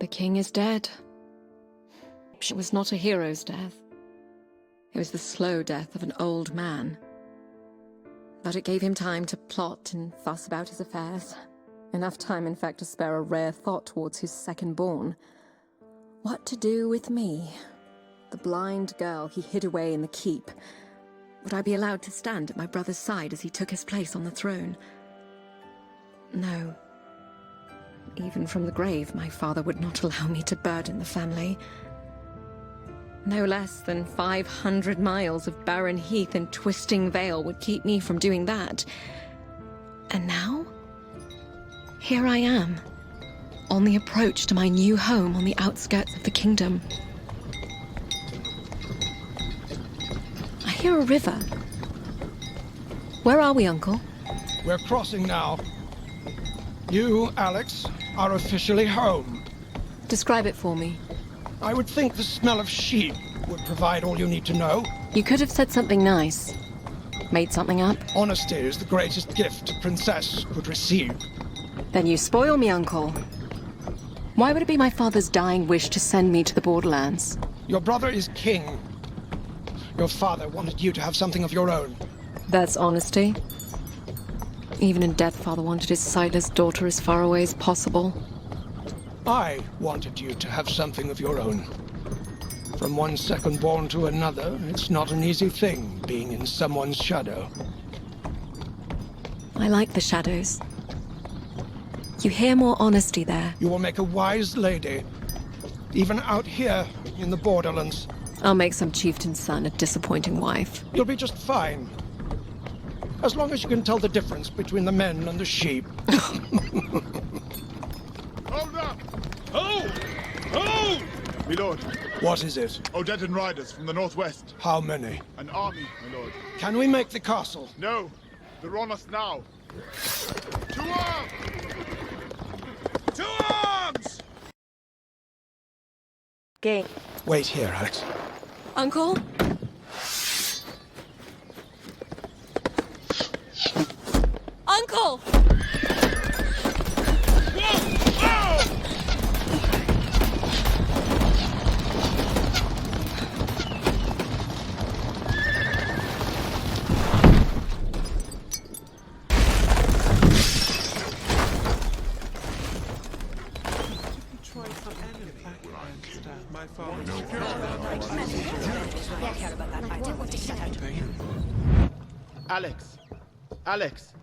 The king is dead. It was not a hero's death. It was the slow death of an old man. But it gave him time to plot and fuss about his affairs. Enough time, in fact, to spare a rare thought towards his second-born. What to do with me? The blind girl he hid away in the keep. Would I be allowed to stand at my brother's side as he took his place on the throne? No. Even from the grave, my father would not allow me to burden the family. No less than 500 miles of barren heath and twisting vale would keep me from doing that. And now? Here I am, on the approach to my new home on the outskirts of the kingdom. I hear a river. Where are we, Uncle? We're crossing now. You, Alex, are officially home. Describe it for me. I would think the smell of sheep would provide all you need to know. You could have said something nice. Made something up. Honesty is the greatest gift a princess could receive. Then you spoil me, Uncle. Why would it be my father's dying wish to send me to the borderlands? Your brother is king. Your father wanted you to have something of your own. That's honesty. Even in death, father wanted his sightless daughter as far away as possible. I wanted you to have something of your own. From one second-born to another, it's not an easy thing, being in someone's shadow. I like the shadows. You hear more honesty there. You will make a wise lady, even out here in the borderlands. I'll make some chieftain's son a disappointing wife. You'll be just fine. As long as you can tell the difference between the men and the sheep. Hold up! Hold! Hold! My lord. What is it? Odedan riders from the northwest. How many? An army, my lord. Can we make the castle? No, they're on us now. To arms! To arms! Game. Wait here, Alex. Uncle? Uncle! Alex! Alex!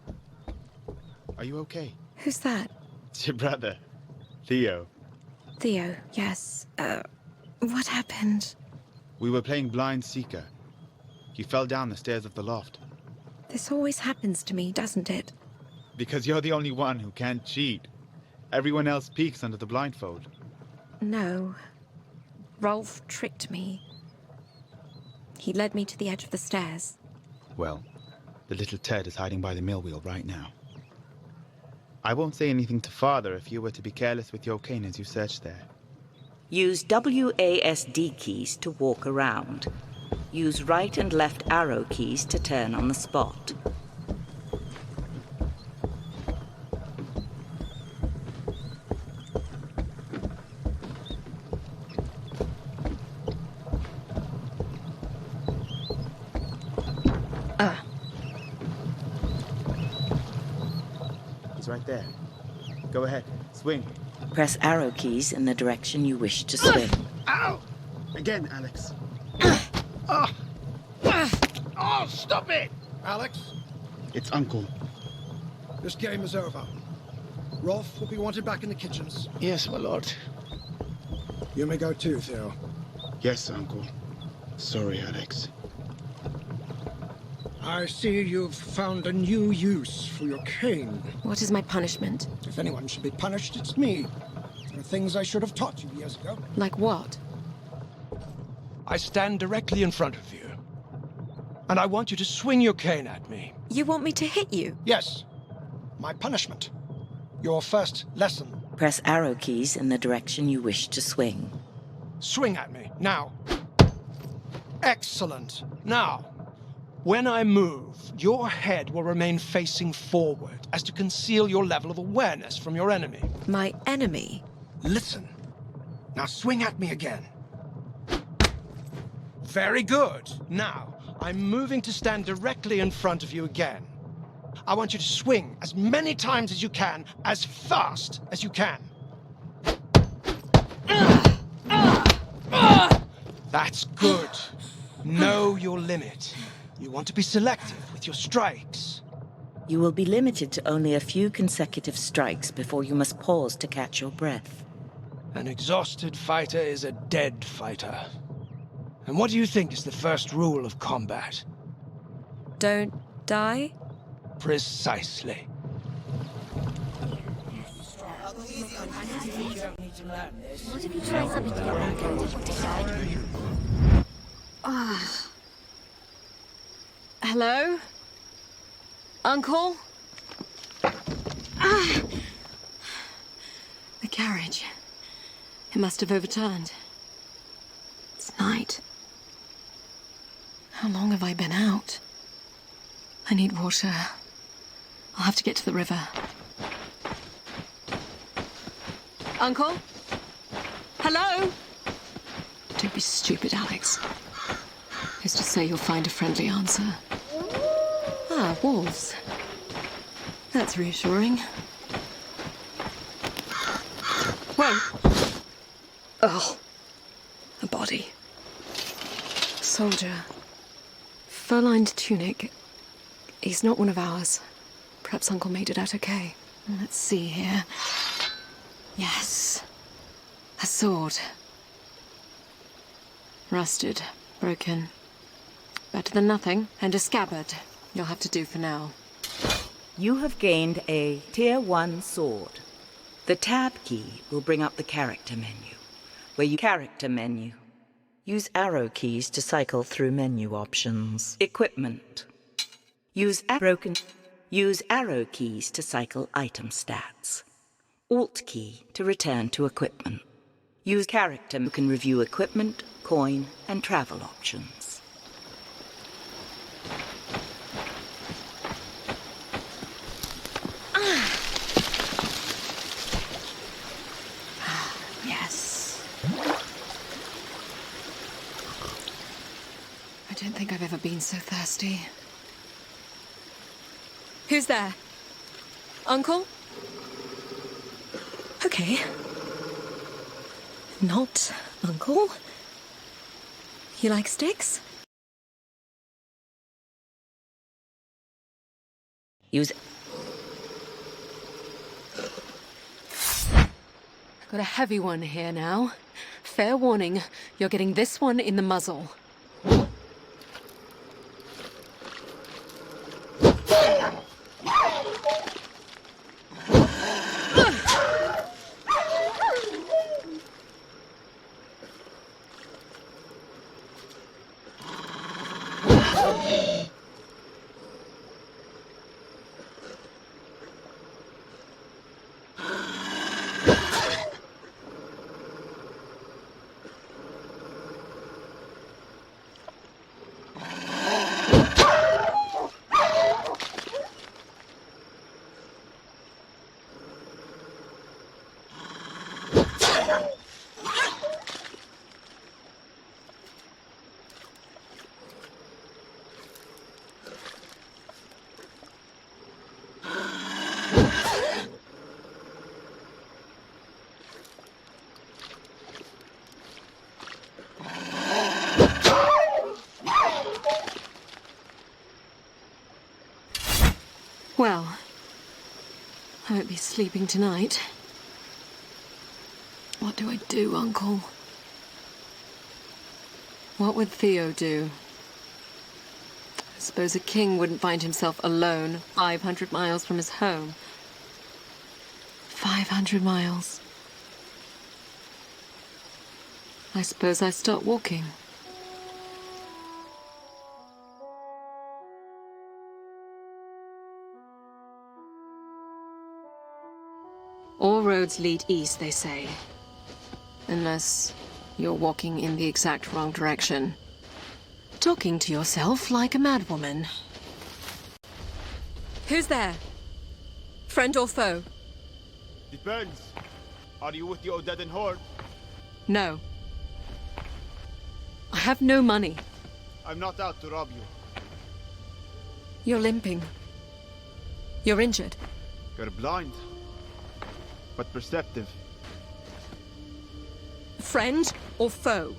Are you okay? Who's that? It's your brother, Theo. Theo, yes. What happened? We were playing Blind Seeker. He fell down the stairs of the loft. This always happens to me, doesn't it? Because you're the only one who can't cheat. Everyone else peeks under the blindfold. No. Rolf tricked me. He led me to the edge of the stairs. Well, the little Ted is hiding by the mill wheel right now. I won't say anything to Father if you were to be careless with your cane as you search there. Use WASD keys to walk around. Use right and left arrow keys to turn on the spot. He's right there. Go ahead, swing. Press arrow keys in the direction you wish to swing. Ow! Again, Alex. Oh, stop it! Alex, It's Uncle. this game is over. Rolf will be wanted back in the kitchens. Yes, my lord. You may go too, Theo. Yes, Uncle. Sorry, Alex. I see you've found a new use for your cane. What is my punishment? If anyone should be punished, it's me. There are things I should have taught you years ago. Like what? I stand directly in front of you. And I want you to swing your cane at me. You want me to hit you? Yes. My punishment. Your first lesson. Press arrow keys in the direction you wish to swing. Swing at me, now. Excellent. Now, when I move, your head will remain facing forward as to conceal your level of awareness from your enemy. My enemy? Listen. Now swing at me again. Very good. Now, I'm moving to stand directly in front of you again. I want you to swing as many times as you can, as fast as you can. That's good. Know your limit. You want to be selective with your strikes. You will be limited to only a few consecutive strikes before you must pause to catch your breath. An exhausted fighter is a dead fighter. And what do you think is the first rule of combat? Don't die? Precisely. Hello? Uncle? The carriage. It must have overturned. It's night. How long have I been out? I need water. I'll have to get to the river. Uncle? Hello? Don't be stupid, Alex. Who's to say you'll find a friendly answer? Ah, wolves. That's reassuring. Whoa! Oh, a body. Soldier. Fur-lined tunic. He's not one of ours. Perhaps Uncle made it out okay. Let's see here. Yes. A sword. Rusted. Broken. Better than nothing. And a scabbard. You'll have to do for now. You have gained a Tier 1 sword. The tab key will bring up the character menu, where you character menu. Use arrow keys to cycle through menu options. Equipment. Use arrow keys to cycle item stats. Alt key to return to equipment. Use character you can review equipment, coin, and travel options. Yes. I don't think I've ever been so thirsty. Who's there? Uncle? Okay. Not Uncle. You like sticks? Use Got a heavy one here now. Fair warning, you're getting this one in the muzzle. Well, I won't be sleeping tonight. What do I do, Uncle? What would Theo do? I suppose a king wouldn't find himself alone 500 miles from his home. 500 miles. I suppose I start walking. All roads lead east, they say. Unless you're walking in the exact wrong direction. Talking to yourself like a madwoman. Who's there? Friend or foe? Depends. Are you with the Odedan horde? No. I have no money. I'm not out to rob you. You're limping. You're injured. You're blind, but perceptive. Friend or foe?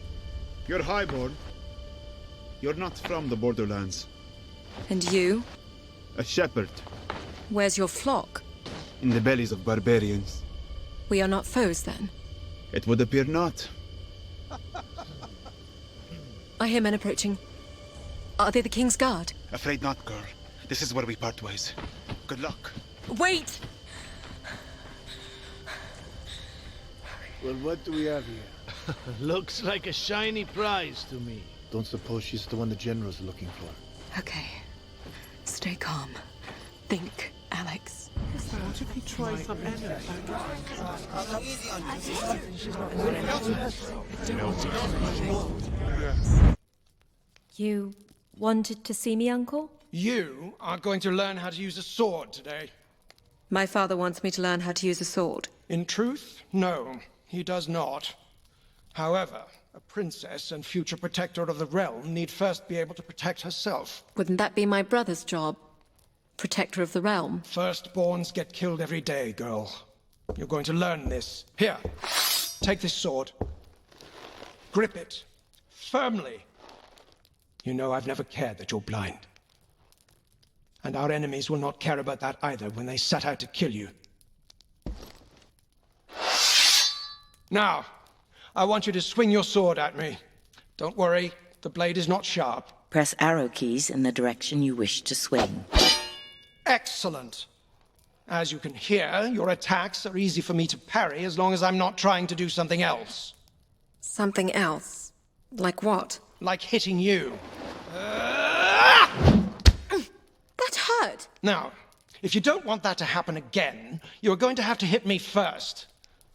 You're highborn. You're not from the borderlands. And you? A shepherd, Where's your flock? in the bellies of barbarians. We are not foes, then. It would appear not. I hear men approaching. Are they the King's Guard? Afraid not, girl. This is where we part ways. Good luck. Wait! Well, what do we have here? Looks like a shiny prize to me. Don't suppose she's the one the General's looking for. Okay. Stay calm. Think, Alex. What if he tries some energy? You wanted to see me, Uncle? You are going to learn how to use a sword today. My father wants me to learn how to use a sword. In truth, no, he does not. However, a princess and future protector of the realm need first be able to protect herself. Wouldn't that be my brother's job? Protector of the realm. Firstborns get killed every day, girl. You're going to learn this. Here, take this sword. Grip it. Firmly. You know I've never cared that you're blind. And our enemies will not care about that either when they set out to kill you. Now, I want you to swing your sword at me. Don't worry, the blade is not sharp. Press arrow keys in the direction you wish to swing. Excellent. As you can hear, your attacks are easy for me to parry as long as I'm not trying to do something else. Something else? Like what? Like hitting you. That hurt! Now, if you don't want that to happen again, you're going to have to hit me first.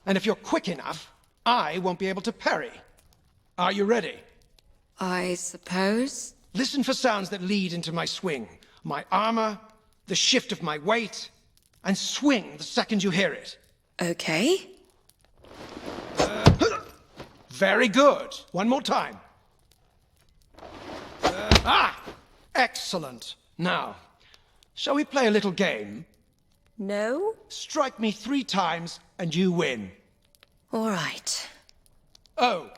And if you're quick enough, I won't be able to parry. Are you ready? I suppose? Listen for sounds that lead into my swing. My armor, the shift of my weight, and swing the second you hear it. Okay. Very good. One more time. Excellent. Now, shall we play a little game? No? Strike me 3 times and you win. All right. Oh,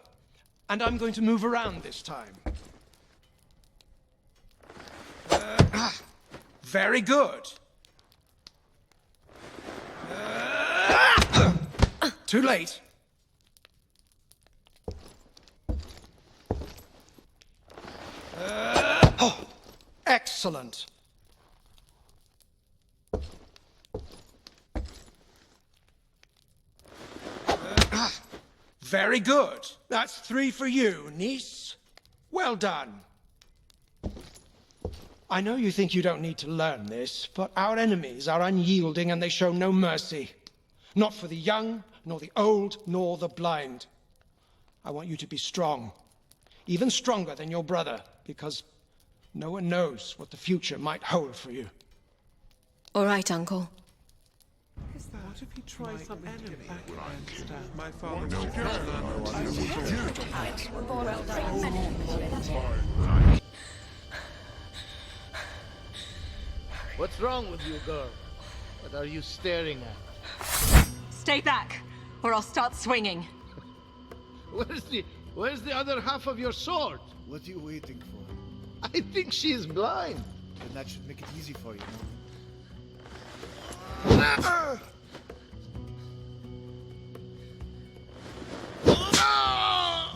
and I'm going to move around this time. Very good. Too late. Excellent. Very good. That's 3 for you, niece. Well done. I know you think you don't need to learn this, but our enemies are unyielding and they show no mercy. Not for the young, nor the old, nor the blind. I want you to be strong. Even stronger than your brother, because no one knows what the future might hold for you. All right, Uncle. What if he tries some energy? My father What's wrong with you, girl? What are you staring at? Stay back, or I'll start swinging. Where's the other half of your sword? What are you waiting for? I think she's blind. Then that should make it easy for you,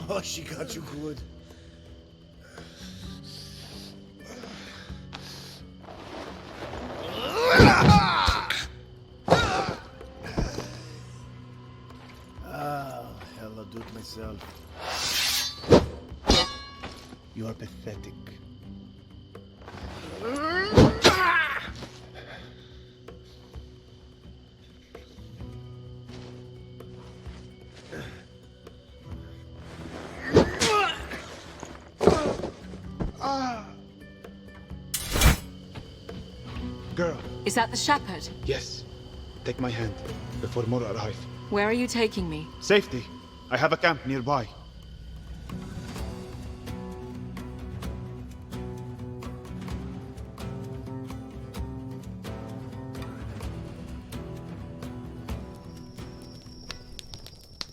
Oh, she got you good. Hell, I'll do it myself. You are pathetic. Girl. Is that the shepherd? Yes. Take my hand before more arrive. Where are you taking me? Safety. I have a camp nearby.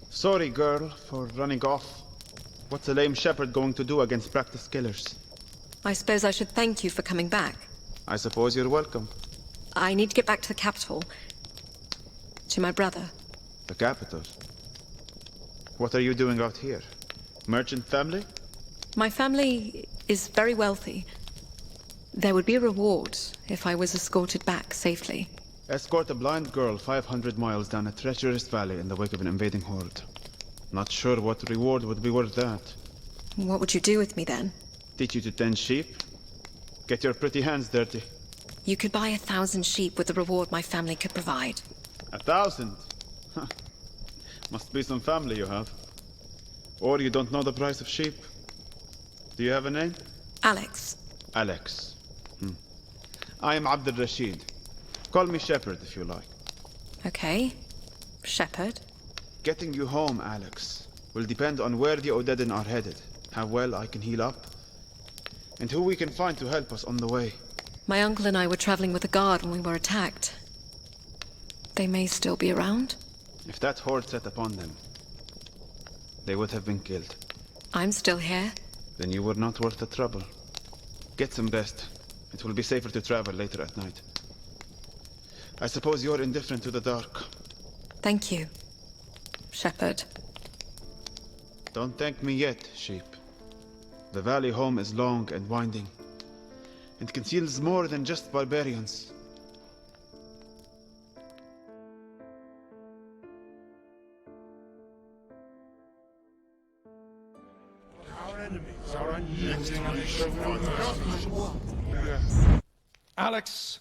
Sorry, girl, for running off. What's a lame shepherd going to do against practiced killers? I suppose I should thank you for coming back. I suppose you're welcome. I need to get back to the capital. To my brother. The capital? What are you doing out here? Merchant family? My family is very wealthy. There would be a reward if I was escorted back safely. Escort a blind girl 500 miles down a treacherous valley in the wake of an invading horde. Not sure what reward would be worth that. What would you do with me then? Teach you to tend sheep? Get your pretty hands dirty. You could buy 1,000 sheep with the reward my family could provide. 1,000? Huh. Must be some family you have. Or you don't know the price of sheep. Do you have a name? Alex. Alex. I am Abd al-Rashid. Call me Shepherd if you like. Okay. Shepherd. Getting you home, Alex, will depend on where the Odedin are headed, how well I can heal up, and who we can find to help us on the way. My uncle and I were traveling with a guard when we were attacked. They may still be around. If that horde set upon them, they would have been killed. I'm still here. Then you were not worth the trouble. Get some rest. It will be safer to travel later at night. I suppose you're indifferent to the dark. Thank you, Shepherd. Don't thank me yet, sheep. The valley home is long and winding. It conceals more than just barbarians. Our enemies are unyielding and they show no mercy. Alex,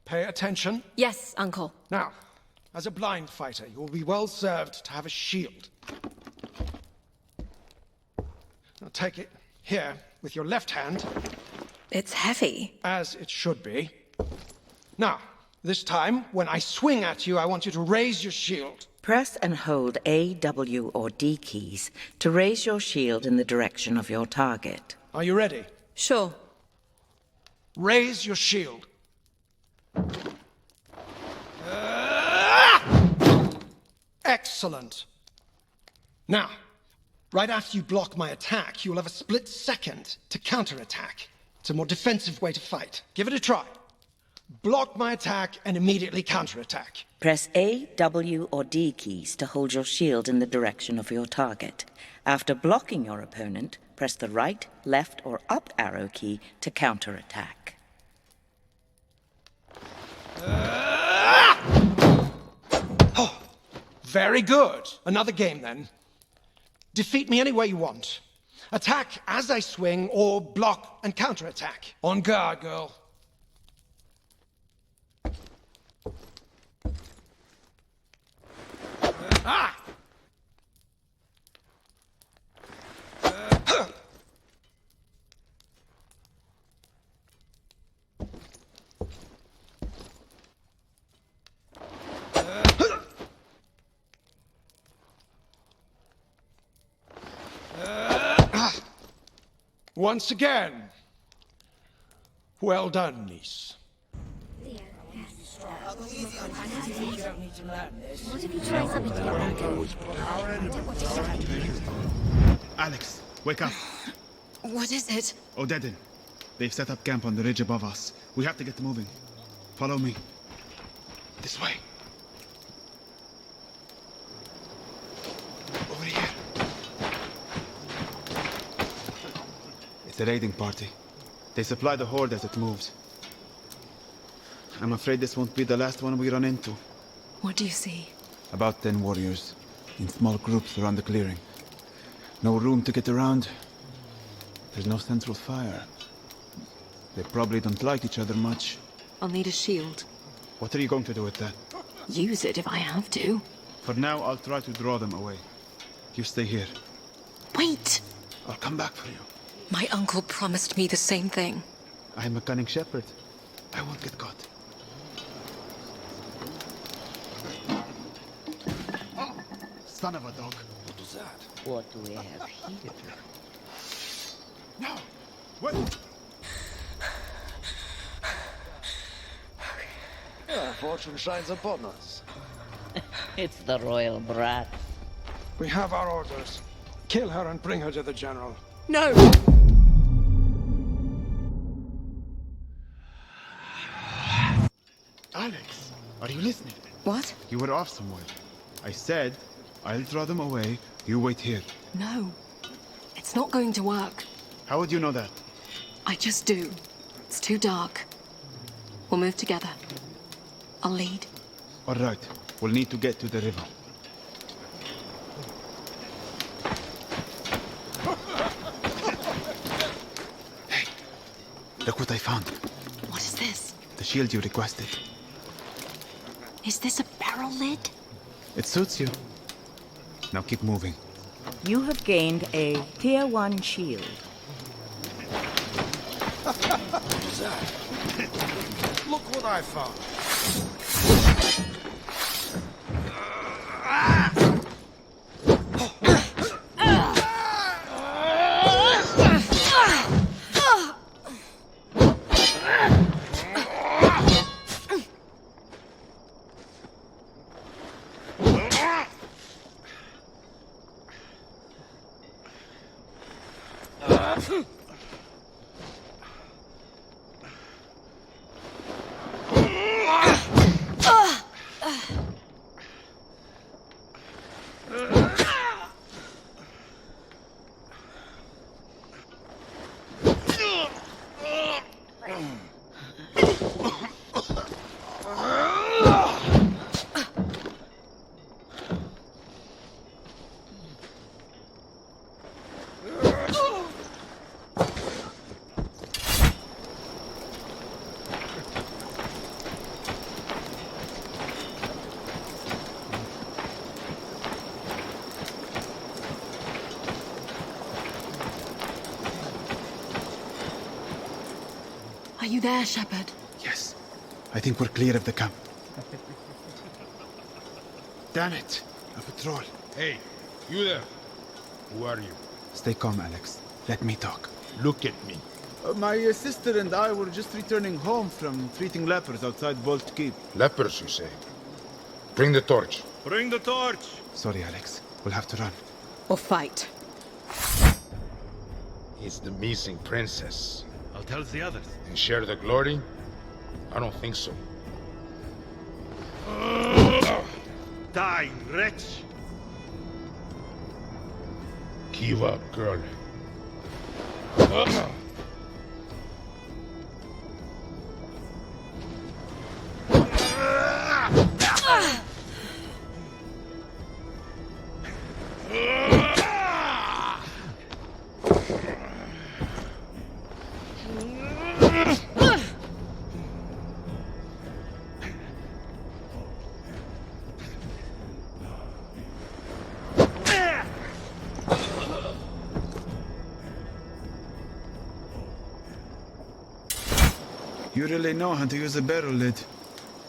pay attention. Yes, Uncle. Now, as a blind fighter, you will be well served to have a shield. Now take it here with your left hand, It's heavy. as it should be. Now, this time, when I swing at you, I want you to raise your shield. Press and hold A, W, or D keys to raise your shield in the direction of your target. Are you ready? Sure. Raise your shield. Excellent. Now, right after you block my attack, you will have a split second to counterattack. It's a more defensive way to fight. Give it a try. Block my attack and immediately counterattack. Press A, W, or D keys to hold your shield in the direction of your target. After blocking your opponent, press the right, left, or up arrow key to counterattack. Oh, very good. Another game then. Defeat me any way you want. Attack as I swing or block and counterattack. On guard, girl. Ah! Once again. Well done, niece. Alex, wake up. What is it? Odedin. They've set up camp on the ridge above us. We have to get moving. Follow me. This way. Over here. It's a raiding party. They supply the horde as it moves. I'm afraid this won't be the last one we run into. What do you see? About 10 warriors, in small groups around the clearing. No room to get around. There's no central fire. They probably don't like each other much. I'll need a shield. What are you going to do with that? Use it if I have to. For now, I'll try to draw them away. You stay here. Wait! I'll come back for you. My uncle promised me the same thing. I'm a cunning shepherd. I won't get caught. Son of a dog. What do we have here? No! What? Fortune shines upon us. It's the royal brat. We have our orders. Kill her and bring her to the General. No! Alex, are you listening? What? You were off somewhere. I said, I'll draw them away. You wait here. No. It's not going to work. How would you know that? I just do. It's too dark. We'll move together. I'll lead. All right. We'll need to get to the river. Hey, look what I found. What is this? The shield you requested. Is this a barrel lid? It suits you. Now keep moving. You have gained a Tier 1 shield. Look what I found. Are you there, Shepard? Yes. I think we're clear of the camp. Damn it. A patrol. Hey, you there. Who are you? Stay calm, Alex. Let me talk. Look at me. My sister and I were just returning home from treating lepers outside Vault Keep. Lepers, you say? Bring the torch. Bring the torch! Sorry, Alex. We'll have to run. Or fight? It's the missing princess. I'll tell the others. And share the glory? I don't think so. Die, wretch! Give up, girl. You really know how to use a barrel lid.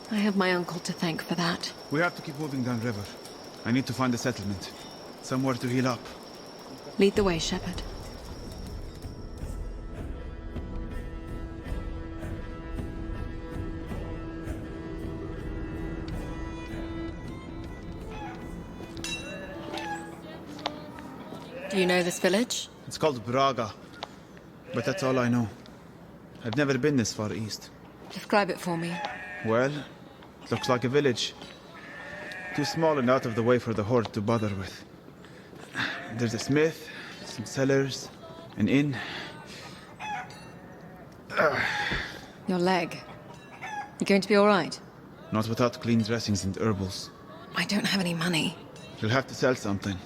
I have my uncle to thank for that. We have to keep moving downriver. I need to find a settlement. Somewhere to heal up. Lead the way, Shepard. Do you know this village? It's called Braga. But that's all I know. I've never been this far east. Describe it for me. Well, it looks like a village. Too small and out of the way for the horde to bother with. There's a smith, some cellars, an inn. Your leg. You going to be all right? Not without clean dressings and herbals. I don't have any money. You'll have to sell something.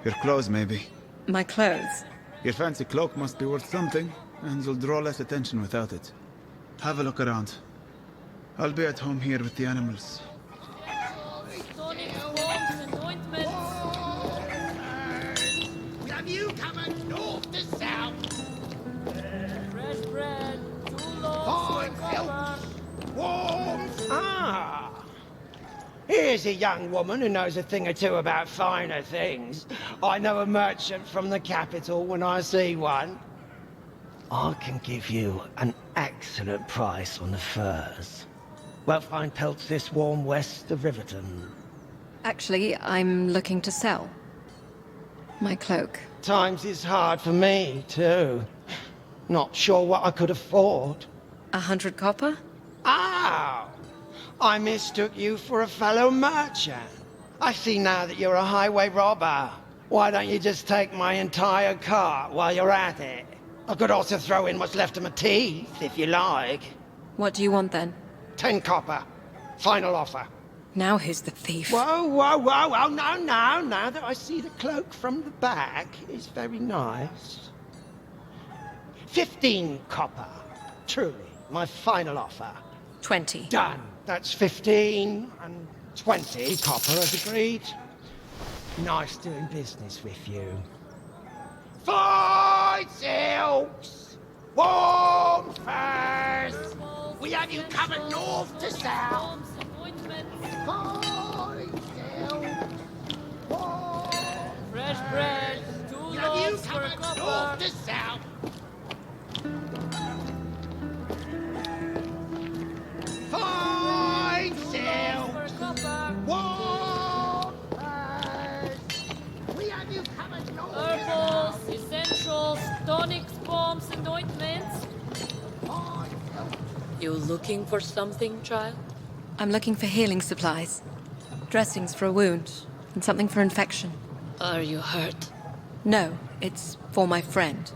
Your clothes, maybe. My clothes? Your fancy cloak must be worth something, and you'll draw less attention without it. Have a look around. I'll be at home here with the animals. Have you come north to south? Fresh bread, Fine filth, warm. Ah! Here Here's a young woman who knows a thing or two about finer things. I know a merchant from the capital when I see one. I can give you an excellent price on the furs. Well, fine pelts this warm west of Riverton. Actually, I'm looking to sell. My cloak. Times is hard for me, too. Not sure what I could afford. 100 copper? Oh! I mistook you for a fellow merchant. I see now that you're a highway robber. Why don't you just take my entire cart while you're at it? I could also throw in what's left of my teeth, if you like. What do you want then? 10 copper. Final offer. Now who's the thief? Whoa, whoa, whoa, whoa, no, no. Now that I see the cloak from the back, it's very nice. 15 copper. Truly, my final offer. 20. Done. That's 15 and 20 copper as agreed. Nice doing business with you. Fine silks! Warm furs! We have you covered north to south! Fine silks! Warm Fresh bread, 2 We have you loaves for a covered copper. north to south! Fine silks! For a copper. Warm furs! We have you covered north to Herbals, south! essentials, tonics, bombs, and ointments. You looking for something, child? I'm looking for healing supplies. Dressings for a wound, and something for infection. Are you hurt? No, it's for my friend.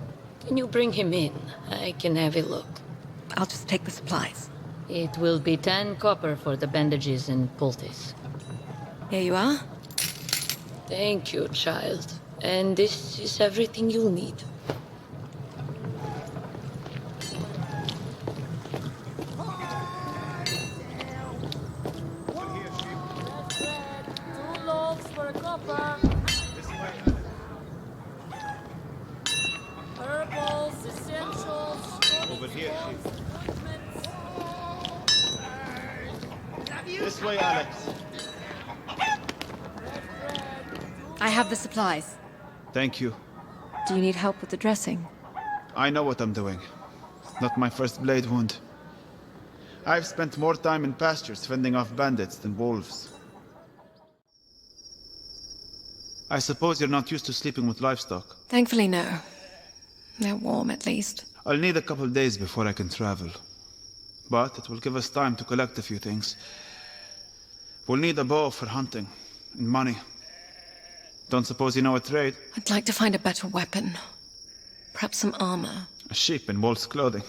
Can you bring him in? I can have a look. I'll just take the supplies. It will be 10 copper for the bandages and poultice. Here you are. Thank you, child. And this is everything you'll need. Two loaves for a copper. Herbals, essentials, Over here, ointments. This way, Alex. I have the supplies. Thank you. Do you need help with the dressing? I know what I'm doing. Not my first blade wound. I've spent more time in pastures fending off bandits than wolves. I suppose you're not used to sleeping with livestock. Thankfully, no. They're warm, at least. I'll need a couple days before I can travel. But it will give us time to collect a few things. We'll need a bow for hunting, and money. Don't suppose you know a trade? I'd like to find a better weapon. Perhaps some armor. A sheep in wolf's clothing.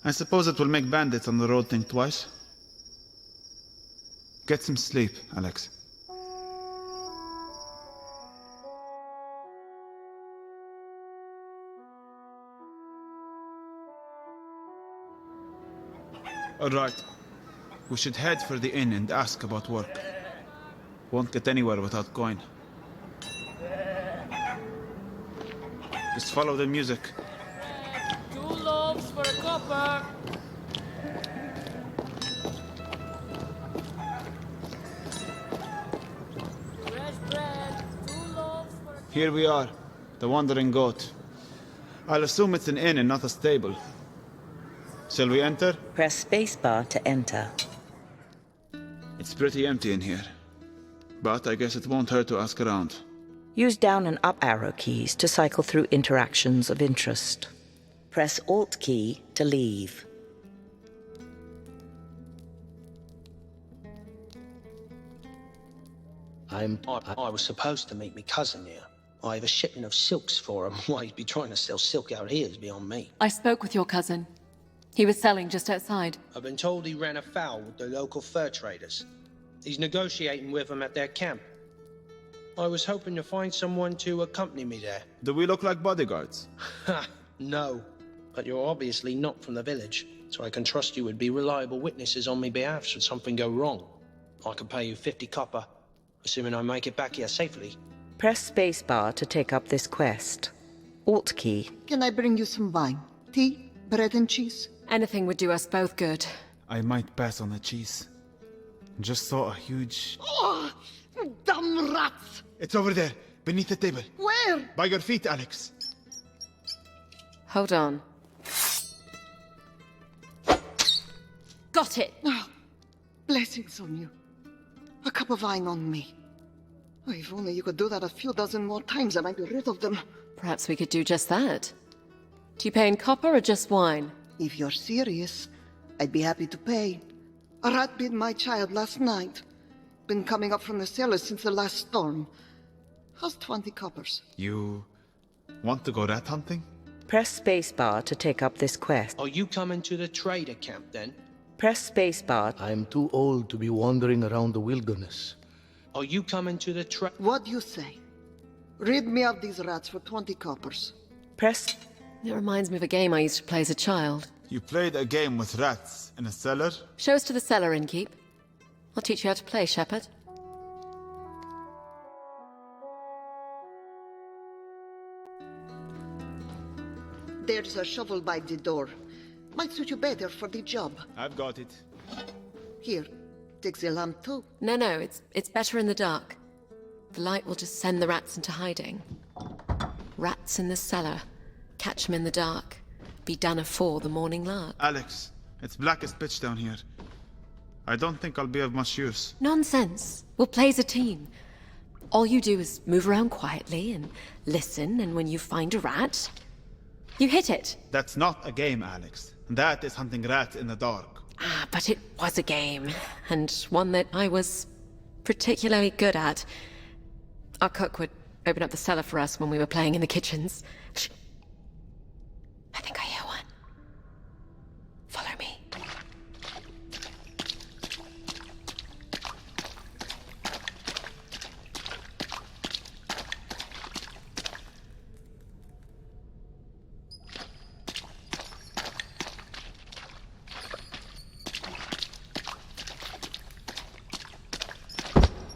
I suppose it will make bandits on the road think twice. Get some sleep, Alex. All right. We should head for the inn and ask about work. Won't get anywhere without coin. Just follow the music. 2 loaves for a copper. Fresh bread, 2 loaves for a Here we are, the Wandering Goat. I'll assume it's an inn and not a stable. Shall we enter? Press spacebar to enter. It's pretty empty in here. But I guess it won't hurt to ask around. Use down and up arrow keys to cycle through interactions of interest. Press Alt key to leave. I was supposed to meet me cousin here. I have a shipment of silks for him. Why he'd be trying to sell silk out here is beyond me. I spoke with your cousin. He was selling just outside. I've been told he ran afoul with the local fur traders. He's negotiating with them at their camp. I was hoping to find someone to accompany me there. Do we look like bodyguards? Ha! No. But you're obviously not from the village, so I can trust you would be reliable witnesses on my behalf should something go wrong. I can pay you 50 copper, assuming I make it back here safely. Press spacebar to take up this quest. Alt key. Can I bring you some wine? Tea? Bread and cheese? Anything would do us both good. I might pass on the cheese. Just saw a huge... Oh, damn rats! It's over there, beneath the table. Where? By your feet, Alex. Hold on. Got it! Oh, blessings on you. A cup of wine on me. Oh, if only you could do that a few dozen more times, I might be rid of them. Perhaps we could do just that. Do you pay in copper or just wine? If you're serious, I'd be happy to pay. A rat bit my child last night. Been coming up from the cellar since the last storm. How's 20 coppers? You want to go rat hunting? Press spacebar to take up this quest. Are you coming to the trader camp then? Press spacebar. I'm too old to be wandering around the wilderness. Are you coming to the What do you say? Rid me of these rats for 20 coppers. Press... It reminds me of a game I used to play as a child. You played a game with rats in a cellar? Show us to the cellar, Innkeep. I'll teach you how to play, Shepherd. There's a shovel by the door. Might suit you better for the job. I've got it. Here, take the lamp too. No, it's better in the dark. The light will just send the rats into hiding. Rats in the cellar. Catch 'em in the dark. Be done afore the morning lark. Alex, it's black as pitch down here. I don't think I'll be of much use. Nonsense. We'll play as a team. All you do is move around quietly and listen, and when you find a rat, you hit it. That's not a game, Alex. That is hunting rats in the dark. Ah, but it was a game, and one that I was particularly good at. Our cook would open up the cellar for us when we were playing in the kitchens. Shh. I think I hear one. Follow me.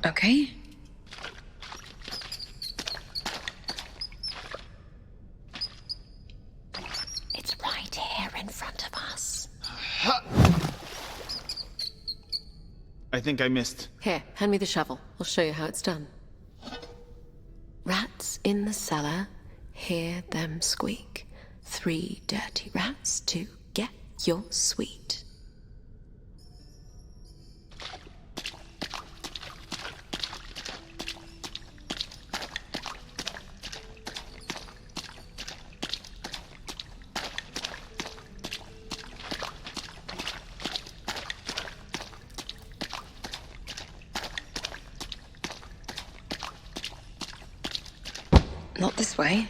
Okay. It's right here in front of us. I think I missed. Here, hand me the shovel. I'll show you how it's done. Rats in the cellar, hear them squeak. 3 dirty rats to get your sweet. Not this way.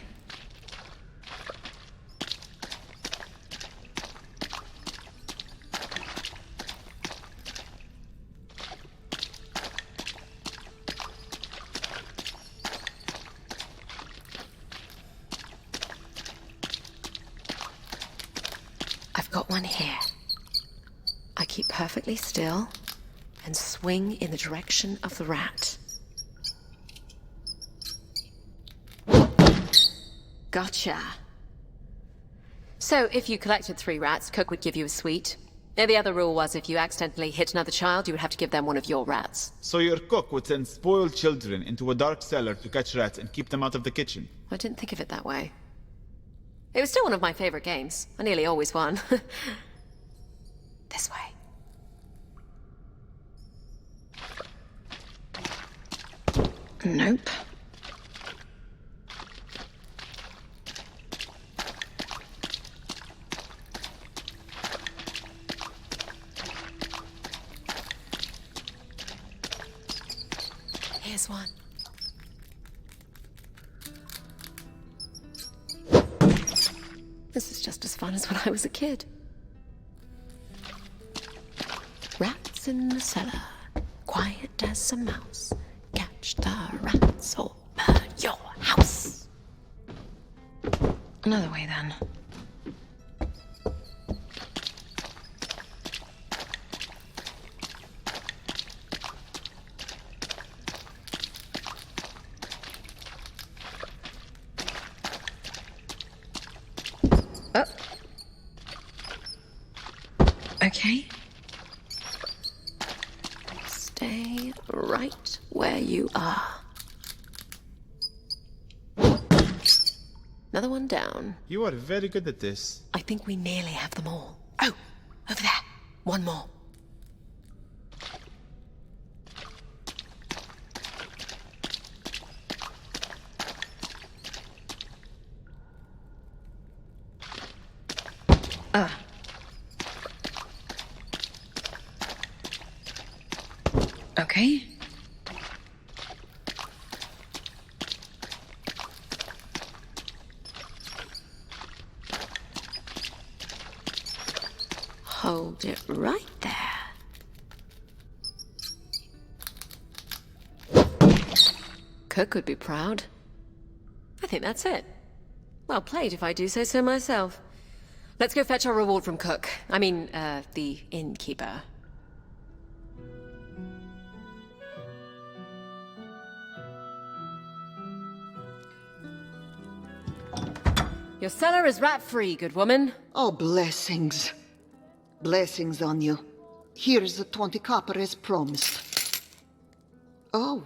I've got one here. I keep perfectly still and swing in the direction of the rat. Gotcha. So, if you collected 3 rats, Cook would give you a sweet. The other rule was if you accidentally hit another child, you would have to give them one of your rats. So your cook would send spoiled children into a dark cellar to catch rats and keep them out of the kitchen. I didn't think of it that way. It was still one of my favorite games. I nearly always won. This way. Nope. Here's one. This is just as fun as when I was a kid. Rats in the cellar, quiet as a mouse. Catch the rats or burn your house. Another way then. Oh. Okay. you are. Another one down. You are very good at this. I think we nearly have them all. Oh, over there. One more. Okay. Hold it right there. Cook would be proud. I think that's it. Well played, if I do say so myself. Let's go fetch our reward from Cook. I mean, the innkeeper. Your cellar is rat-free, good woman. Oh, blessings. Blessings on you. Here's the 20 copper as promised. Oh,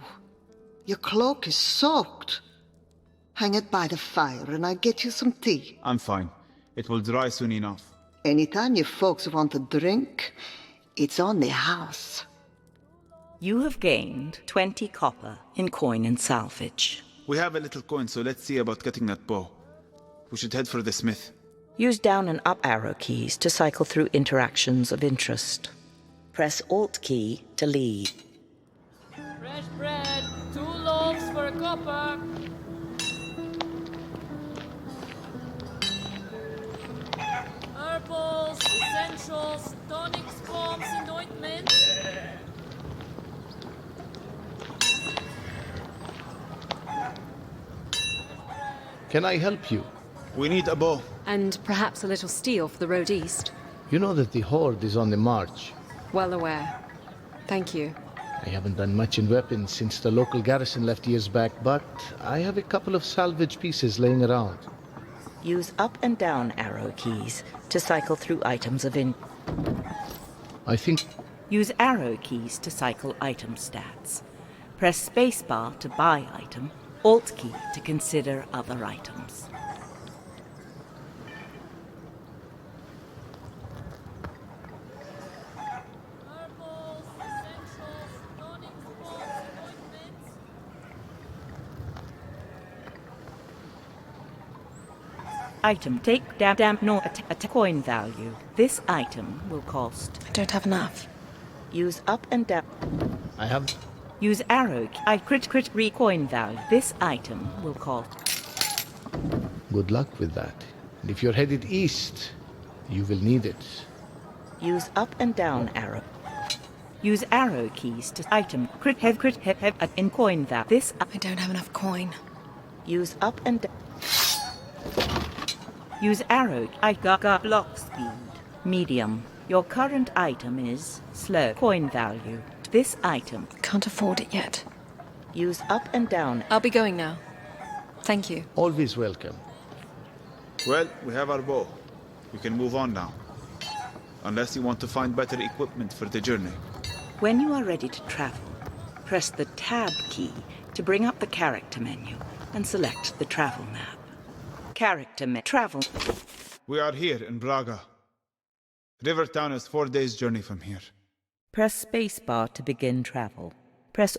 your cloak is soaked. Hang it by the fire and I'll get you some tea. I'm fine. It will dry soon enough. Anytime you folks want a drink, it's on the house. You have gained 20 copper in coin and salvage. We have a little coin, so let's see about getting that bow. We should head for the smith. Use down and up arrow keys to cycle through interactions of interest. Press Alt key to leave. Fresh bread, 2 loaves for a copper. Herbals, essentials, tonics, bombs, and ointments. Can I help you? We need a bow. And perhaps a little steel for the road east. You know that the Horde is on the march. Well aware. Thank you. I haven't done much in weapons since the local garrison left years back, but I have a couple of salvage pieces laying around. Use up and down arrow keys to cycle through items of I think... Use arrow keys to cycle item stats. Press spacebar to buy item, Alt key to consider other items. Herbals, essentials, tonics, bombs, and ointments. Item take damp no at coin value. This item will cost. I don't have enough. Use up and down. I have... Use arrow key. I crit recoin value. This item will cost. Good luck with that. And if you're headed east, you will need it. Use up and down arrow. Use arrow keys to item crit in coin value. This I don't have enough coin. use up and down. Use arrow. I got block speed. Medium. Your current item is slow. Coin value. This item. Can't afford it yet. Use up and down. I'll be going now. Thank you. Always welcome. Well, we have our bow. We can move on now. Unless you want to find better equipment for the journey. When you are ready to travel, press the Tab key to bring up the character menu and select the travel map. Character travel. We are here in Braga. Rivertown is 4 days' journey from here. Press spacebar to begin travel. Press...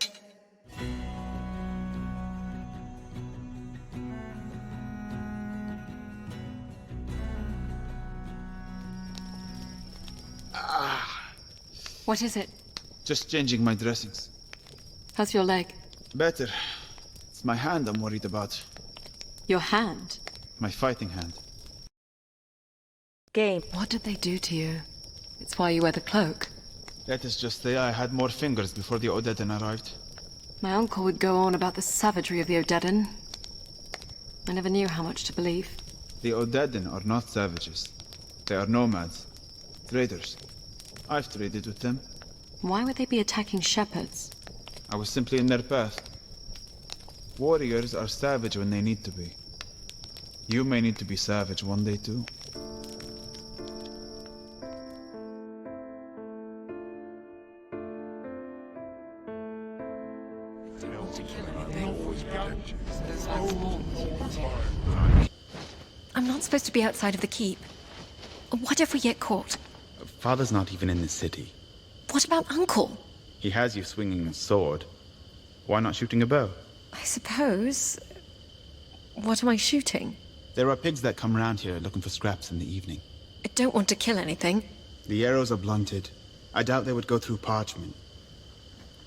What is it? Just changing my dressings. How's your leg? Better. It's my hand I'm worried about. Your hand? My fighting hand. Game. What did they do to you? It's why you wear the cloak. Let us just say I had more fingers before the Odedan arrived. My uncle would go on about the savagery of the Odedan. I never knew how much to believe. The Odedan are not savages. They are nomads. Traders. I've traded with them. Why would they be attacking shepherds? I was simply in their path. Warriors are savage when they need to be. You may need to be savage one day too. I'm not supposed to be outside of the keep. What if we get caught? Father's not even in the city. What about Uncle? He has you swinging a sword. Why not shooting a bow? I suppose. What am I shooting? There are pigs that come around here looking for scraps in the evening. I don't want to kill anything. The arrows are blunted. I doubt they would go through parchment.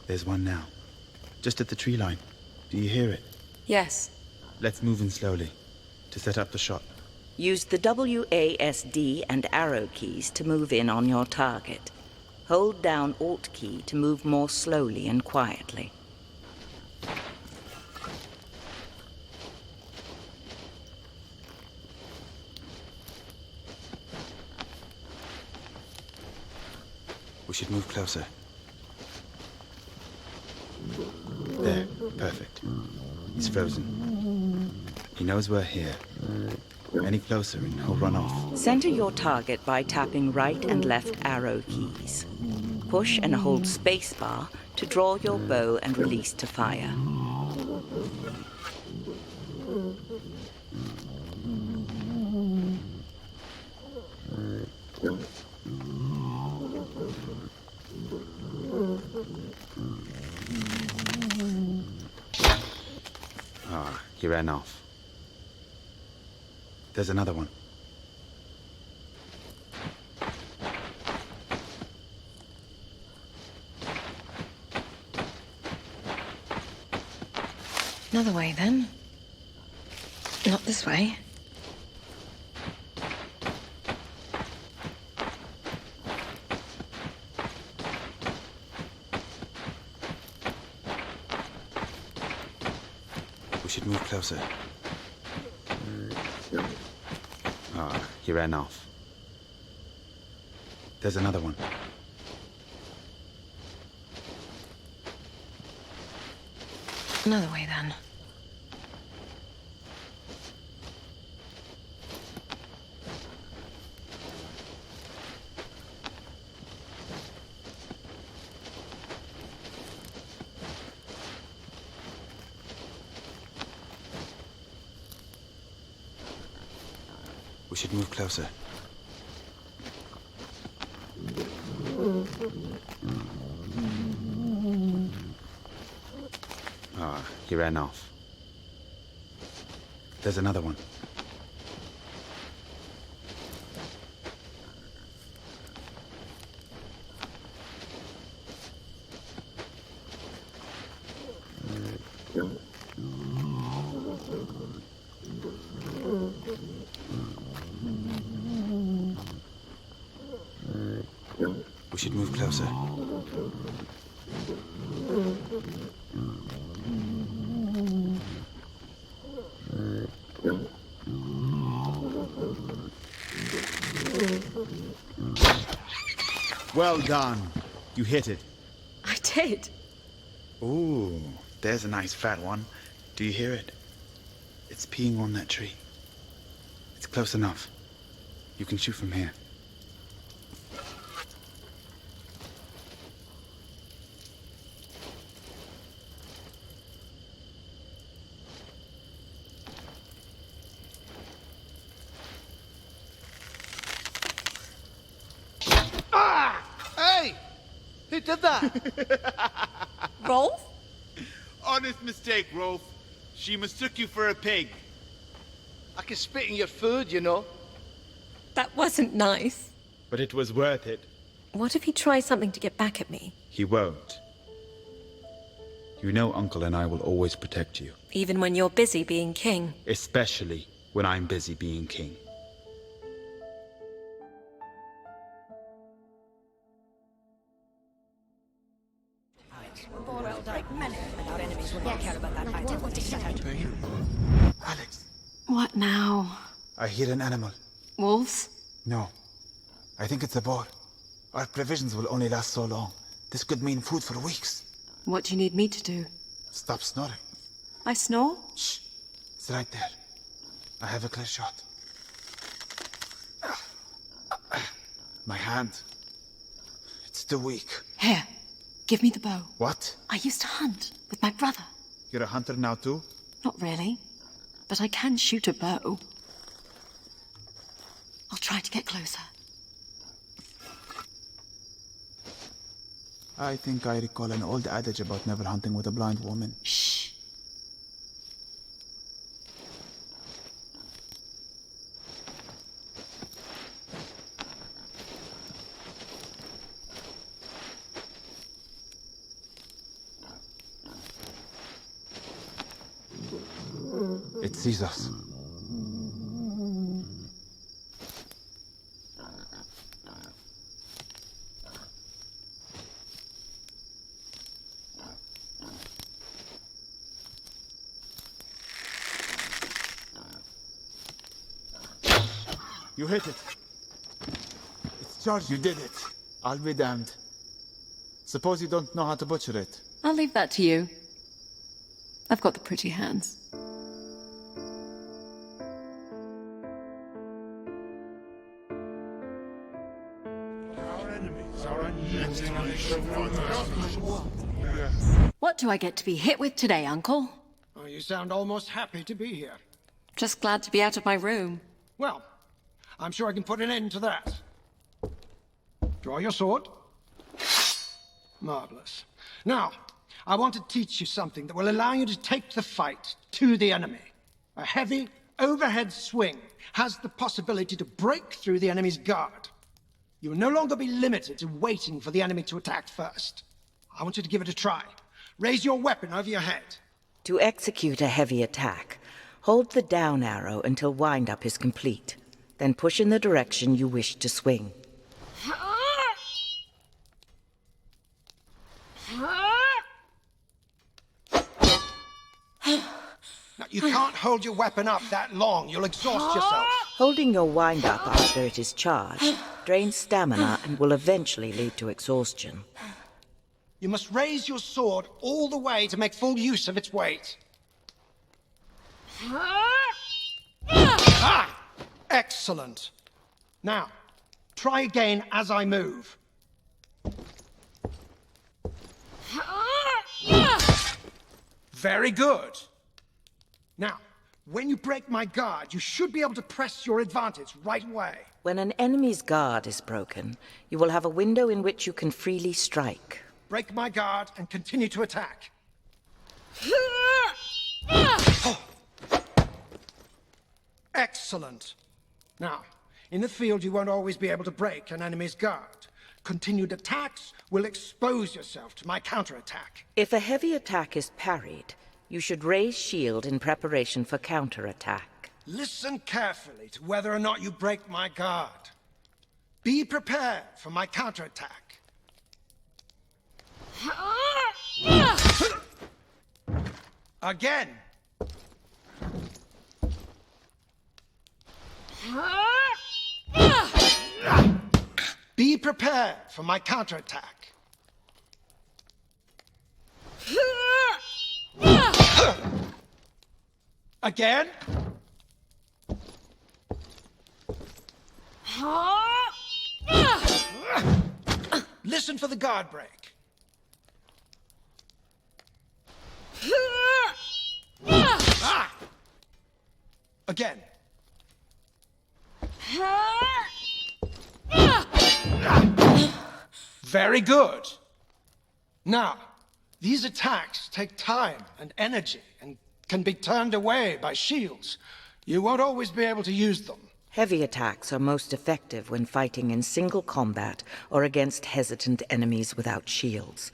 There's one now. Just at the tree line. Do you hear it? Yes. Let's move in slowly to set up the shot. Use the WASD and arrow keys to move in on your target. Hold down Alt key to move more slowly and quietly. We should move closer. There, perfect. He's frozen. He knows we're here. Any closer and he'll run off. Center your target by tapping right and left arrow keys. Push and hold spacebar to draw your bow and release to fire. Ah, he ran off. There's another one. Another way, then. Not this way. We should move closer. Ah, he ran off. There's another one. Another way, then. We should move closer. Ah, he ran off. There's another one. We should move closer. Well done. You hit it. I did. Ooh, there's a nice fat one. Do you hear it? It's peeing on that tree. It's close enough. You can shoot from here. Hey! Who did that? Rolf? Honest mistake, Rolf. She mistook you for a pig. I can spit in your food, you know. That wasn't nice. But it was worth it. What if he tries something to get back at me? He won't. You know Uncle and I will always protect you. Even when you're busy being king? Especially when I'm busy being king. Alex, What now? I hear an animal. Wolves? No. I think it's a boar. Our provisions will only last so long. This could mean food for weeks. What do you need me to do? Stop snoring. I snore? Shh. It's right there. I have a clear shot. My hand. It's too weak. Here, give me the bow. What? I used to hunt with my brother. You're a hunter now too? Not really. but I can shoot a bow. I'll try to get closer. I think I recall an old adage about never hunting with a blind woman. Shh. It sees us. You hit it. It's charged. You did it. I'll be damned. Suppose you don't know how to butcher it. I'll leave that to you. I've got the pretty hands. Our enemies are unyielding and they show no mercy. What do I get to be hit with today, Uncle? Oh, you sound almost happy to be here. Just glad to be out of my room. Well, I'm sure I can put an end to that. Draw your sword. Marvelous. Now, I want to teach you something that will allow you to take the fight to the enemy. A heavy, overhead swing has the possibility to break through the enemy's guard. You will no longer be limited to waiting for the enemy to attack first. I want you to give it a try. Raise your weapon over your head. To execute a heavy attack, hold the down arrow until wind-up is complete. Then push in the direction you wish to swing. Now, you can't hold your weapon up that long. You'll exhaust yourself. Holding your wind-up after it is charged drains stamina and will eventually lead to exhaustion. You must raise your sword all the way to make full use of its weight. Ah! Excellent. Now, try again as I move. Very good. Now, when you break my guard, you should be able to press your advantage right away. When an enemy's guard is broken, you will have a window in which you can freely strike. Break my guard and continue to attack. Oh. Excellent. Now, in the field you won't always be able to break an enemy's guard. Continued attacks will expose yourself to my counterattack. If a heavy attack is parried, you should raise shield in preparation for counterattack. Listen carefully to whether or not you break my guard. Be prepared for my counterattack. Again. Be prepared for my counterattack. Again. Listen for the guard break. Ah! Again. Very good. Now, these attacks take time and energy and can be turned away by shields. You won't always be able to use them. Heavy attacks are most effective when fighting in single combat or against hesitant enemies without shields.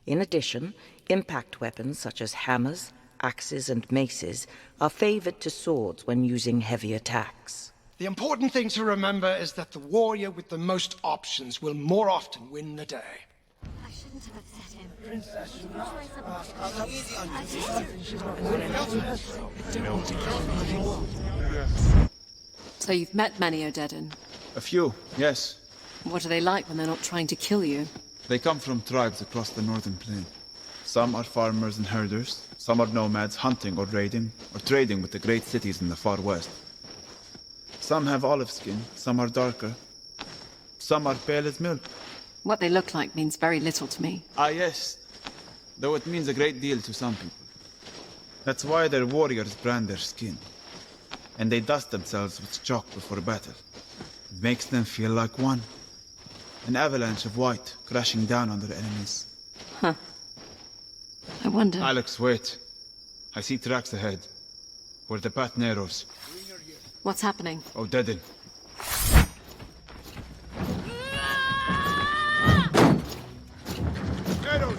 In addition, impact weapons such as hammers, axes, and maces are favored to swords when using heavy attacks. The important thing to remember is that the warrior with the most options will more often win the day. I shouldn't have upset him. So you've met many Odedan. A few, yes. What are they like when they're not trying to kill you? They come from tribes across the northern plain. Some are farmers and herders, some are nomads hunting or raiding, or trading with the great cities in the far west. Some have olive skin, some are darker. Some are pale as milk. What they look like means very little to me. Ah, yes. Though it means a great deal to some people. That's why their warriors brand their skin. and they dust themselves with chalk before battle. It makes them feel like one. An avalanche of white crashing down on their enemies. Huh. I wonder... Alex, wait. I see tracks ahead. Where the path narrows. What's happening? Oh, deaden. Arrows!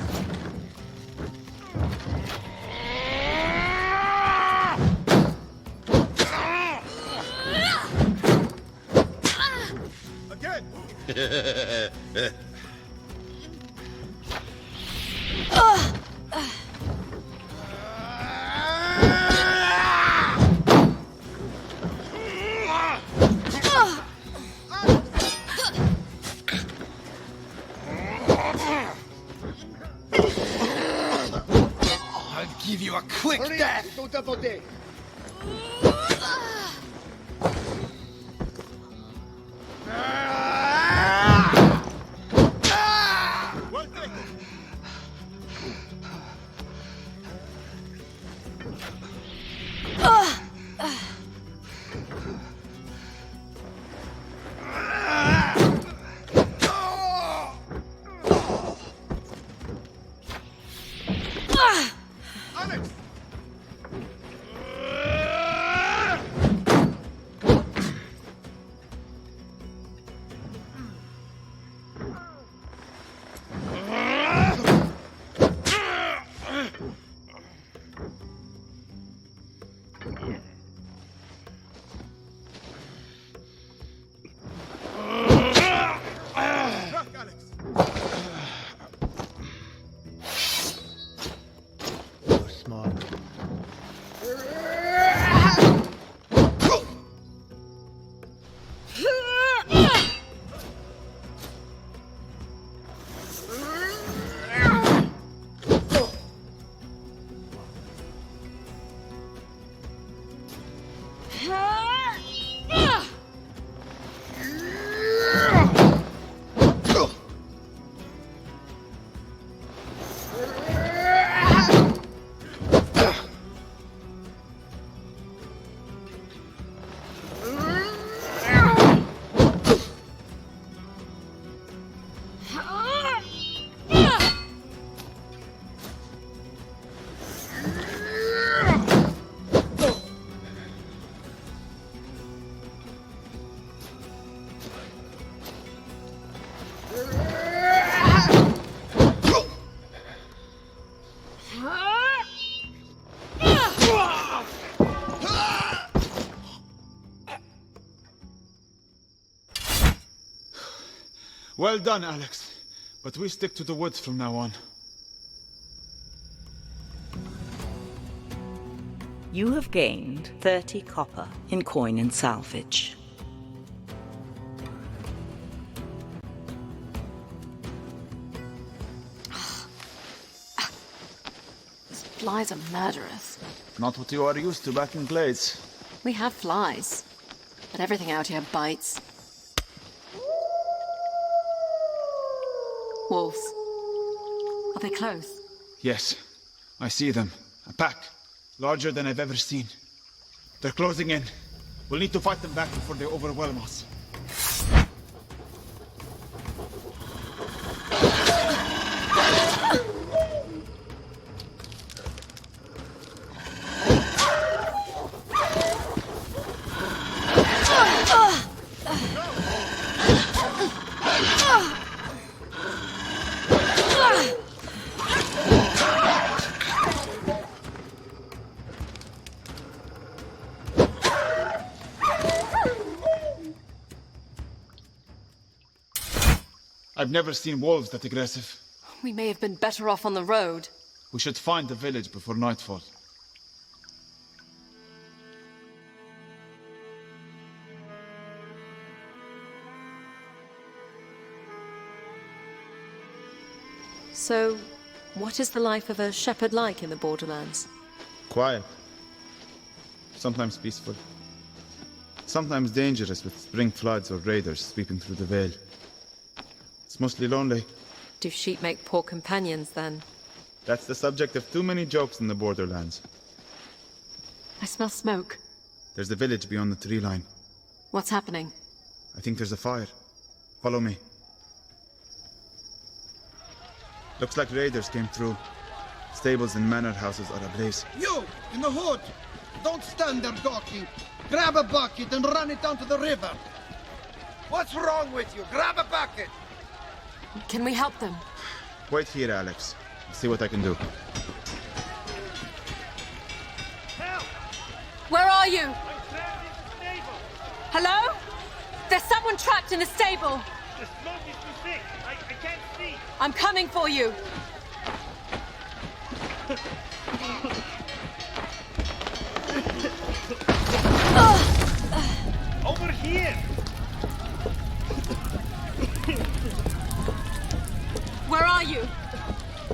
Again! I'll give you a quick death! Well taken! Alex! Duck, Alex! You're smart. Well done, Alex. But we stick to the woods from now on. You have gained 30 copper in coin and salvage. These flies are murderous. Not what you are used to back in Glades. We have flies, but everything out here bites. Wolves. Are they close? Yes, I see them. A pack. Larger than I've ever seen. They're closing in. We'll need to fight them back before they overwhelm us. I've never seen wolves that aggressive. We may have been better off on the road. We should find the village before nightfall. So, what is the life of a shepherd like in the Borderlands? Quiet. Sometimes peaceful. Sometimes dangerous with spring floods or raiders sweeping through the Vale. It's mostly lonely. Do sheep make poor companions, then? That's the subject of too many jokes in the Borderlands. I smell smoke. There's the village beyond the tree line. What's happening? I think there's a fire. Follow me. Looks like raiders came through. Stables and manor houses are ablaze. You, in the hood! Don't stand there gawking. Grab a bucket and run it down to the river. What's wrong with you? Grab a bucket! Can we help them? Wait here, Alex. I'll see what I can do. Help! Where are you? I'm trapped in the stable. Hello? There's someone trapped in the stable. The smoke is too thick. I can't see. I'm coming for you. Over here. Where are you?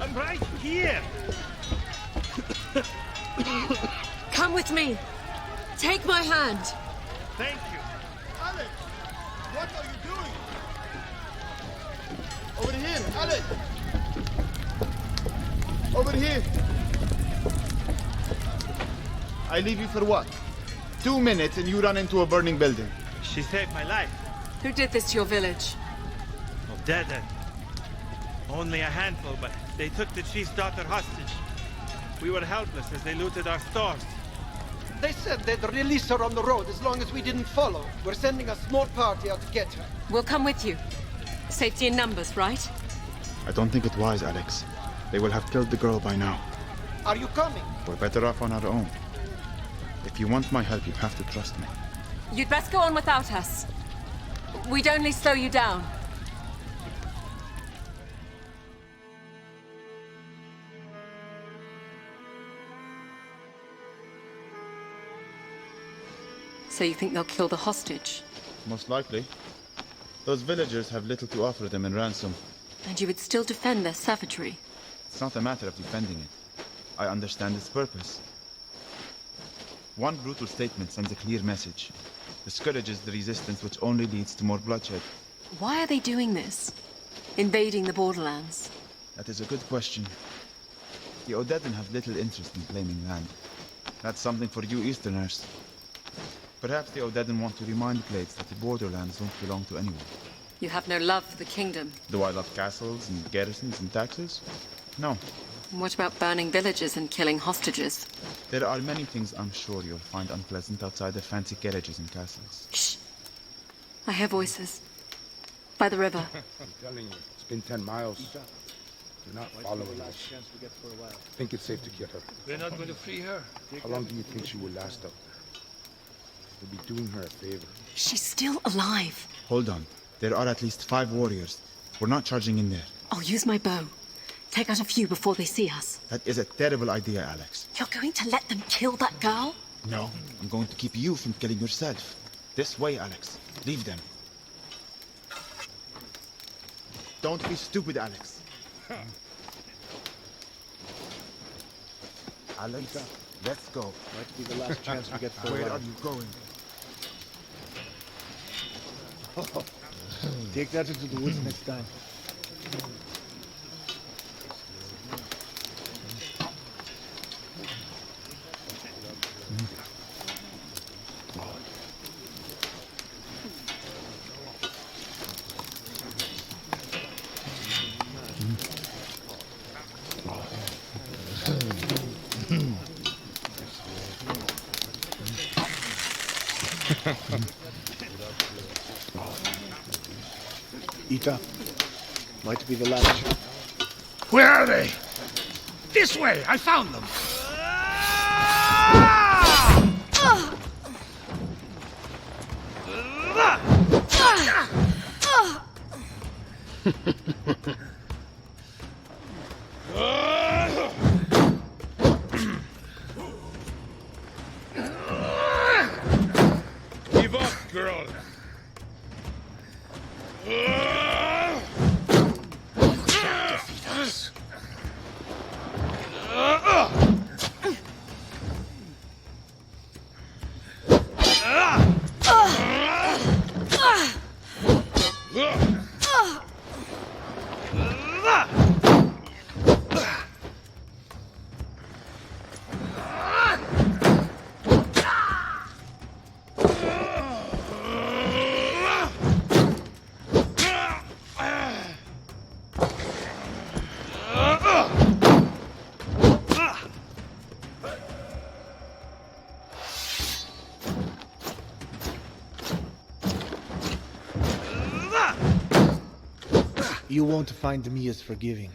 I'm right here. Come with me. Take my hand. Thank you. Alex! What are you doing? Over here, Alex! Over here! I leave you for what? 2 minutes and you run into a burning building. She saved my life. Who did this to your village? Oh, dead end. Only a handful, but they took the chief's daughter hostage. We were helpless as they looted our stores. They said they'd release her on the road as long as we didn't follow. We're sending a small party out to get her. We'll come with you. Safety in numbers, right? I don't think it wise, Alex. They will have killed the girl by now. Are you coming? We're better off on our own. If you want my help, you have to trust me. You'd best go on without us. We'd only slow you down. So you think they'll kill the hostage? Most likely. Those villagers have little to offer them in ransom. And you would still defend their savagery? It's not a matter of defending it. I understand its purpose. One brutal statement sends a clear message. Discourages the resistance, which only leads to more bloodshed. Why are they doing this? Invading the borderlands? That is a good question. The Odedan have little interest in claiming land. That's something for you Easterners. Perhaps the Odedan want to remind Blades that the borderlands don't belong to anyone. You have no love for the kingdom. Do I love castles and garrisons and taxes? No. What about burning villages and killing hostages? There are many things I'm sure you'll find unpleasant outside the fancy carriages and castles. Shh. I hear voices. By the river. I'm telling you, it's been 10 miles. Do not follow her. I think it's safe to get her. We're not going to free her. How long do you think she will last up there? We'll be doing her a favor. She's still alive. Hold on. There are at least 5 warriors. We're not charging in there. I'll use my bow. Take out a few before they see us. That is a terrible idea, Alex. You're going to let them kill that girl? No, I'm going to keep you from killing yourself. This way, Alex. Leave them. Don't be stupid, Alex. Alex, let's go. Might be the last chance we get for a Where while. are you going? Take that into the woods next time. Eat up. Might be the last chance. Where are they? This way! I found them! Give up, girl! You won't find me as forgiving.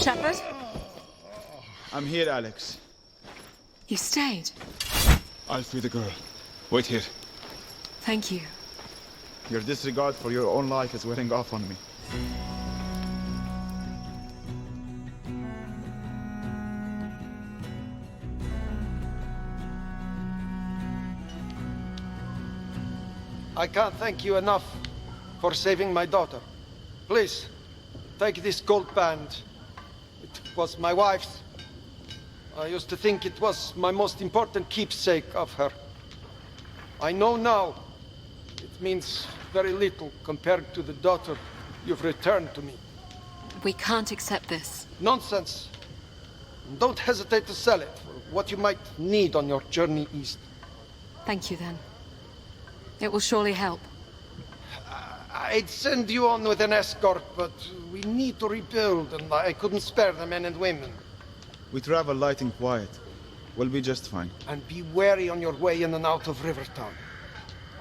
Shepard? I'm here, Alex. You stayed. I'll free the girl. Wait here. Thank you. Your disregard for your own life is wearing off on me. I can't thank you enough for saving my daughter. Please, take this gold band. It was my wife's. I used to think it was my most important keepsake of her. I know now it means very little compared to the daughter you've returned to me. We can't accept this. Nonsense. Don't hesitate to sell it for what you might need on your journey east. Thank you, then. It will surely help. I'd send you on with an escort, but we need to rebuild, and I couldn't spare the men and women. We travel light and quiet. We'll be just fine. And be wary on your way in and out of Rivertown.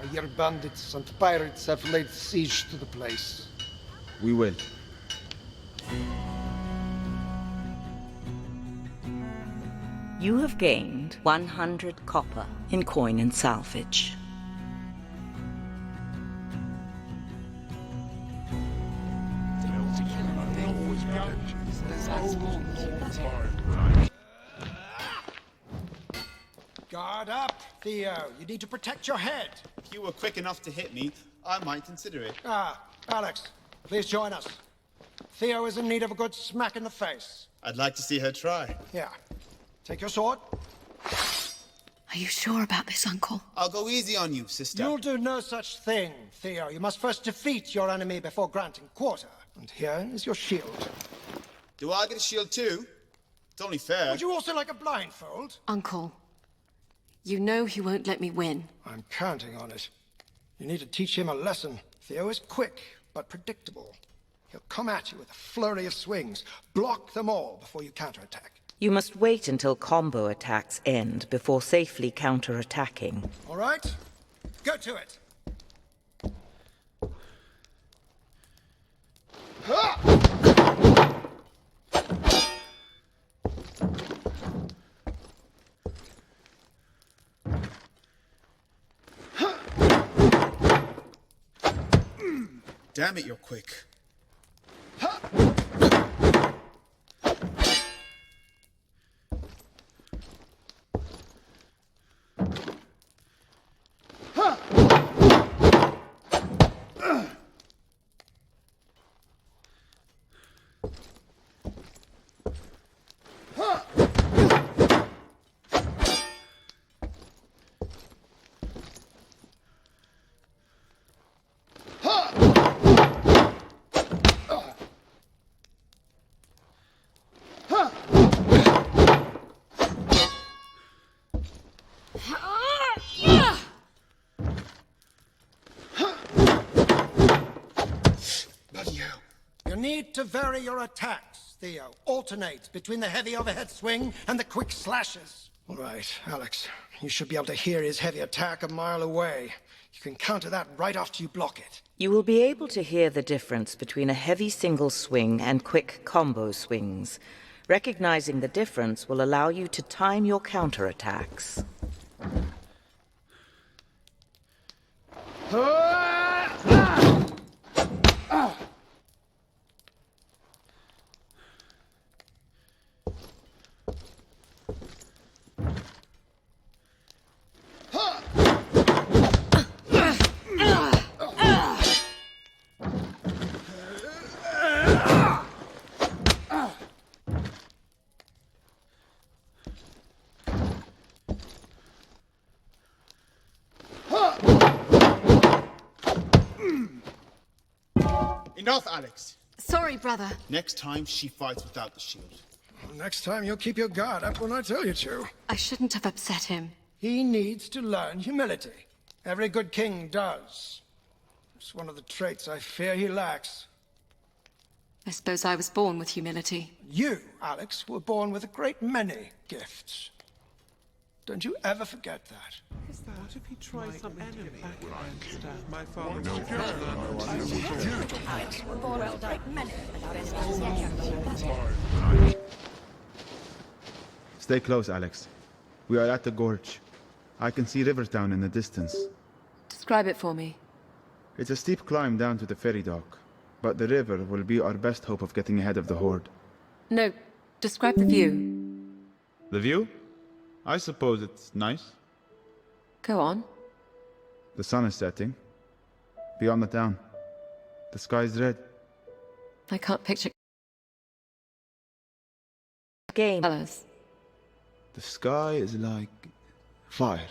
I hear bandits and pirates have laid siege to the place. We will. You have gained 100 copper in coin and salvage. Guard up, Theo. You need to protect your head. If you were quick enough to hit me, I might consider it. Alex, please join us. Theo is in need of a good smack in the face. I'd like to see her try. Yeah. Take your sword. Are you sure about this, Uncle? I'll go easy on you, sister. You'll do no such thing, Theo. You must first defeat your enemy before granting quarter. And here is your shield. Do I get a shield too? It's only fair. Would you also like a blindfold? Uncle, you know he won't let me win. I'm counting on it. You need to teach him a lesson. Theo is quick, but predictable. He'll come at you with a flurry of swings. Block them all before you counterattack. You must wait until combo attacks end before safely counterattacking. All right? Go to it. Damn it, you're quick. You need to vary your attacks, Theo. Alternate between the heavy overhead swing and the quick slashes. All right, Alex. You should be able to hear his heavy attack a mile away. You can counter that right after you block it. You will be able to hear the difference between a heavy single swing and quick combo swings. Recognizing the difference will allow you to time your counterattacks. Enough, Alex. Sorry, brother. Next time, she fights without the shield. Next time, you'll keep your guard up when I tell you to. I shouldn't have upset him. He needs to learn humility. Every good king does. It's one of the traits I fear he lacks. I suppose I was born with humility. You, Alex, were born with a great many gifts. Don't you ever forget that. What if he tries some enemy back against my father? Stay close, Alex. We are at the gorge. I can see Rivertown in the distance. Describe it for me. It's a steep climb down to the ferry dock, but the river will be our best hope of getting ahead of the horde. No, describe the view. The view? I suppose it's nice. Go on. The sun is setting. Beyond the town. The sky's red. I can't picture Game. colors. The sky is like fire.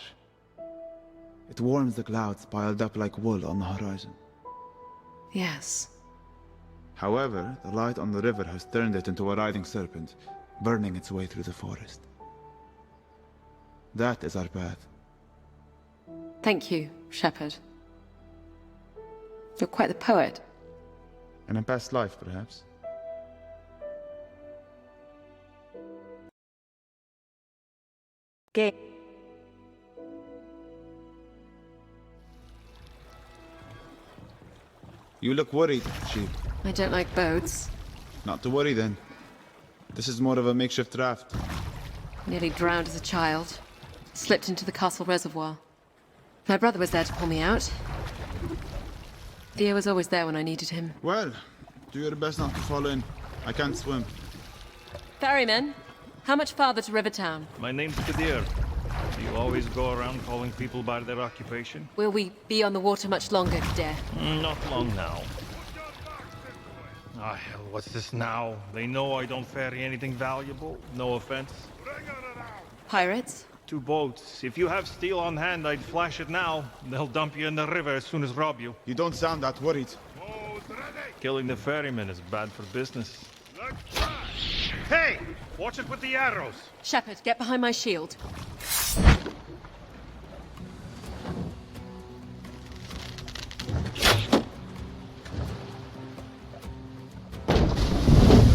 It warms the clouds piled up like wool on the horizon. Yes. However, the light on the river has turned it into a writhing serpent, burning its way through the forest. That is our path. Thank you, Shepherd. You're quite the poet. In a past life, perhaps. Game. You look worried, Sheep. I don't like boats. Not to worry then. This is more of a makeshift raft. Nearly drowned as a child. Slipped into the castle reservoir. My brother was there to pull me out. Theo was always there when I needed him. Well, do your best not to fall in. I can't swim. Ferryman, how much farther to Rivertown? My name's Kadir. Do you always go around calling people by their occupation? Will we be on the water much longer, Kadir? Not long now. Ah, hell, what's this now? They know I don't ferry anything valuable. No offense. Pirates? 2 boats. If you have steel on hand, I'd flash it now. They'll dump you in the river as soon as rob you. You don't sound that worried. Killing the ferryman is bad for business. Hey! Watch it with the arrows! Shepherd, get behind my shield.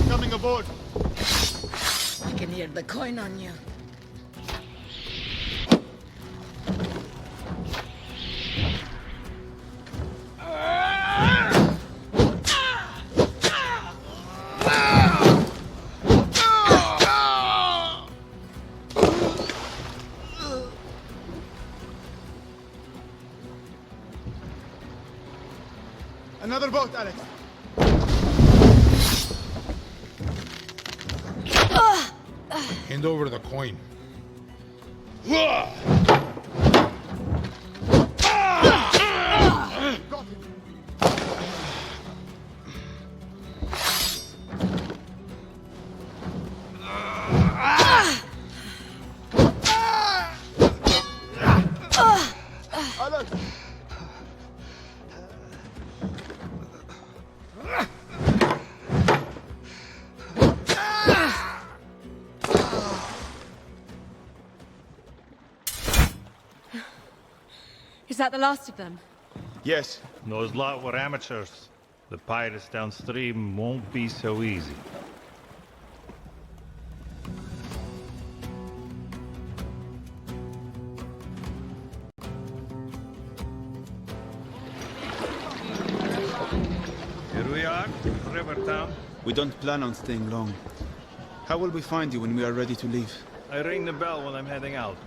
Coming aboard. I can hear the coin on you. Another boat, Alex. Hand over the coin. Is that the last of them? Yes. Those lot were amateurs. The pirates downstream won't be so easy. Here we are, Rivertown. We don't plan on staying long. How will we find you when we are ready to leave? I ring the bell when I'm heading out.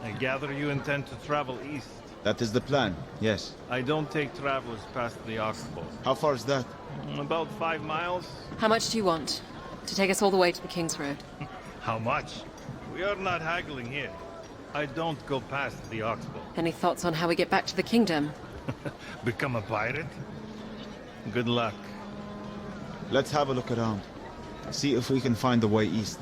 I gather you intend to travel east. That is the plan, yes. I don't take travelers past the Oxbow. How far is that? About 5 miles. How much do you want? To take us all the way to the King's Road? How much? We are not haggling here. I don't go past the Oxbow. Any thoughts on how we get back to the kingdom? Become a pirate? Good luck. Let's have a look around. See if we can find the way east.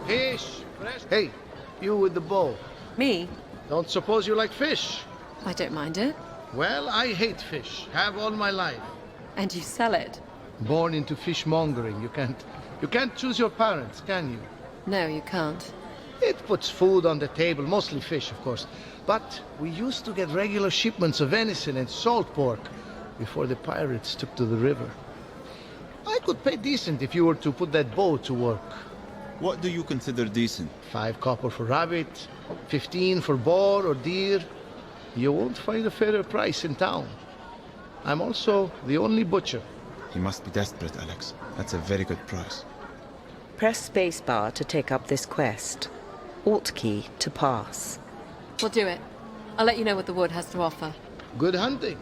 Fish! Hey, you with the bow. Me? Don't suppose you like fish? I don't mind it. Well, I hate fish. Have all my life. And you sell it? Born into fishmongering. You can't choose your parents, can you? No, you can't. It puts food on the table, mostly fish, of course. But we used to get regular shipments of venison and salt pork before the pirates took to the river. I could pay decent if you were to put that bow to work. What do you consider decent? 5 copper for rabbit, 15 for boar or deer. You won't find a fairer price in town. I'm also the only butcher. He must be desperate, Alex. That's a very good price. Press spacebar to take up this quest. Alt key to pass. We'll do it. I'll let you know what the wood has to offer. Good hunting.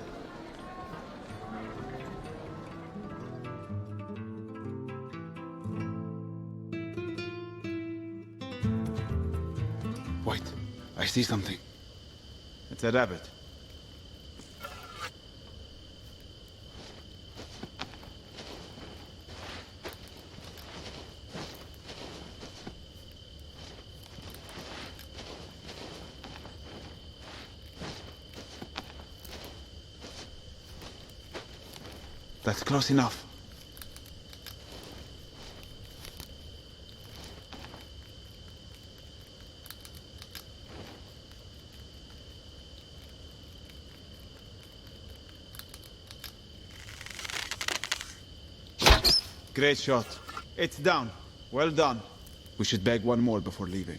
Wait, I see something. It's a rabbit. That's close enough. Great shot. It's down. Well done. We should bag one more before leaving.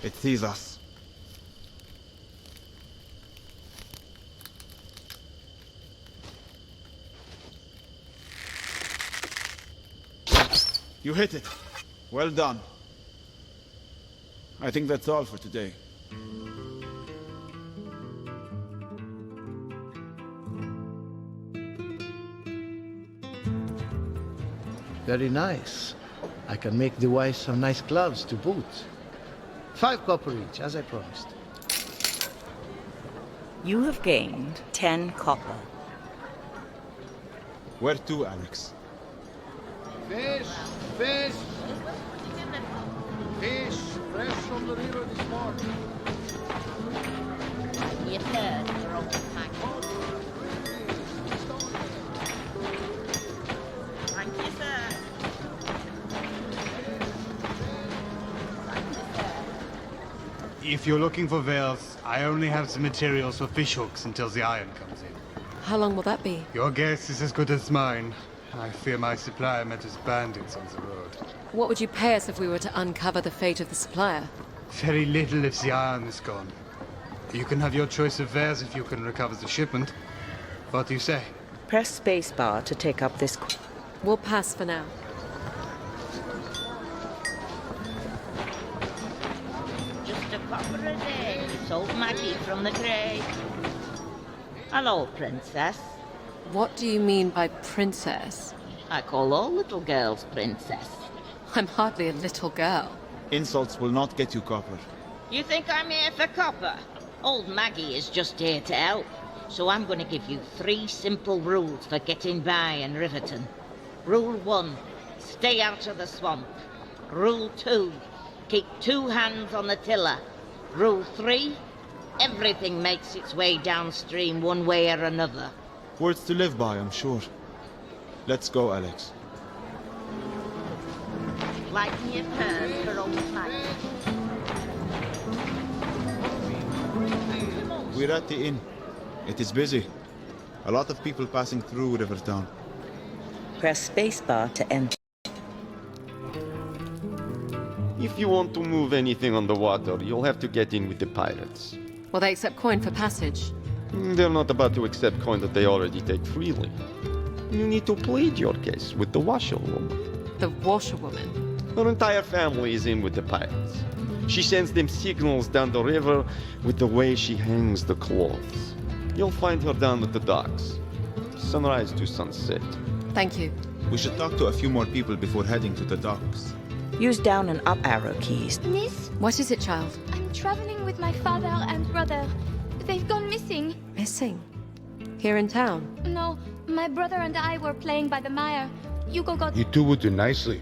It sees us. You hit it. Well done. I think that's all for today. Very nice. I can make the wife some nice gloves to boot. 5 copper each, as I promised. You have gained 10 copper. Where to, Alex? Fish! Fish! Fish! Fresh from the river this morning. Thank you, sir. If you're looking for whales, I only have the materials for fish hooks until the iron comes in. How long will that be? Your guess is as good as mine. I fear my supplier met his bandits on the road. What would you pay us if we were to uncover the fate of the supplier? Very little if the iron is gone. You can have your choice of wares if you can recover the shipment. What do you say? Press spacebar to take up this. We'll pass for now. Just a copper a day. Sold Maggie from the grave. Hello, princess. What do you mean by princess? I call all little girls princess. I'm hardly a little girl. Insults will not get you copper. You think I'm here for copper? Old Maggie is just here to help. So I'm going to give you 3 simple rules for getting by in Riverton. Rule 1, stay out of the swamp. Rule 2, keep 2 hands on the tiller. Rule 3, everything makes its way downstream one way or another. Words to live by, I'm sure. Let's go, Alex. Like me a purse for old Maggie. We're at the inn. It is busy. A lot of people passing through Rivertown. Press spacebar to enter. If you want to move anything on the water, you'll have to get in with the pirates. Will they accept coin for passage? They're not about to accept coin that they already take freely. You need to plead your case with the washerwoman. The washerwoman? Her entire family is in with the pirates. She sends them signals down the river with the way she hangs the clothes. You'll find her down at the docks. Sunrise to sunset. Thank you. We should talk to a few more people before heading to the docks. Use down and up arrow keys. Miss, What is it, child? I'm traveling with my father and brother. They've gone missing. Missing? Here in town? No, my brother and I were playing by the mire. Hugo got... You two would do nicely.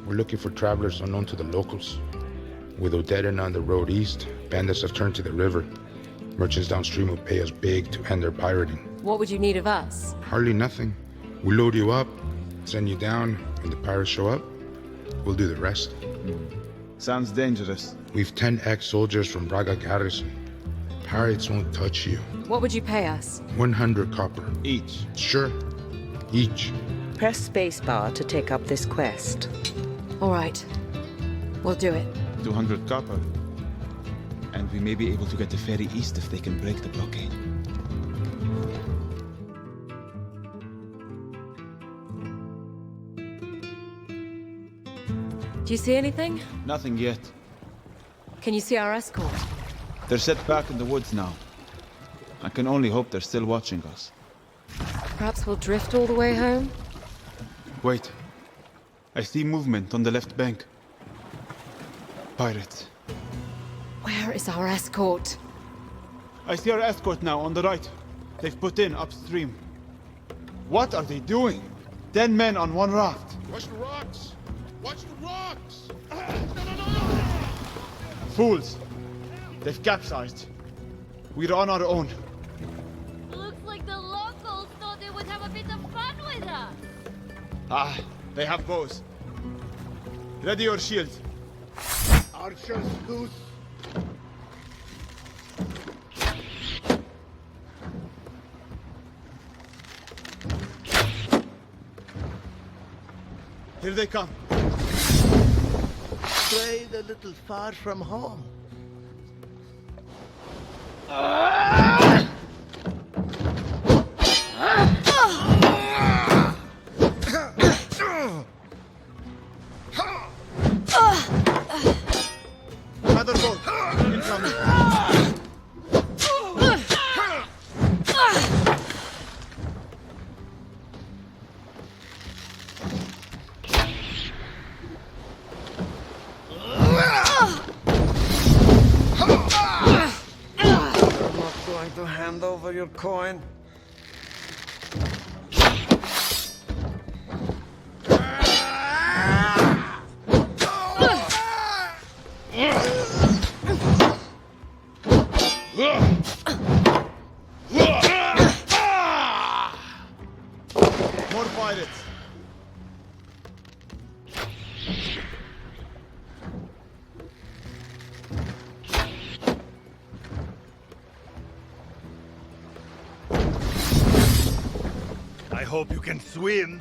We're looking for travelers unknown to the locals. With Odetta on the road east, bandits have turned to the river. Merchants downstream will pay us big to end their pirating. What would you need of us? Hardly nothing. We load you up, send you down. When the pirates show up, we'll do the rest. Sounds dangerous. We've 10 ex-soldiers from Braga Garrison. Pirates won't touch you. What would you pay us? 100 copper. Each. Sure. Each. Press spacebar to take up this quest. All right. We'll do it. 200 copper. And we may be able to get the ferry east if they can break the blockade. Do you see anything? Nothing yet. Can you see our escort? They're set back in the woods now. I can only hope they're still watching us. Perhaps we'll drift all the way home? Wait. I see movement on the left bank. Pirates. Where is our escort? I see our escort now on the right. They've put in upstream. What are they doing? 10 men on one raft. Watch the rocks! Watch the rocks! Fools! They've capsized. We're on our own. Looks like the locals thought they would have a bit of fun with us. Ah, they have bows. Ready your shields. Archers loose! Here they come. Strayed a little far from home. Another boat. Incoming. Going to hand over your coin? More pirates. I hope you can swim.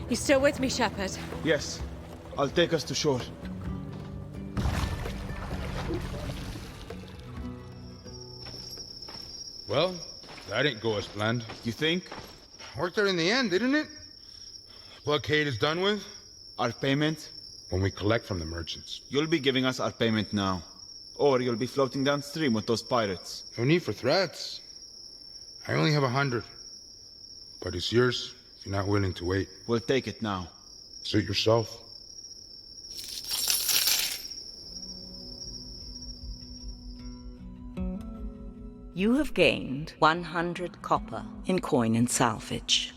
You still with me, Shepard? Yes. I'll take us to shore. Well, that didn't go as planned. You think? Worked out in the end, didn't it? Blockade is done with. Our payment? When we collect from the merchants. You'll be giving us our payment now. Or you'll be floating downstream with those pirates. No need for threats. I only have 100. But it's yours if you're not willing to wait. We'll take it now. Suit yourself. You have gained 100 copper in coin and salvage.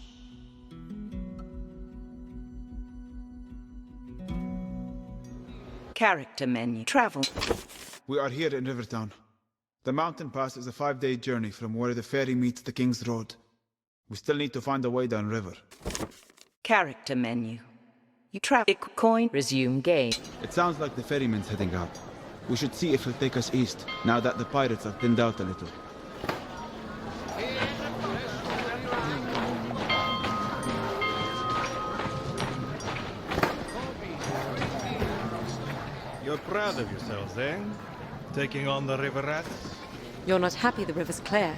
Character menu. Travel. We are here in Rivertown. The mountain pass is a 5-day journey from where the ferry meets the King's Road. We still need to find a way downriver. Character menu. You travel. Coin. Resume game. It sounds like the ferryman's heading out. We should see if he'll take us east, now that the pirates have thinned out a little. You're proud of yourselves, eh? Taking on the river rats? You're not happy the river's clear.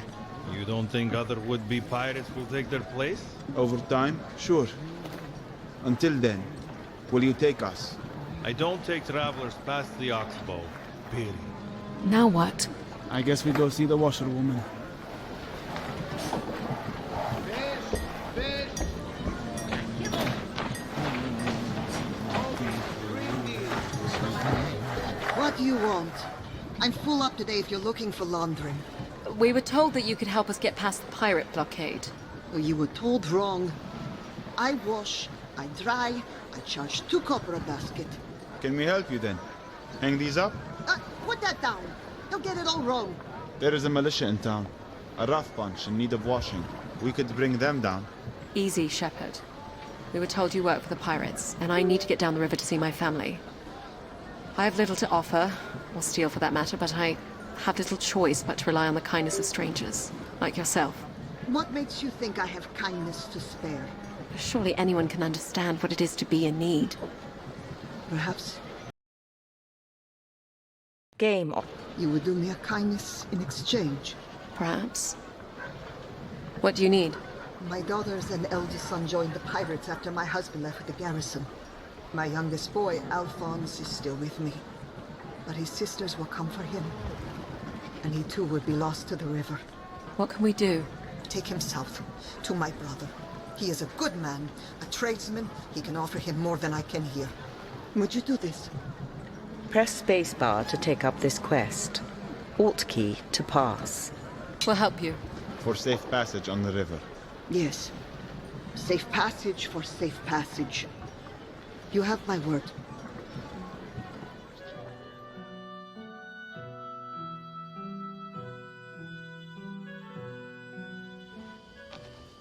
You don't think other would-be pirates will take their place? Over time, sure. Until then, will you take us? I don't take travelers past the oxbow. Period. Now what? I guess we go see the washerwoman. What do you want? I'm full up today if you're looking for laundering. We were told that you could help us get past the pirate blockade. Oh, you were told wrong. I wash, I dry, I charge 2 copper a basket. Can we help you then? Hang these up? Put that down. You'll get it all wrong. There is a militia in town. A rough bunch in need of washing. We could bring them down. Easy, Shepherd. We were told you work for the pirates, and I need to get down the river to see my family. I have little to offer, or steal for that matter, but I have little choice but to rely on the kindness of strangers, like yourself. What makes you think I have kindness to spare? Surely anyone can understand what it is to be in need. Perhaps. Game. You would do me a kindness in exchange. Perhaps. What do you need? My daughters and eldest son joined the pirates after my husband left with the garrison. My youngest boy, Alphonse, is still with me. But his sisters will come for him. And he too would be lost to the river. What can we do? Take him south, to my brother. He is a good man, a tradesman. He can offer him more than I can here. Would you do this? Press spacebar to take up this quest. Alt key to pass. We'll help you. For safe passage on the river. Yes. Safe passage for safe passage. You have my word.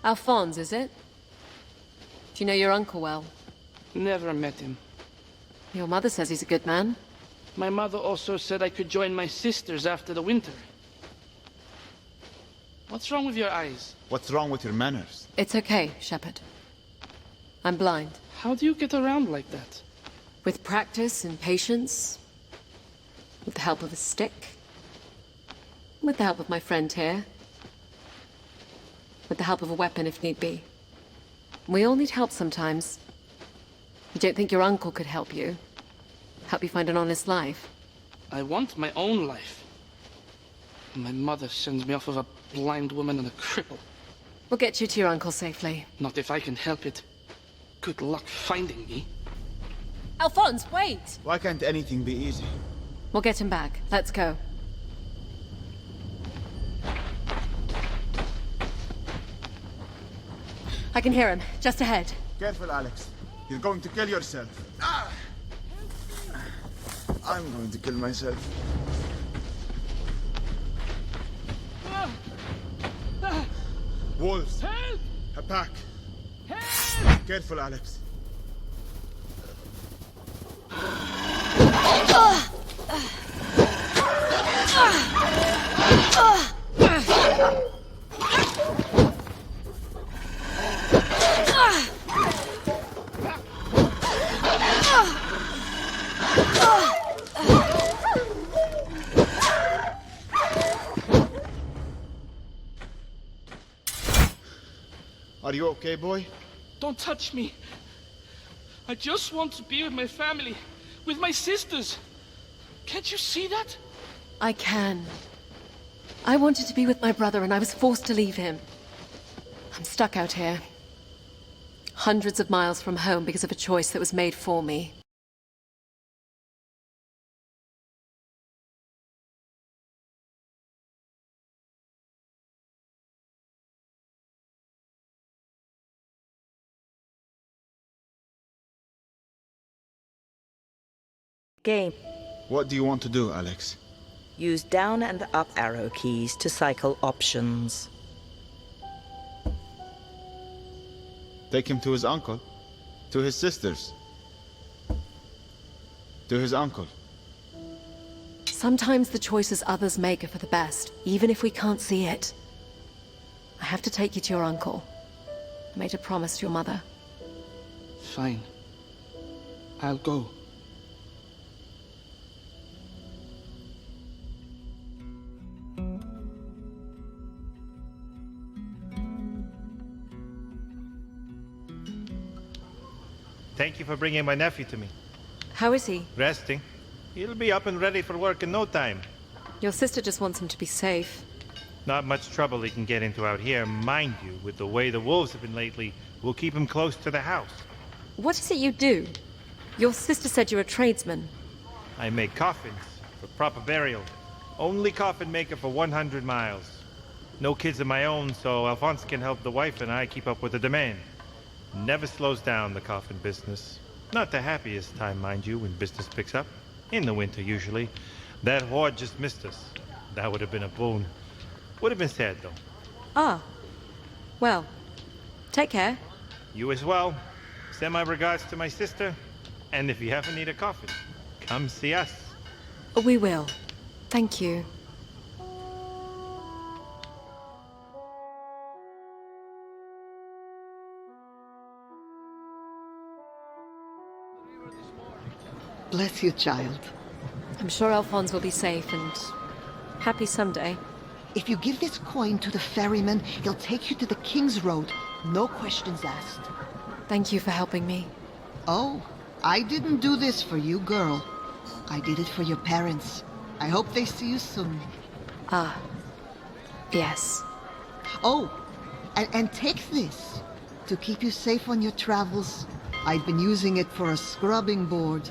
Alphonse, is it? Do you know your uncle well? Never met him. Your mother says he's a good man. My mother also said I could join my sisters after the winter. What's wrong with your eyes? What's wrong with your manners? It's okay, Shepherd. I'm blind. How do you get around like that? With practice and patience. With the help of a stick. With the help of my friend here. With the help of a weapon if need be. We all need help sometimes. You don't think your uncle could help you? Help you find an honest life? I want my own life. My mother sends me off with a blind woman and a cripple. We'll get you to your uncle safely. Not if I can help it. Good luck finding me. Alphonse, wait! Why can't anything be easy? We'll get him back. Let's go. I can hear him. Just ahead. Careful, Alex. You're going to kill yourself. I'm going to kill myself. Wolves. Help! A pack. Help! Careful, Alex. Are you okay, boy? Don't touch me. I just want to be with my family, with my sisters. Can't you see that? I can. I wanted to be with my brother and I was forced to leave him. I'm stuck out here. Hundreds of miles from home because of a choice that was made for me. Game. What do you want to do, Alex? Use down and up arrow keys to cycle options. Take him to his uncle. To his sisters. To his uncle. Sometimes the choices others make are for the best, even if we can't see it. I have to take you to your uncle. I made a promise to your mother. Fine. I'll go. Thank you for bringing my nephew to me. How is he? Resting. He'll be up and ready for work in no time. Your sister just wants him to be safe. Not much trouble he can get into out here. Mind you, with the way the wolves have been lately, we'll keep him close to the house. What is it you do? Your sister said you're a tradesman. I make coffins for proper burial. Only coffin maker for 100 miles. No kids of my own, so Alphonse can help the wife and I keep up with the demand. Never slows down, the coffin business. Not the happiest time, mind you, when business picks up. In the winter, usually. That horde just missed us. That would have been a boon. Would have been sad, though. Ah. Well, take care. You as well. Send my regards to my sister. And if you ever need a coffin, come see us. We will. Thank you. Bless you, child. I'm sure Alphonse will be safe and happy someday. If you give this coin to the ferryman, he'll take you to the King's Road. No questions asked. Thank you for helping me. Oh, I didn't do this for you, girl. I did it for your parents. I hope they see you soon. Ah. Yes. Oh, and take this to keep you safe on your travels. I've been using it for a scrubbing board,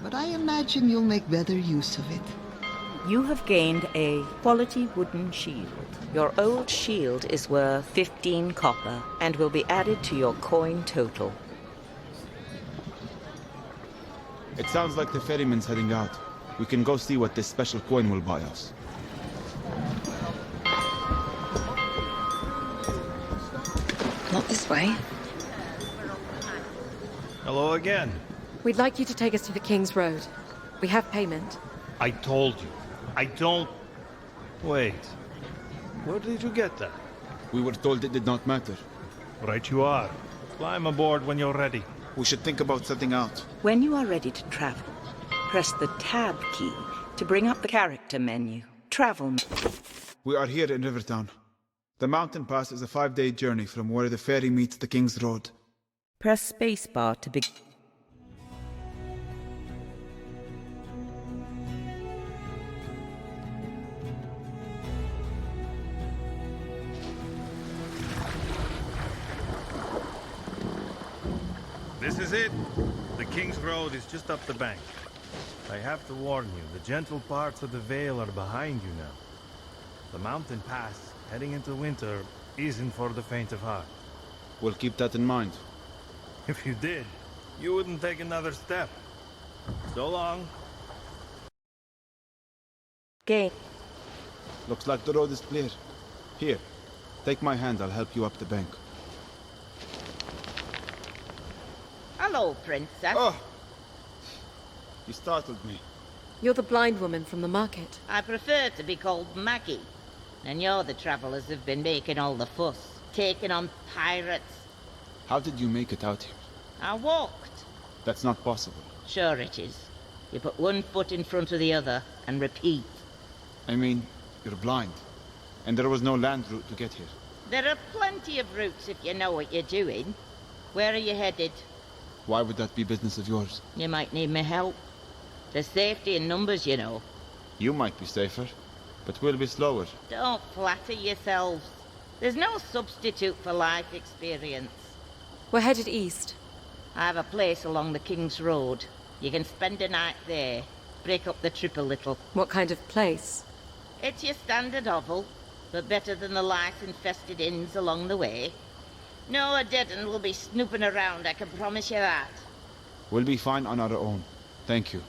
but I imagine you'll make better use of it. You have gained a quality wooden shield. Your old shield is worth 15 copper and will be added to your coin total. It sounds like the ferryman's heading out. We can go see what this special coin will buy us. Not this way. Hello again. We'd like you to take us to the King's Road. We have payment. I told you. I don't... Wait. Where did you get that? We were told it did not matter. Right you are. Climb aboard when you're ready. We should think about setting out. When you are ready to travel, press the Tab key to bring up the character menu. Travel. We are here in Rivertown. The mountain pass is a 5-day journey from where the ferry meets the King's Road. Press spacebar to begin. This is it. The King's Road is just up the bank. I have to warn you, the gentle parts of the Vale are behind you now. The mountain pass, heading into winter, isn't for the faint of heart. We'll keep that in mind. If you did, you wouldn't take another step. So long. Game. Looks like the road is clear. Here, take my hand, I'll help you up the bank. Hello, Princess. Oh! You startled me. You're the blind woman from the market. I prefer to be called Maggie. And you're the travellers who've been making all the fuss. Taking on pirates. How did you make it out here? I walked. That's not possible. Sure it is. You put one foot in front of the other and repeat. I mean, you're blind. And there was no land route to get here. There are plenty of routes if you know what you're doing. Where are you headed? Why would that be business of yours? You might need my help. There's safety in numbers, you know. You might be safer, but we'll be slower. Don't flatter yourselves. There's no substitute for life experience. We're headed east. I have a place along the King's Road. You can spend a night there. Break up the trip a little. What kind of place? It's your standard hovel, but better than the lice-infested inns along the way. No dead un will be snooping around, I can promise you that. We'll be fine on our own. Thank you.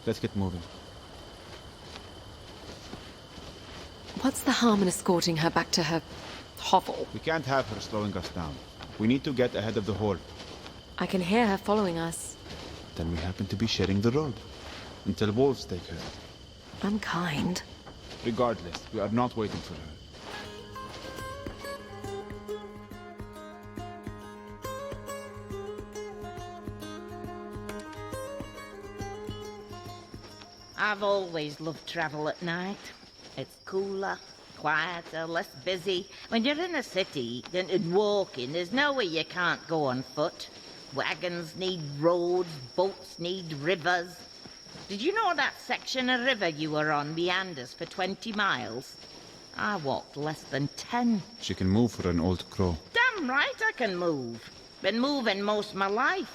Let's get moving. What's the harm in escorting her back to her hovel? We can't have her slowing us down. We need to get ahead of the horde. I can hear her following us. Then we happen to be sharing the road. Until wolves take her. Unkind. Regardless, we are not waiting for her. I've always loved travel at night. It's cooler, quieter, less busy. When you're in a city, then in walking, there's nowhere you can't go on foot. Wagons need roads, boats need rivers. Did you know that section of river you were on meanders for 20 miles? I walked less than 10. She can move for an old crow. Damn right I can move. Been moving most of my life.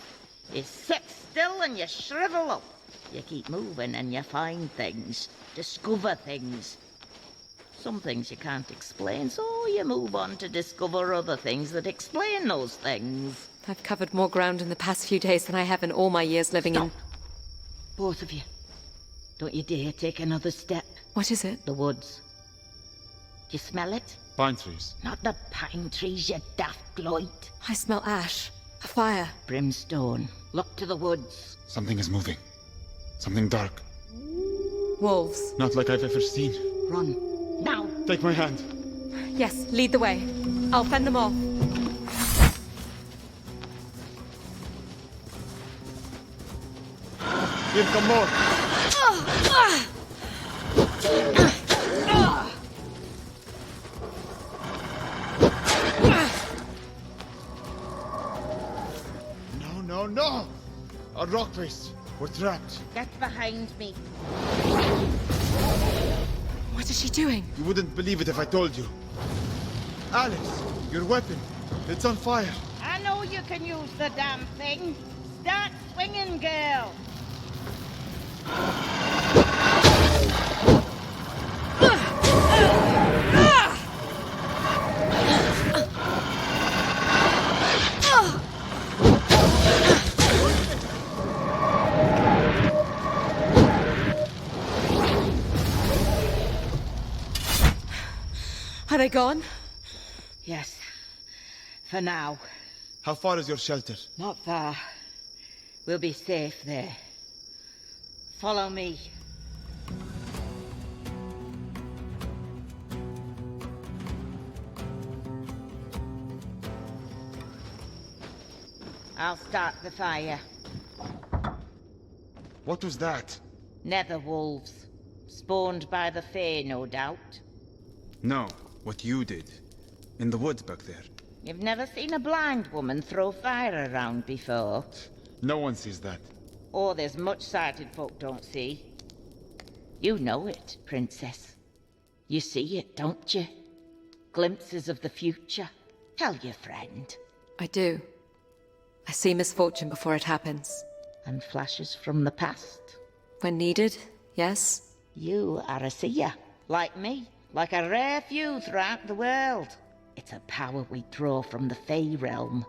You sit still and you shrivel up. You keep moving and you find things, discover things. Some things you can't explain, so you move on to discover other things that explain those things. I've covered more ground in the past few days than I have in all my years living in... Both of you. Don't you dare take another step. What is it? The woods. Do you smell it? Pine trees. Not the pine trees, you daft gloit. I smell ash. A fire. Brimstone. Look to the woods. Something is moving. Something dark. Wolves. Not like I've ever seen. Run. Now. Take my hand. Yes, lead the way. I'll fend them off. Here come more. No! A rock face. We're trapped. Get behind me. What is she doing? You wouldn't believe it if I told you. Alex, your weapon. It's on fire. I know you can use the damn thing. Start swinging, girl. Are they gone? Yes. For now. How far is your shelter? Not far. We'll be safe there. Follow me. I'll start the fire. What was that? Nether wolves. Spawned by the Fae, no doubt. No, what you did. In the woods back there. You've never seen a blind woman throw fire around before? No one sees that. Oh, there's much sighted folk don't see. You know it, Princess. You see it, don't you? Glimpses of the future. Tell your friend. I do. I see misfortune before it happens. And flashes from the past. When needed, yes. You are a seer, like me. Like a rare few throughout the world. It's a power we draw from the Fae realm.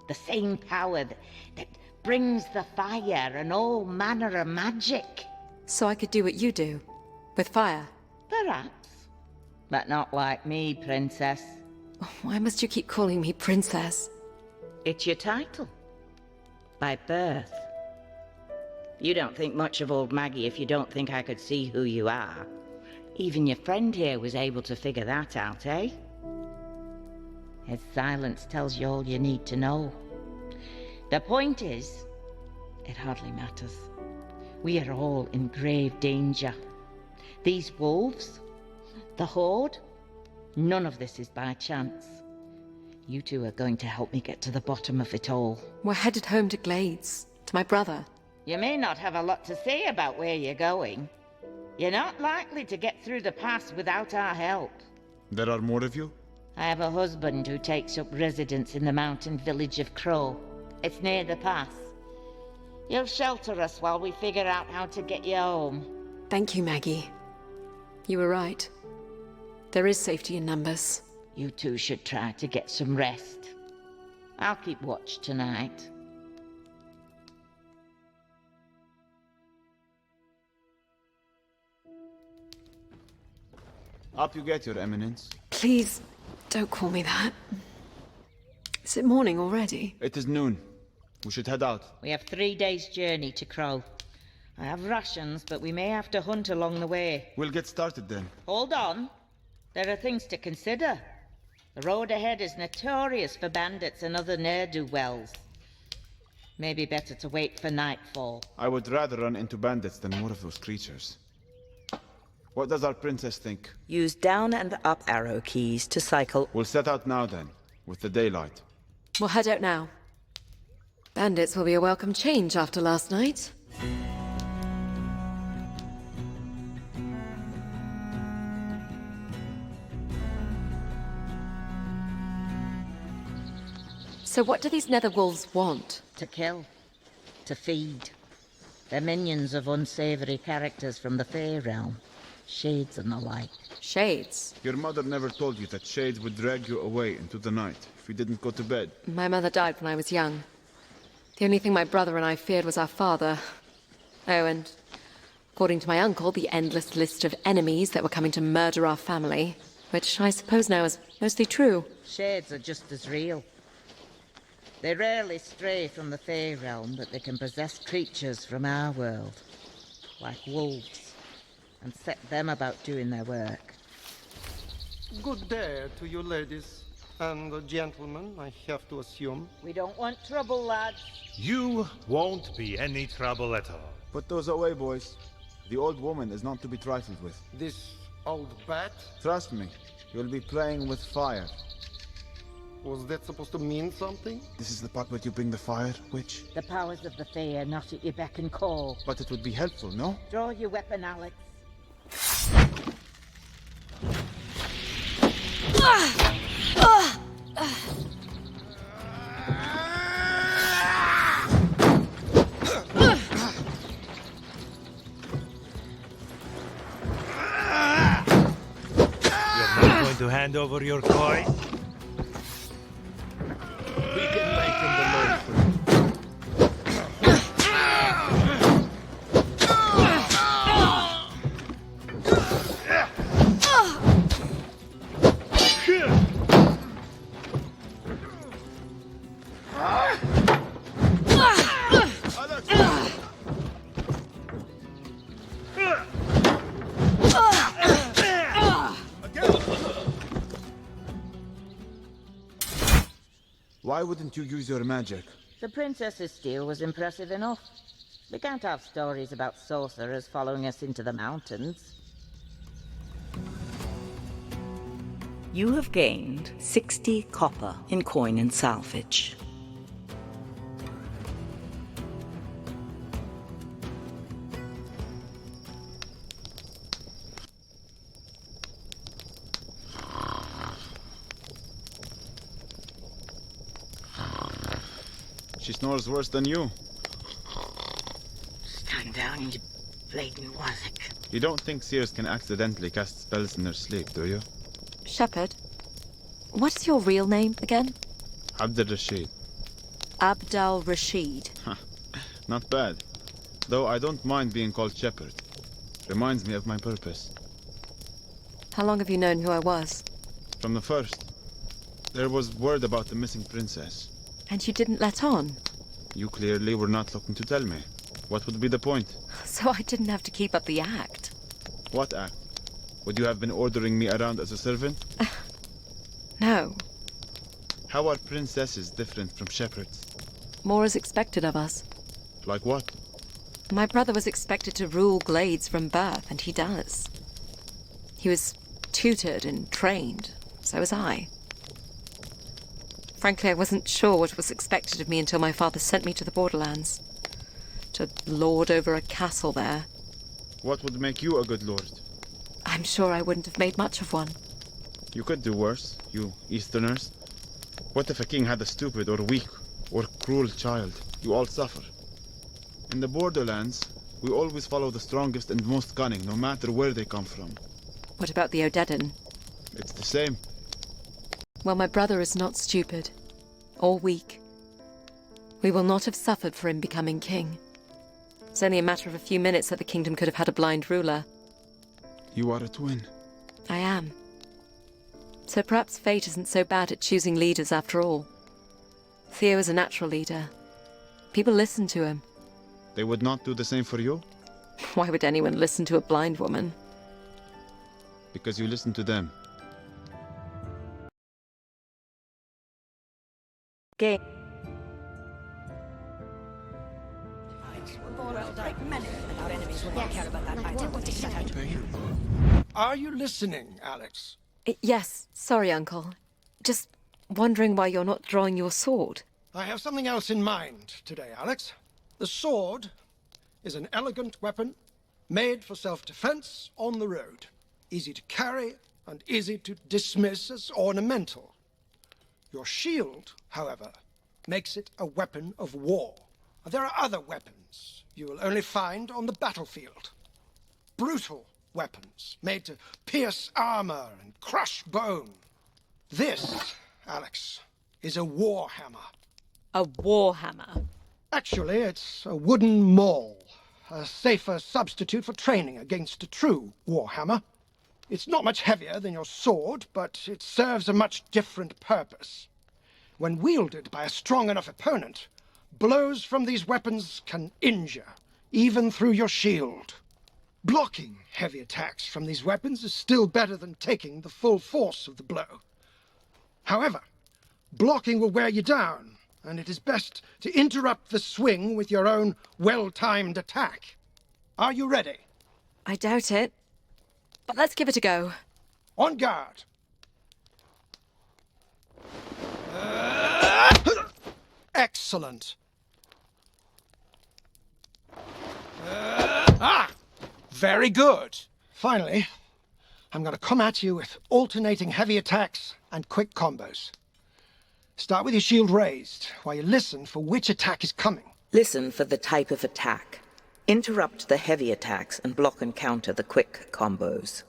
The same power that brings the fire and all manner of magic. So I could do what you do? With fire? Perhaps. But not like me, Princess. Why must you keep calling me Princess? It's your title. By birth. You don't think much of old Maggie if you don't think I could see who you are. Even your friend here was able to figure that out, eh? His silence tells you all you need to know. The point is, it hardly matters. We are all in grave danger. These wolves, the Horde, None of this is by chance. You two are going to help me get to the bottom of it all. We're headed home to Glades, to my brother. You may not have a lot to say about where you're going. You're not likely to get through the pass without our help. There are more of you? I have a husband who takes up residence in the mountain village of Crow. It's near the pass. You'll shelter us while we figure out how to get you home. Thank you, Maggie. You were right. There is safety in numbers. You two should try to get some rest. I'll keep watch tonight. Up you get, Your Eminence. Please, don't call me that. Is it morning already? It is noon. We should head out. We have 3 days' journey to Crow. I have rations, but we may have to hunt along the way. We'll get started then. Hold on. There are things to consider. The road ahead is notorious for bandits and other ne'er-do-wells. Maybe better to wait for nightfall. I would rather run into bandits than more of those creatures. What does our princess think? Use down and up arrow keys to cycle. We'll set out now then, with the daylight. We'll head out now. Bandits will be a welcome change after last night. So what do these nether wolves want? To kill. To feed. They're minions of unsavory characters from the Fae realm. Shades and the like. Shades? Your mother never told you that shades would drag you away into the night if you didn't go to bed. My mother died when I was young. The only thing my brother and I feared was our father. Oh, and according to my uncle, the endless list of enemies that were coming to murder our family, which I suppose now is mostly true. Shades are just as real. They rarely stray from the Fae realm, but they can possess creatures from our world, like wolves, and set them about doing their work. Good day to you ladies and gentlemen, I have to assume. We don't want trouble, lads. You won't be any trouble at all. Put those away, boys. The old woman is not to be trifled with. This old bat? Trust me, you'll be playing with fire. Was that supposed to mean something? This is the part where you bring the fire, witch? The powers of the Fae are not at your beck and call. But it would be helpful, no? Draw your weapon, Alex. You're not going to hand over your coin? We can lighten the load for you. Why wouldn't you use your magic? The princess's steel was impressive enough. We can't have stories about sorcerers following us into the mountains. You have gained 60 copper in coin and salvage. She snores worse than you. Stand down, you blatant wazzock. You don't think seers can accidentally cast spells in their sleep, do you? Shepherd, what is your real name again? Abd al-Rashid. Abdal Rashid. Not bad. Though I don't mind being called Shepherd. Reminds me of my purpose. How long have you known who I was? From the first. There was word about the missing princess. And you didn't let on? You clearly were not looking to tell me. What would be the point? So I didn't have to keep up the act. What act? Would you have been ordering me around as a servant? No. How are princesses different from shepherds? More is expected of us. Like what? My brother was expected to rule Glades from birth, and he does. He was tutored and trained, So was I. Frankly, I wasn't sure what was expected of me until my father sent me to the borderlands. To lord over a castle there. What would make you a good lord? I'm sure I wouldn't have made much of one. You could do worse, you Easterners. What if a king had a stupid or weak or cruel child? You all suffer. In the borderlands, we always follow the strongest and most cunning, no matter where they come from. What about the Odedan? It's the same. Well, my brother is not stupid. Or weak. We will not have suffered for him becoming king. It's only a matter of a few minutes that the kingdom could have had a blind ruler. You are a twin. I am. So perhaps fate isn't so bad at choosing leaders after all. Theo is a natural leader. People listen to him. They would not do the same for you? Why would anyone listen to a blind woman? Because you listen to them. Okay. Are you listening, Alex? Yes, sorry, Uncle. Just wondering why you're not drawing your sword. I have something else in mind today, Alex. The sword is an elegant weapon made for self-defense on the road. Easy to carry and easy to dismiss as ornamental. Your shield, however, makes it a weapon of war. There are other weapons you will only find on the battlefield. Brutal weapons made to pierce armor and crush bone. This, Alex, is a war hammer. A war hammer? Actually, it's a wooden maul, a safer substitute for training against a true war hammer. It's not much heavier than your sword, but it serves a much different purpose. When wielded by a strong enough opponent, blows from these weapons can injure, even through your shield. Blocking heavy attacks from these weapons is still better than taking the full force of the blow. However, blocking will wear you down, and it is best to interrupt the swing with your own well-timed attack. Are you ready? I doubt it. But let's give it a go. On guard. Excellent. Very good. Finally, I'm going to come at you with alternating heavy attacks and quick combos. Start with your shield raised, while you listen for which attack is coming. Listen for the type of attack. Interrupt the heavy attacks and block and counter the quick combos.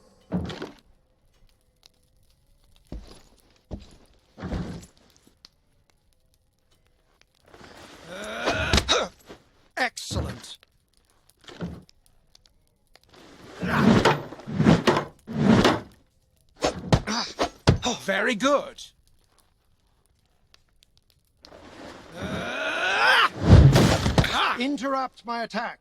Excellent. Very good. Interrupt my attack.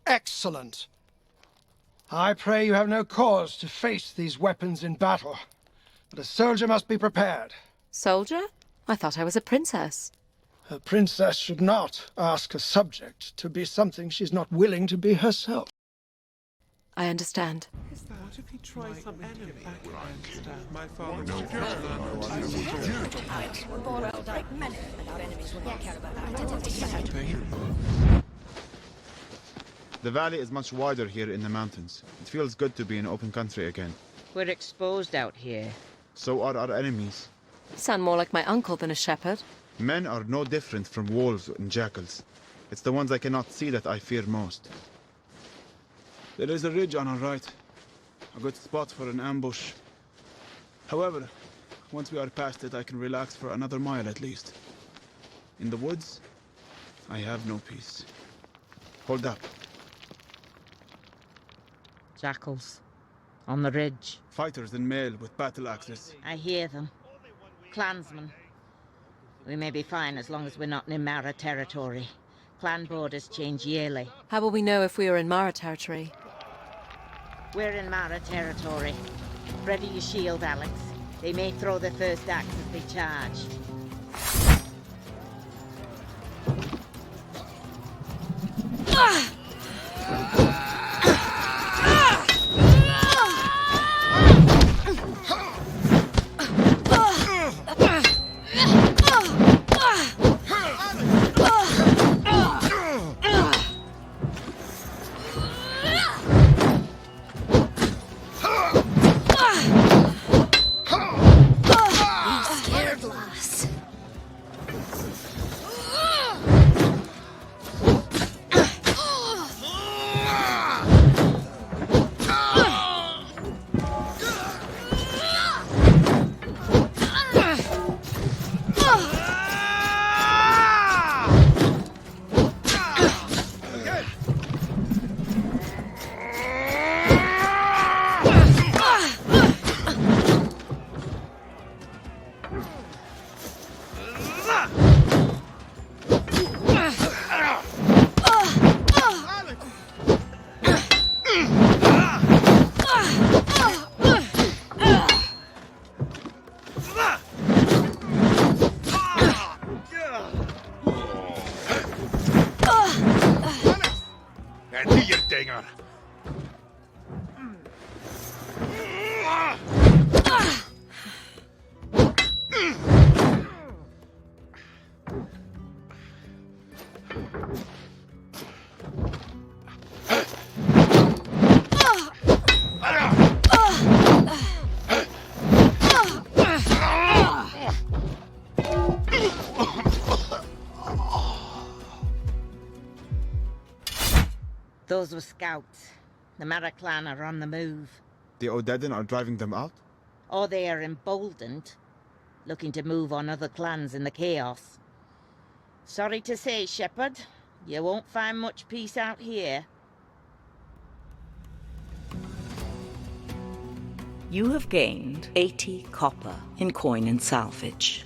Excellent. I pray you have no cause to face these weapons in battle, but a soldier must be prepared. Soldier? I thought I was a princess. A princess should not ask a subject to be something she's not willing to be herself. I understand. What if he tries some enemy back against my father? The valley is much wider here in the mountains. It feels good to be in open country again. We're exposed out here. So are our enemies. Sound more like my uncle than a shepherd. Men are no different from wolves and jackals. It's the ones I cannot see that I fear most. There is a ridge on our right. A good spot for an ambush. However, once we are past it, I can relax for another mile at least. In the woods, I have no peace. Hold up. Jackals. On the ridge. Fighters in mail with battle axes. I hear them. Clansmen. We may be fine as long as we're not in Mara territory. Clan borders change yearly. How will we know if we are in Mara territory? We're in Mara territory. Ready your shield, Alex. They may throw the first axe as they charge. And hier, dinger. Those were scouts. The Maraclan are on the move. The Odedin are driving them out? Or they are emboldened, looking to move on other clans in the chaos. Sorry to say, Shepherd, you won't find much peace out here. You have gained 80 copper in coin and salvage.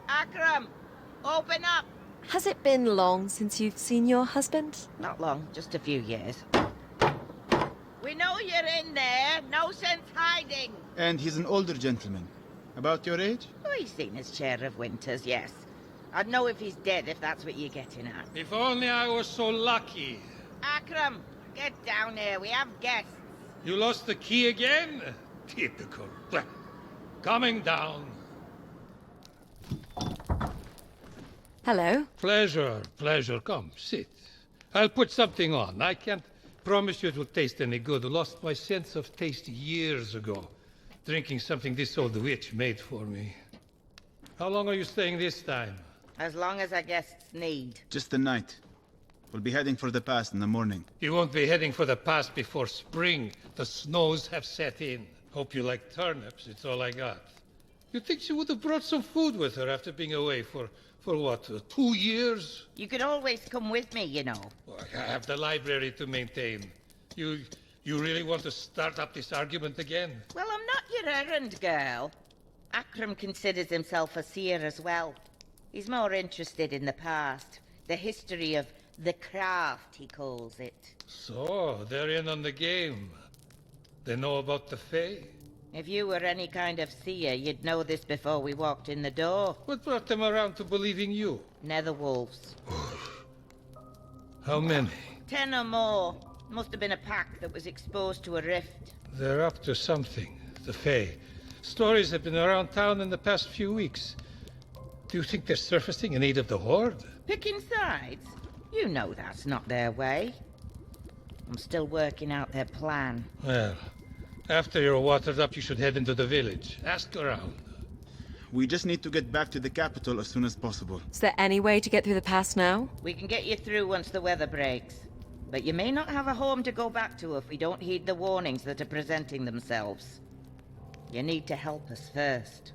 Akram, open up! Has it been long since you've seen your husband? Not long, just a few years. We know you're in there. No sense hiding. And he's an older gentleman. About your age? Oh, he's seen his share of winters, yes. I'd know if he's dead, if that's what you're getting at. If only I was so lucky. Akram, get down here. We have guests. You lost the key again? Typical. Well, coming down. Hello. Pleasure, pleasure. Come, sit. I'll put something on. I can't promise you it will taste any good. I lost my sense of taste years ago, drinking something this old witch made for me. How long are you staying this time? As long as our guests need. Just the night. We'll be heading for the pass in the morning. You won't be heading for the pass before spring. The snows have set in. Hope you like turnips. It's all I got. You'd think she would have brought some food with her after being away for what, 2 years? You could always come with me, you know. Well, I have the library to maintain. You really want to start up this argument again? Well, I'm not your errand girl. Akram considers himself a seer as well. He's more interested in the past. The history of the craft, he calls it. So, they're in on the game. They know about the Fae? If you were any kind of seer, you'd know this before we walked in the door. What brought them around to believing you? Netherwolves. How many? 10 or more. Must have been a pack that was exposed to a rift. They're up to something, the Fae. Stories have been around town in the past few weeks. Do you think they're surfacing in aid of the Horde? Picking sides? You know that's not their way. I'm still working out their plan. Well, after you're watered up, you should head into the village. Ask around. We just need to get back to the capital as soon as possible. Is there any way to get through the pass now? We can get you through once the weather breaks. But you may not have a home to go back to if we don't heed the warnings that are presenting themselves. You need to help us first.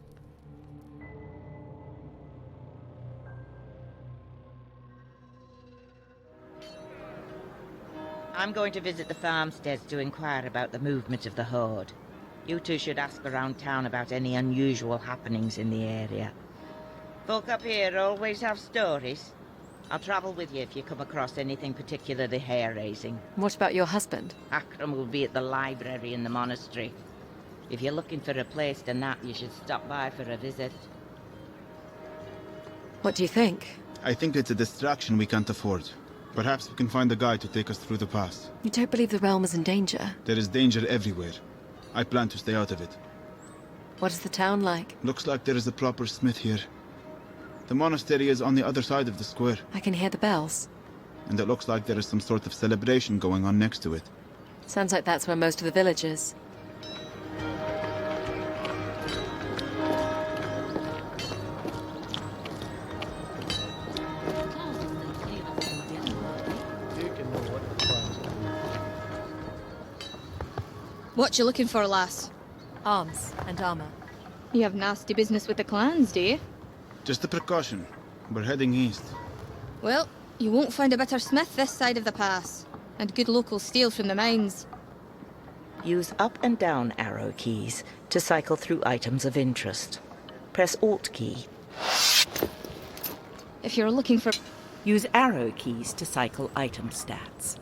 I'm going to visit the farmsteads to inquire about the movement of the Horde. You two should ask around town about any unusual happenings in the area. Folk up here always have stories. I'll travel with you if you come across anything particularly hair-raising. What about your husband? Akram will be at the library in the monastery. If you're looking for a place to nap, you should stop by for a visit. What do you think? I think it's a distraction we can't afford. Perhaps we can find a guide to take us through the pass. You don't believe the realm is in danger? There is danger everywhere. I plan to stay out of it. What is the town like? Looks like there is a proper smith here. The monastery is on the other side of the square. I can hear the bells. And it looks like there is some sort of celebration going on next to it. Sounds like that's where most of the village is. What you looking for, lass? Arms and armor. You have nasty business with the clans, do you? Just a precaution. We're heading east. Well, you won't find a better smith this side of the pass. And good local steel from the mines. Use up and down arrow keys to cycle through items of interest. Press Alt key. If you're looking for... Use arrow keys to cycle item stats.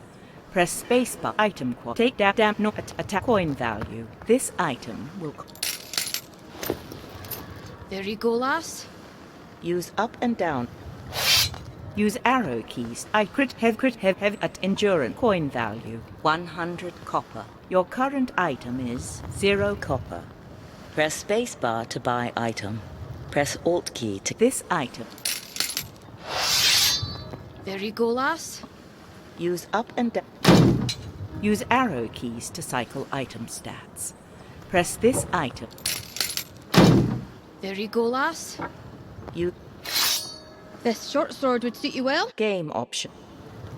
Press spacebar. Item quad. Take damp no attack coin value. This item will... There you go, lass. Use up and down. Use arrow keys. I crit have at endurance. Coin value 100 copper. Your current item is 0 copper. Press spacebar to buy item. Press Alt key to this item. There you go, lass. Use up and down. Use arrow keys to cycle item stats. Press this item. There you go, lass. You. This short sword would suit you well. Game option.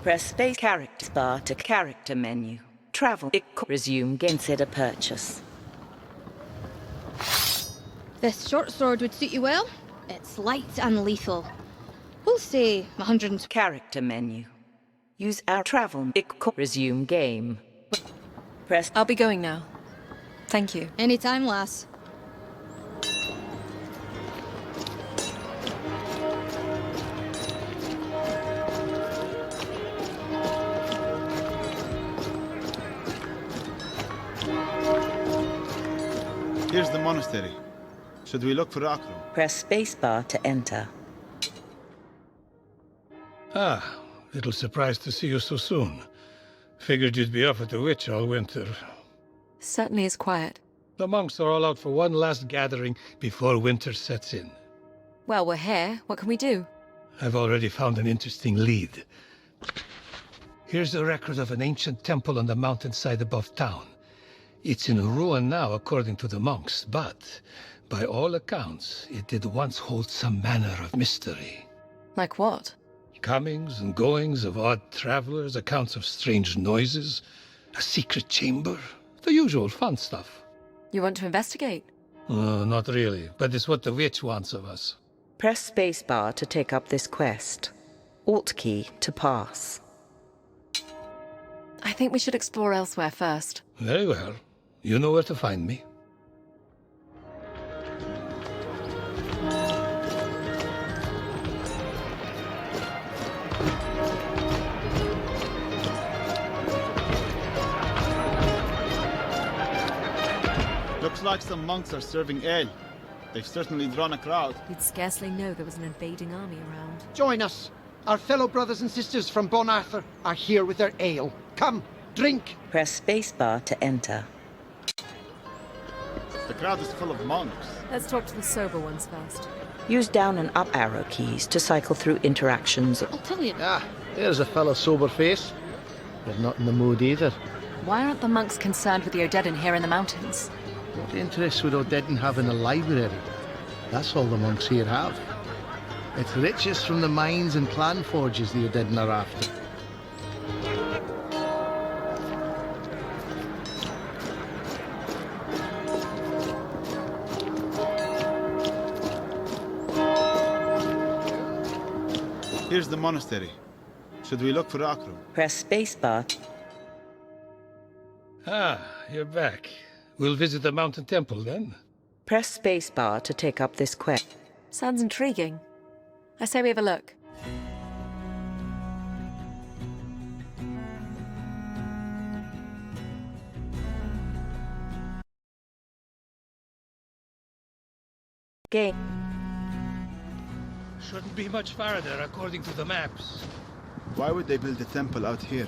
Press space character bar to character menu. Travel. Resume. Consider purchase. This short sword would suit you well. It's light and lethal. We'll say 100. Character menu. Use our travel. Resume game. Press. I'll be going now. Thank you. Anytime, lass. Here's the monastery. Should we look for Akram? Press spacebar to enter. Ah, little surprised to see you so soon. Figured you'd be off at the witch all winter. Certainly is quiet. The monks are all out for one last gathering before winter sets in. Well, we're here. What can we do? I've already found an interesting lead. Here's a record of an ancient temple on the mountainside above town. It's in ruin now, according to the monks, but by all accounts, it did once hold some manner of mystery. Like what? Comings and goings of odd travelers, accounts of strange noises, a secret chamber, the usual fun stuff. You want to investigate? Not really, but it's what the witch wants of us. Press spacebar to take up this quest. Alt key to pass. I think we should explore elsewhere first. Very well. You know where to find me. Looks like some monks are serving ale. They've certainly drawn a crowd. You'd scarcely know there was an invading army around. Join us. Our fellow brothers and sisters from Bon Arthur are here with their ale. Come, drink. Press spacebar to enter. The crowd is full of monks. Let's talk to the sober ones first. Use down and up arrow keys to cycle through interactions. I'll tell you. Ah, there's a fellow sober face. They're not in the mood either. Why aren't the monks concerned with the Odedan here in the mountains? What interest would Odedan have in a library? That's all the monks here have. It's riches from the mines and clan forges the Odedan are after. Here's the monastery. Should we look for Akram? Press spacebar. Ah, you're back. We'll visit the mountain temple then. Press spacebar to take up this quest. Sounds intriguing. I say we have a look. Game. Shouldn't be much farther, according to the maps. Why would they build a temple out here?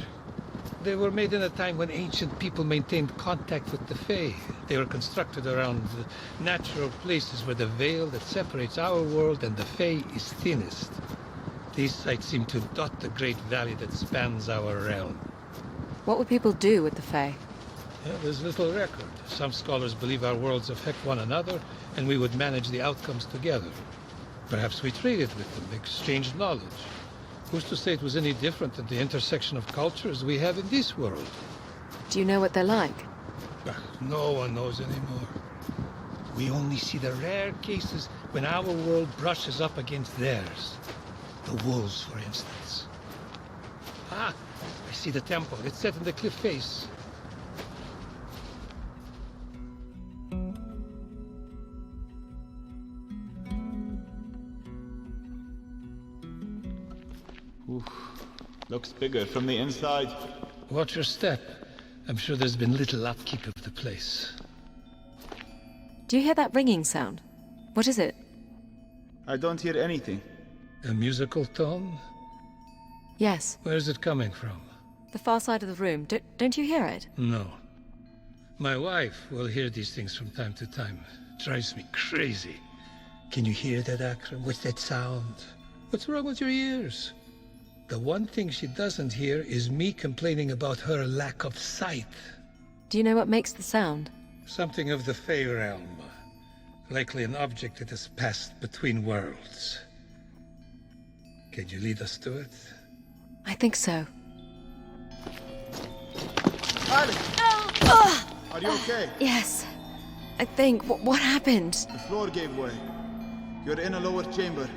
They were made in a time when ancient people maintained contact with the Fae. They were constructed around the natural places where the veil that separates our world and the Fae is thinnest. These sites seem to dot the great valley that spans our realm. What would people do with the Fae? Yeah, there's little record. Some scholars believe our worlds affect one another, and we would manage the outcomes together. Perhaps we traded with them, exchanged knowledge. Who's to say it was any different at the intersection of cultures we have in this world? Do you know what they're like? No one knows anymore. We only see the rare cases when our world brushes up against theirs. The wolves, for instance. Ah, I see the temple. It's set in the cliff face. Oof. Looks bigger from the inside. Watch your step. I'm sure there's been little upkeep of the place. Do you hear that ringing sound? What is it? I don't hear anything. A musical tone? Yes. Where is it coming from? The far side of the room. Don't you hear it? No. My wife will hear these things from time to time. It drives me crazy. Can you hear that, Akram? What's that sound? What's wrong with your ears? The one thing she doesn't hear is me complaining about her lack of sight. Do you know what makes the sound? Something of the Fey realm. Likely an object that has passed between worlds. Can you lead us to it? I think so. Alex! Are you okay? Yes. I think. What happened? The floor gave way. You're in a lower chamber.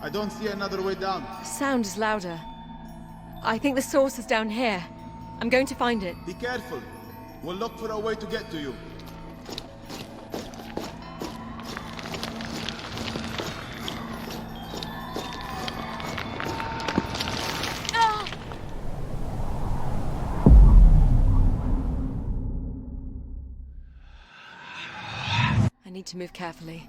I don't see another way down. The sound is louder. I think the source is down here. I'm going to find it. Be careful. We'll look for a way to get to you. I need to move carefully.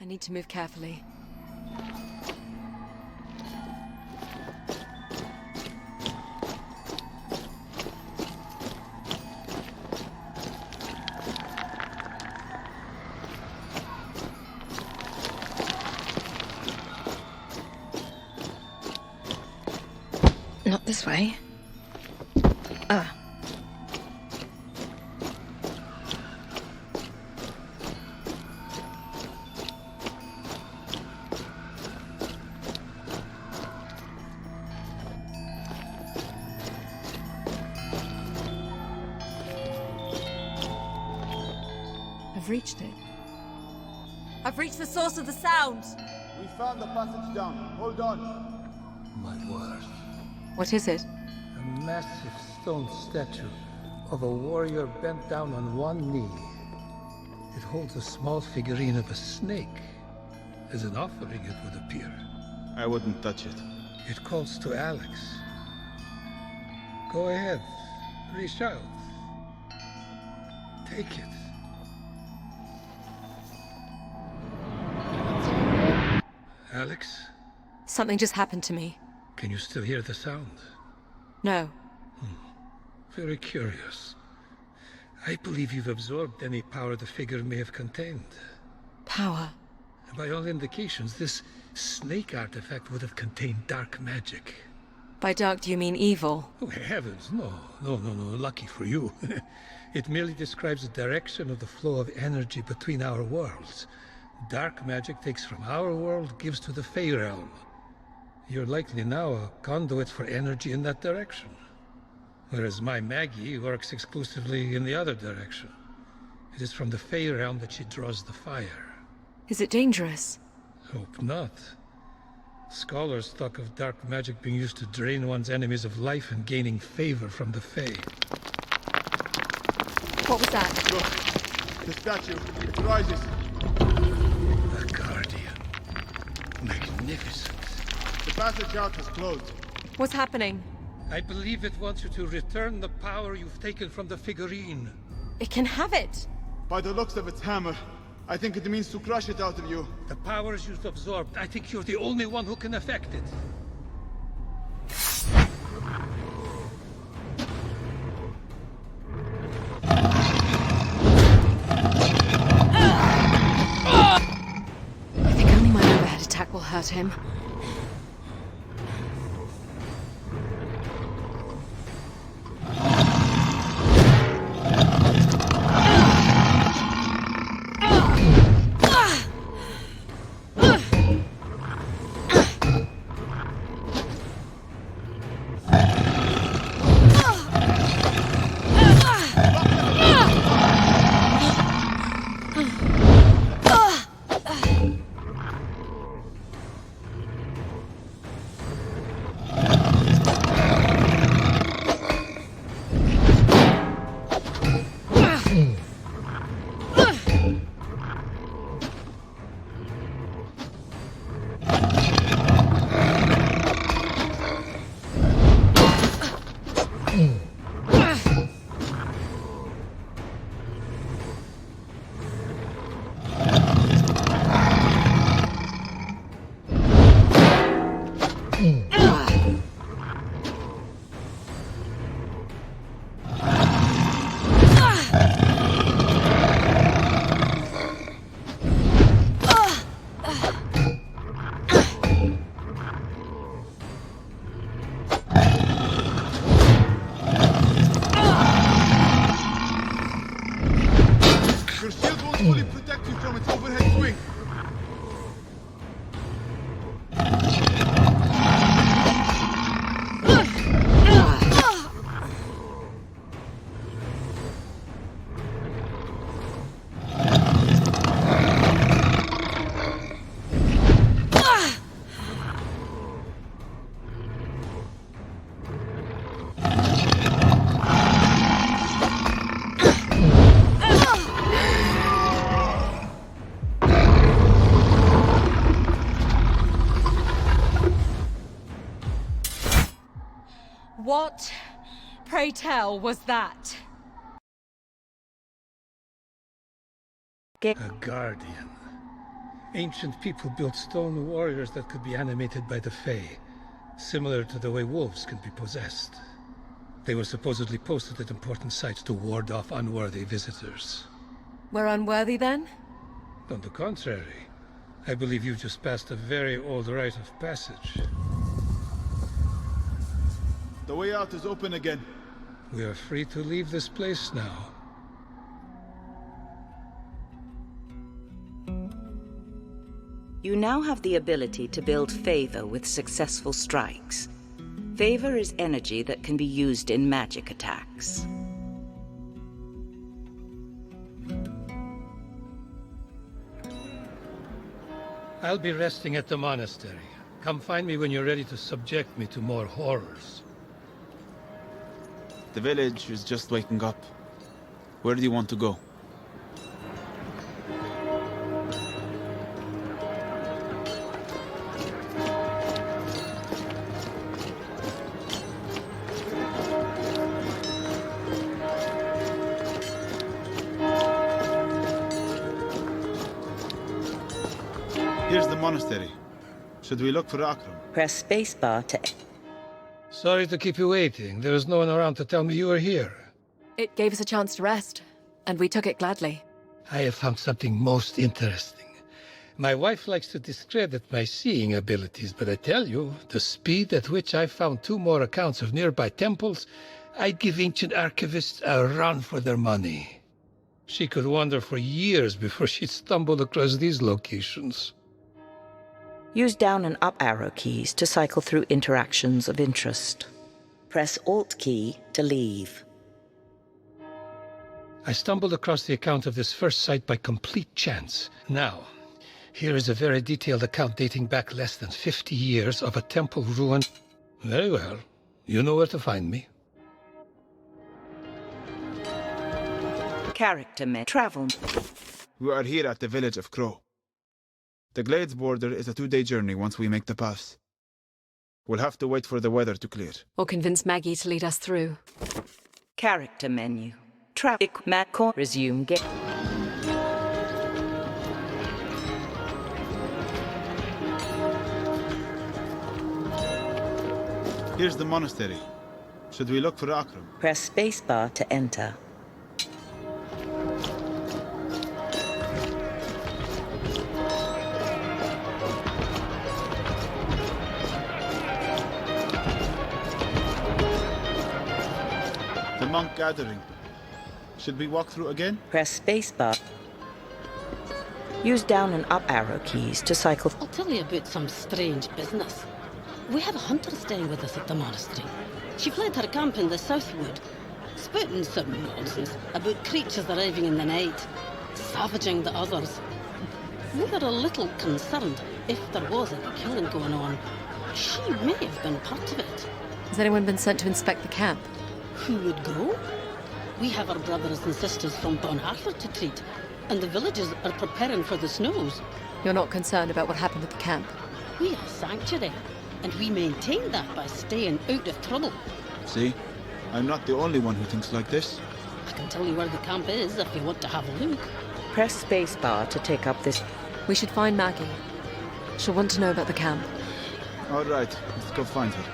I need to move carefully. Not this way. Ah. I've reached it. I've reached the source of the sound! We found the passage down. Hold on. My word. What is it? A massive stone statue of a warrior bent down on one knee. It holds a small figurine of a snake. As an offering, it would appear. I wouldn't touch it. It calls to Alex. Go ahead. Reach out. Take it. Alex? Something just happened to me. Can you still hear the sound? No. Very curious. I believe you've absorbed any power the figure may have contained. Power? By all indications, this snake artifact would have contained dark magic. By dark, do you mean evil? Oh, heavens, no. No, lucky for you. It merely describes the direction of the flow of energy between our worlds. Dark magic takes from our world, gives to the Fey realm. You're likely now a conduit for energy in that direction. Whereas my Maggie works exclusively in the other direction. It is from the Fey realm that she draws the fire. Is it dangerous? Hope not. Scholars talk of dark magic being used to drain one's enemies of life and gaining favor from the Fey. What was that? Look, the statue, it rises. A guardian. Magnificent. The passage out has closed. What's happening? I believe it wants you to return the power you've taken from the figurine. It can have it! By the looks of its hammer, I think it means to crush it out of you. The powers you've absorbed, I think you're the only one who can affect it. I think only my overhead attack will hurt him. forcefully protect you from its overhead swing. What, pray tell, was that? A guardian. Ancient people built stone warriors that could be animated by the Fae, similar to the way wolves can be possessed. They were supposedly posted at important sites to ward off unworthy visitors. We're unworthy then? On the contrary, I believe you just passed a very old rite of passage. The way out is open again. We are free to leave this place now. You now have the ability to build favor with successful strikes. Favor is energy that can be used in magic attacks. I'll be resting at the monastery. Come find me when you're ready to subject me to more horrors. The village is just waking up. Where do you want to go? Here's the monastery. Should we look for Akram? Press spacebar to... Sorry to keep you waiting. There was no one around to tell me you were here. It gave us a chance to rest, and we took it gladly. I have found something most interesting. My wife likes to discredit my seeing abilities, but I tell you, the speed at which I found 2 more accounts of nearby temples, I'd give ancient archivists a run for their money. She could wander for years before she'd stumble across these locations. Use down and up arrow keys to cycle through interactions of interest. Press Alt key to leave. I stumbled across the account of this first site by complete chance. Now, here is a very detailed account dating back less than 50 years of a temple ruin. Very well. You know where to find me. Character men travel. We are here at the village of Crow. The Glades border is a 2-day journey once we make the pass. We'll have to wait for the weather to clear. Or convince Maggie to lead us through. Character menu. Traffic map. Resume game. Here's the monastery. Should we look for Akram? Press spacebar to enter. The monk gathering. Should we walk through again? Press spacebar. Use down and up arrow keys to cycle. I'll tell you about some strange business. We have a hunter staying with us at the monastery. She fled her camp in the Southwood, spouting some nonsense about creatures arriving in the night, savaging the others. We were a little concerned if there was any killing going on. She may have been part of it. Has anyone been sent to inspect the camp? Who would go? We have our brothers and sisters from Bon Harford to treat, and the villagers are preparing for the snows. You're not concerned about what happened at the camp? We are sanctuary, and we maintain that by staying out of trouble. See? I'm not the only one who thinks like this. I can tell you where the camp is if you want to have a look. Press spacebar to take up this. We should find Maggie. She'll want to know about the camp. All right, let's go find her.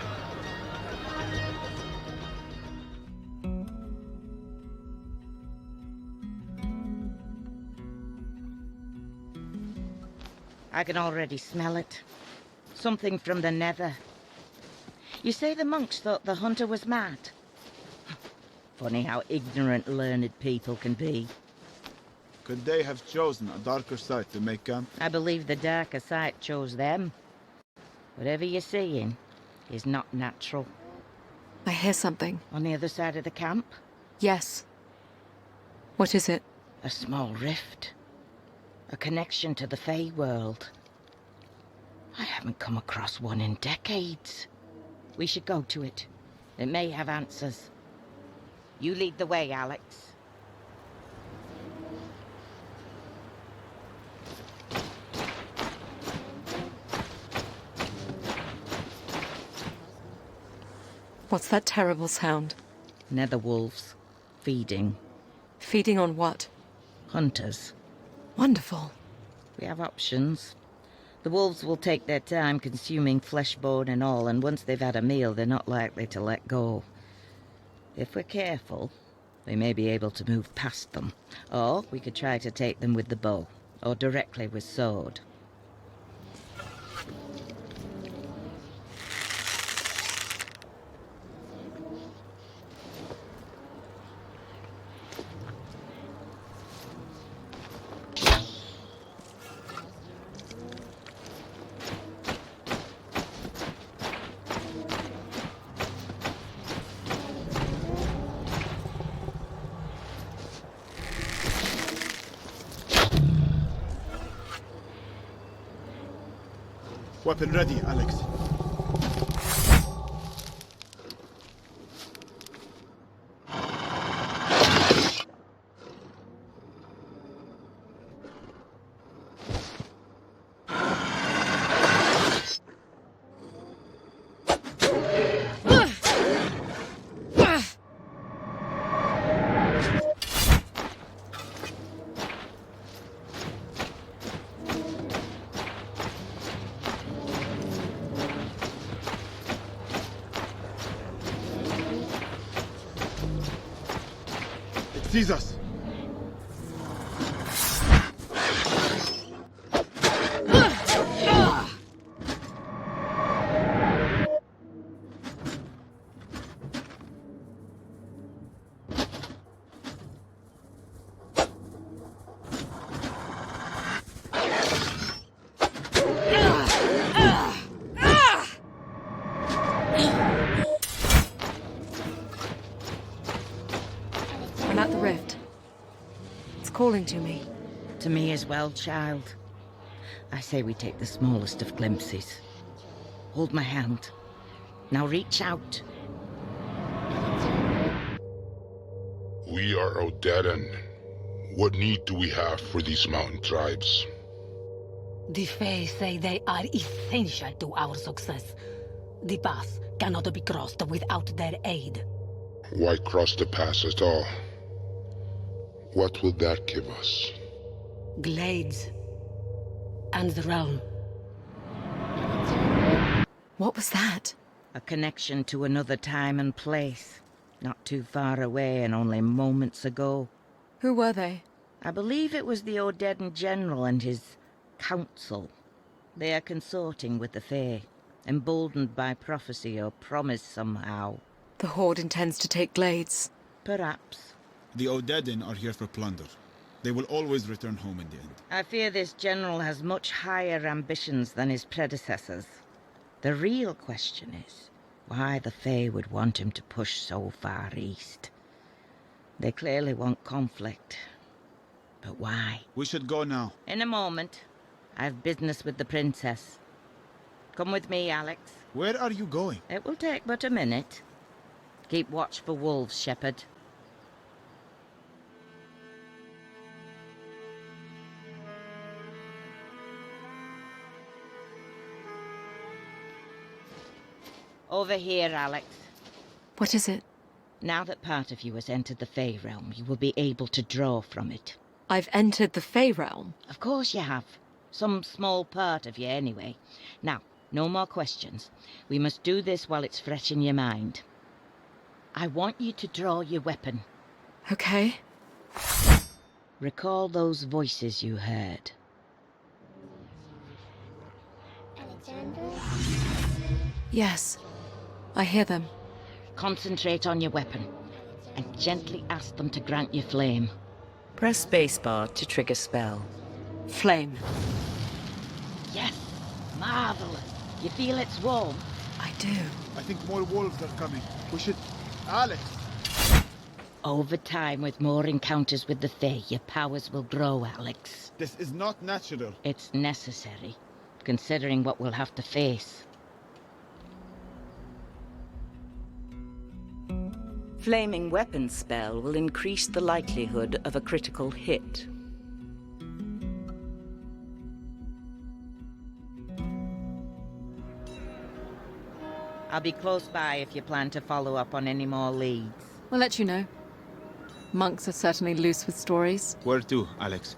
I can already smell it. Something from the nether. You say the monks thought the hunter was mad? Funny how ignorant learned people can be. Could they have chosen a darker site to make camp? I believe the darker side chose them. Whatever you're seeing is not natural. I hear something. On the other side of the camp? Yes. What is it? A small rift. A connection to the Fey world. I haven't come across one in decades. We should go to it. It may have answers. You lead the way, Alex. What's that terrible sound? Nether wolves. Feeding. Feeding on what? Hunters. Wonderful. We have options. The wolves will take their time consuming flesh, bone and all, and once they've had a meal, they're not likely to let go. If we're careful, we may be able to move past them. Or we could try to take them with the bow, or directly with sword. Weapon ready, Alex. Sees us. I'm at the rift. It's calling to me. To me as well, child. I say we take the smallest of glimpses. Hold my hand. Now reach out. We are Odedan. What need do we have for these mountain tribes? The Fae say they are essential to our success. The pass cannot be crossed without their aid. Why cross the pass at all? What will that give us? Glades. And the realm. What was that? A connection to another time and place. Not too far away and only moments ago. Who were they? I believe it was the Odedan General and his council. They are consorting with the Fae, emboldened by prophecy or promise somehow. The Horde intends to take Glades. Perhaps. The Odedan are here for plunder. They will always return home in the end. I fear this general has much higher ambitions than his predecessors. The real question is why the Fae would want him to push so far east. They clearly want conflict. But why? We should go now. In a moment. I've business with the princess. Come with me, Alex. Where are you going? It will take but a minute. Keep watch for wolves, Shepherd. Over here, Alex. What is it? Now that part of you has entered the Fey realm, you will be able to draw from it. I've entered the Fey realm? Of course you have. Some small part of you, anyway. Now, no more questions. We must do this while it's fresh in your mind. I want you to draw your weapon. Okay. Recall those voices you heard. Yes. I hear them. Concentrate on your weapon, and gently ask them to grant you flame. Press spacebar to trigger spell. Flame. Yes, marvelous. You feel it's warm? I do. I think more wolves are coming. We should... Alex! Over time, with more encounters with the Fae, your powers will grow, Alex. This is not natural. It's necessary, considering what we'll have to face. Flaming weapon spell will increase the likelihood of a critical hit. I'll be close by if you plan to follow up on any more leads. We'll let you know. Monks are certainly loose with stories. Where to, Alex?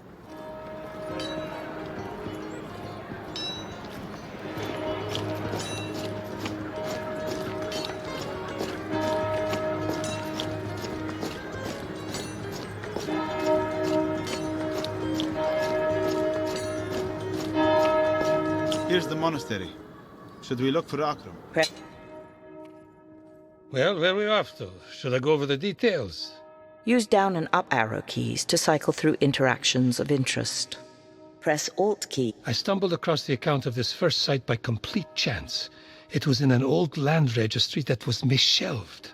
Here's the monastery. Should we look for Akram? Well, where are we off to? Should I go over the details? Use down and up arrow keys to cycle through interactions of interest. Press Alt key. I stumbled across the account of this first site by complete chance. It was in an old land registry that was misshelved.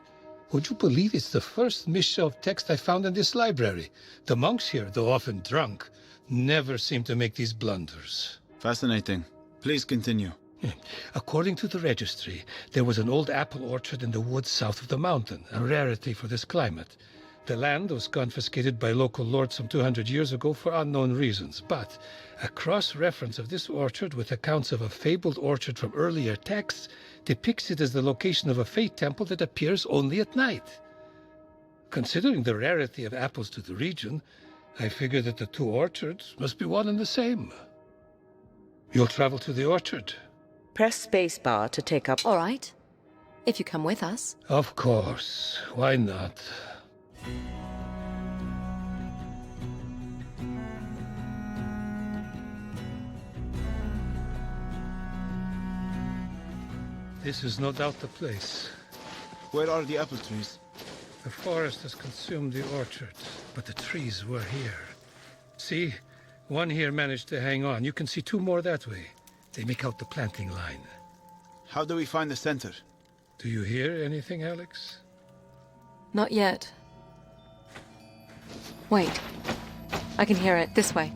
Would you believe it's the first misshelved text I found in this library? The monks here, though often drunk, never seem to make these blunders. Fascinating. Please continue. According to the registry, there was an old apple orchard in the woods south of the mountain, a rarity for this climate. The land was confiscated by local lords some 200 years ago for unknown reasons, but a cross-reference of this orchard with accounts of a fabled orchard from earlier texts depicts it as the location of a Fae temple that appears only at night. Considering the rarity of apples to the region, I figure that the two orchards must be one and the same. You'll travel to the orchard? Press spacebar to take up... All right. If you come with us. Of course. Why not? This is no doubt the place. Where are the apple trees? The forest has consumed the orchard, but the trees were here. See? One here managed to hang on. You can see two more that way. They make out the planting line. How do we find the center? Do you hear anything, Alex? Not yet. Wait. I can hear it. This way.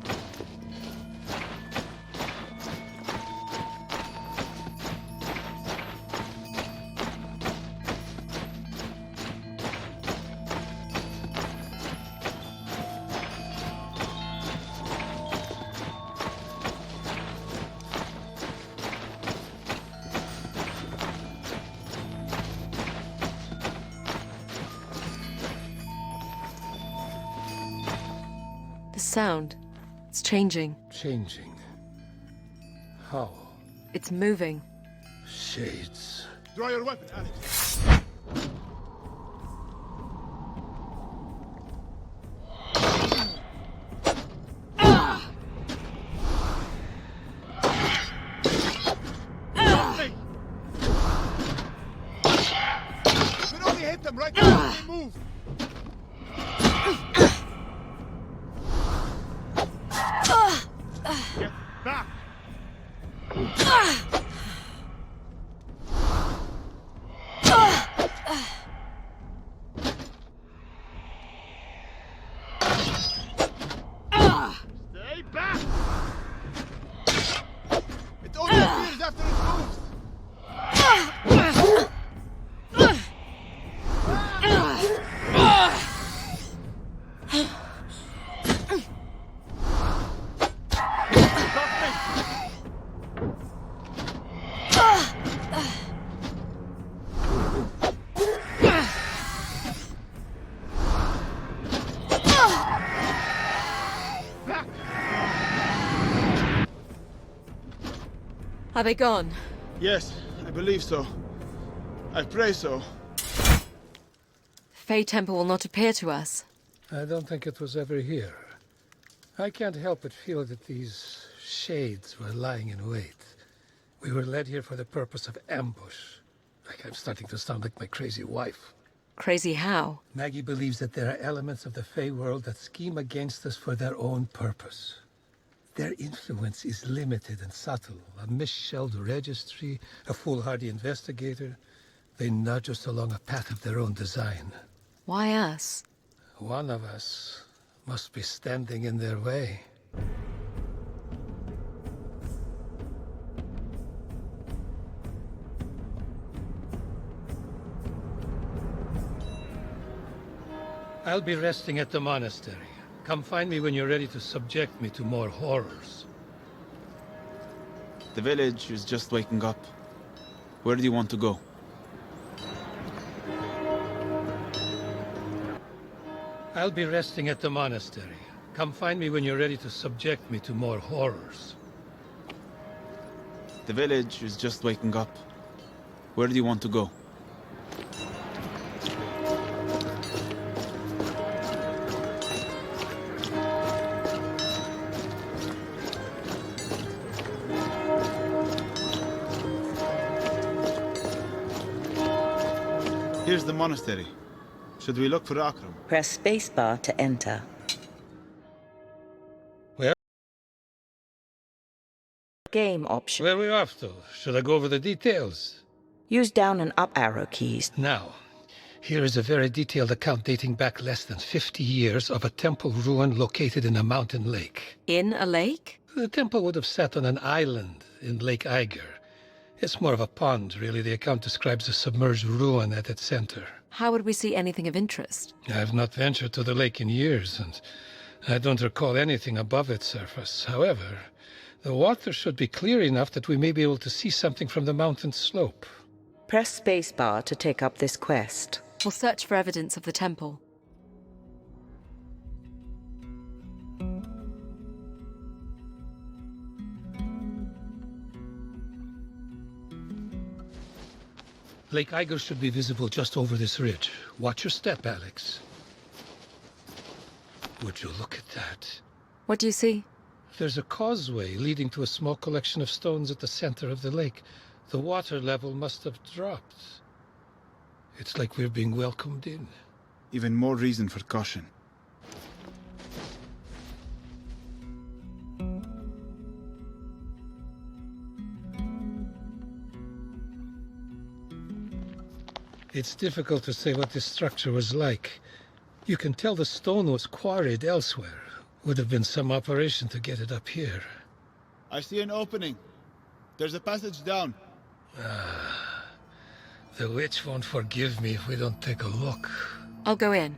Sound. It's changing. Changing? How? It's moving. Shades. Draw your weapon, Alex. We can only hit them right now if they move. Get back! Stay back! It only appears after it moves! Are they gone? Yes, I believe so. I pray so. Fae Temple will not appear to us. I don't think it was ever here. I can't help but feel that these shades were lying in wait. We were led here for the purpose of ambush. Like I'm starting to sound like my crazy wife. Crazy how? Maggie believes that there are elements of the Fey world that scheme against us for their own purpose. Their influence is limited and subtle. A misshelved registry, a foolhardy investigator. They nudge us along a path of their own design. Why us? One of us must be standing in their way. I'll be resting at the monastery. Come find me when you're ready to subject me to more horrors. The village is just waking up. Where do you want to go? I'll be resting at the monastery. Come find me when you're ready to subject me to more horrors. The village is just waking up. Where do you want to go? Here's the monastery. Should we look for Akram? Press spacebar to enter. Where? Game option. Where are we off to? Should I go over the details? Use down and up arrow keys. Now, here is a very detailed account dating back less than 50 years of a temple ruin located in a mountain lake. In a lake? The temple would have sat on an island in Lake Eiger. It's more of a pond, really. The account describes a submerged ruin at its center. How would we see anything of interest? I've not ventured to the lake in years, and I don't recall anything above its surface. However, the water should be clear enough that we may be able to see something from the mountain slope. Press spacebar to take up this quest. We'll search for evidence of the temple. Lake Eiger should be visible just over this ridge. Watch your step, Alex. Would you look at that? What do you see? There's a causeway leading to a small collection of stones at the center of the lake. The water level must have dropped. It's like we're being welcomed in. Even more reason for caution. It's difficult to say what this structure was like. You can tell the stone was quarried elsewhere. Would have been some operation to get it up here. I see an opening. There's a passage down. The witch won't forgive me if we don't take a look. I'll go in.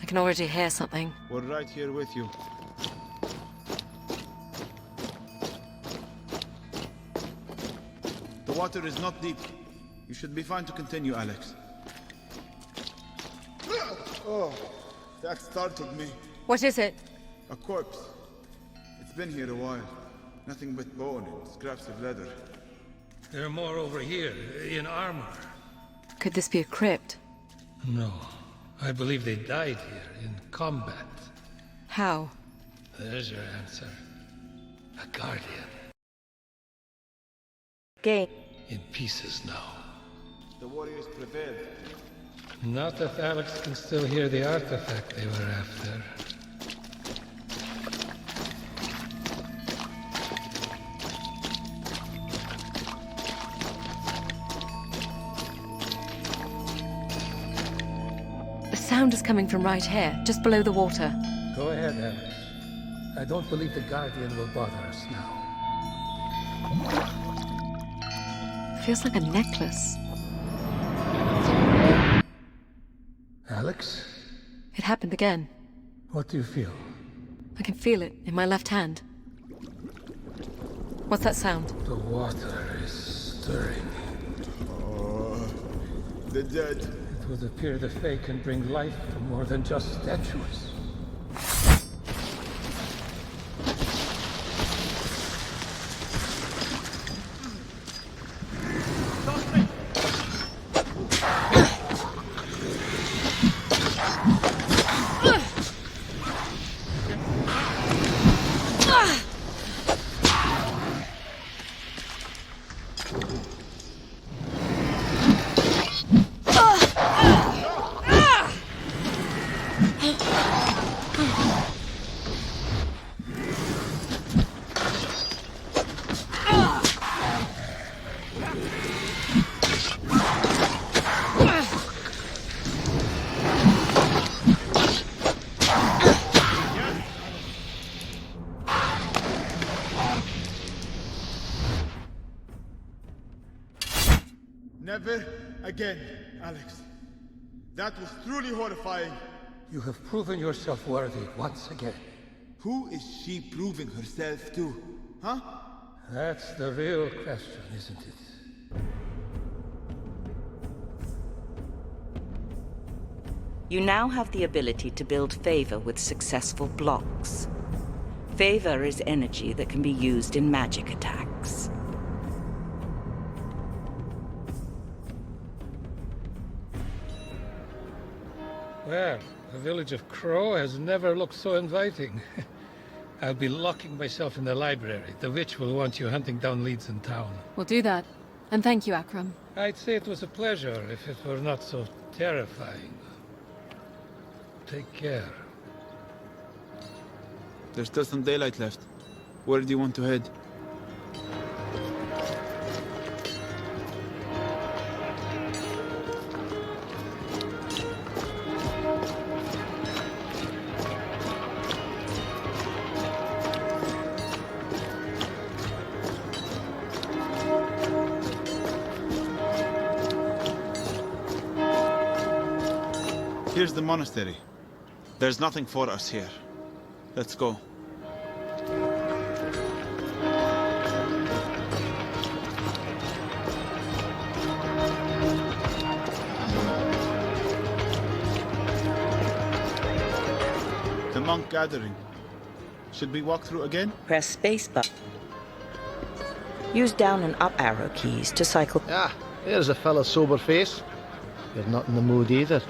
I can already hear something. We're right here with you. The water is not deep. You should be fine to continue, Alex. Oh, that startled me. What is it? A corpse. It's been here a while. Nothing but bone and scraps of leather. There are more over here, in armor. Could this be a crypt? No. I believe they died here, in combat. How? There's your answer. A guardian. Game. In pieces now. The warriors prevailed. Not if Alex can still hear the artifact they were after. The sound is coming from right here, just below the water. Go ahead, Alex. I don't believe the Guardian will bother us now. Feels like a necklace. Alex? It happened again. What do you feel? I can feel it in my left hand. What's that sound? The water is stirring. Oh, the dead. It would appear the Fae can bring life to more than just statues. Never again, Alex. That was truly horrifying. You have proven yourself worthy once again. Who is she proving herself to? Huh? That's the real question, isn't it? You now have the ability to build favor with successful blocks. Favor is energy that can be used in magic attacks. Well, the village of Crow has never looked so inviting. I'll be locking myself in the library. The witch will want you hunting down leads in town. We'll do that. And thank you, Akram. I'd say it was a pleasure if it were not so terrifying. Take care. There's still some daylight left. Where do you want to head? Here's the monastery. There's nothing for us here. Let's go. The monk gathering. Should we walk through again? Press spacebar. Use down and up arrow keys to cycle. Ah, there's a fella sober face. You're not in the mood either.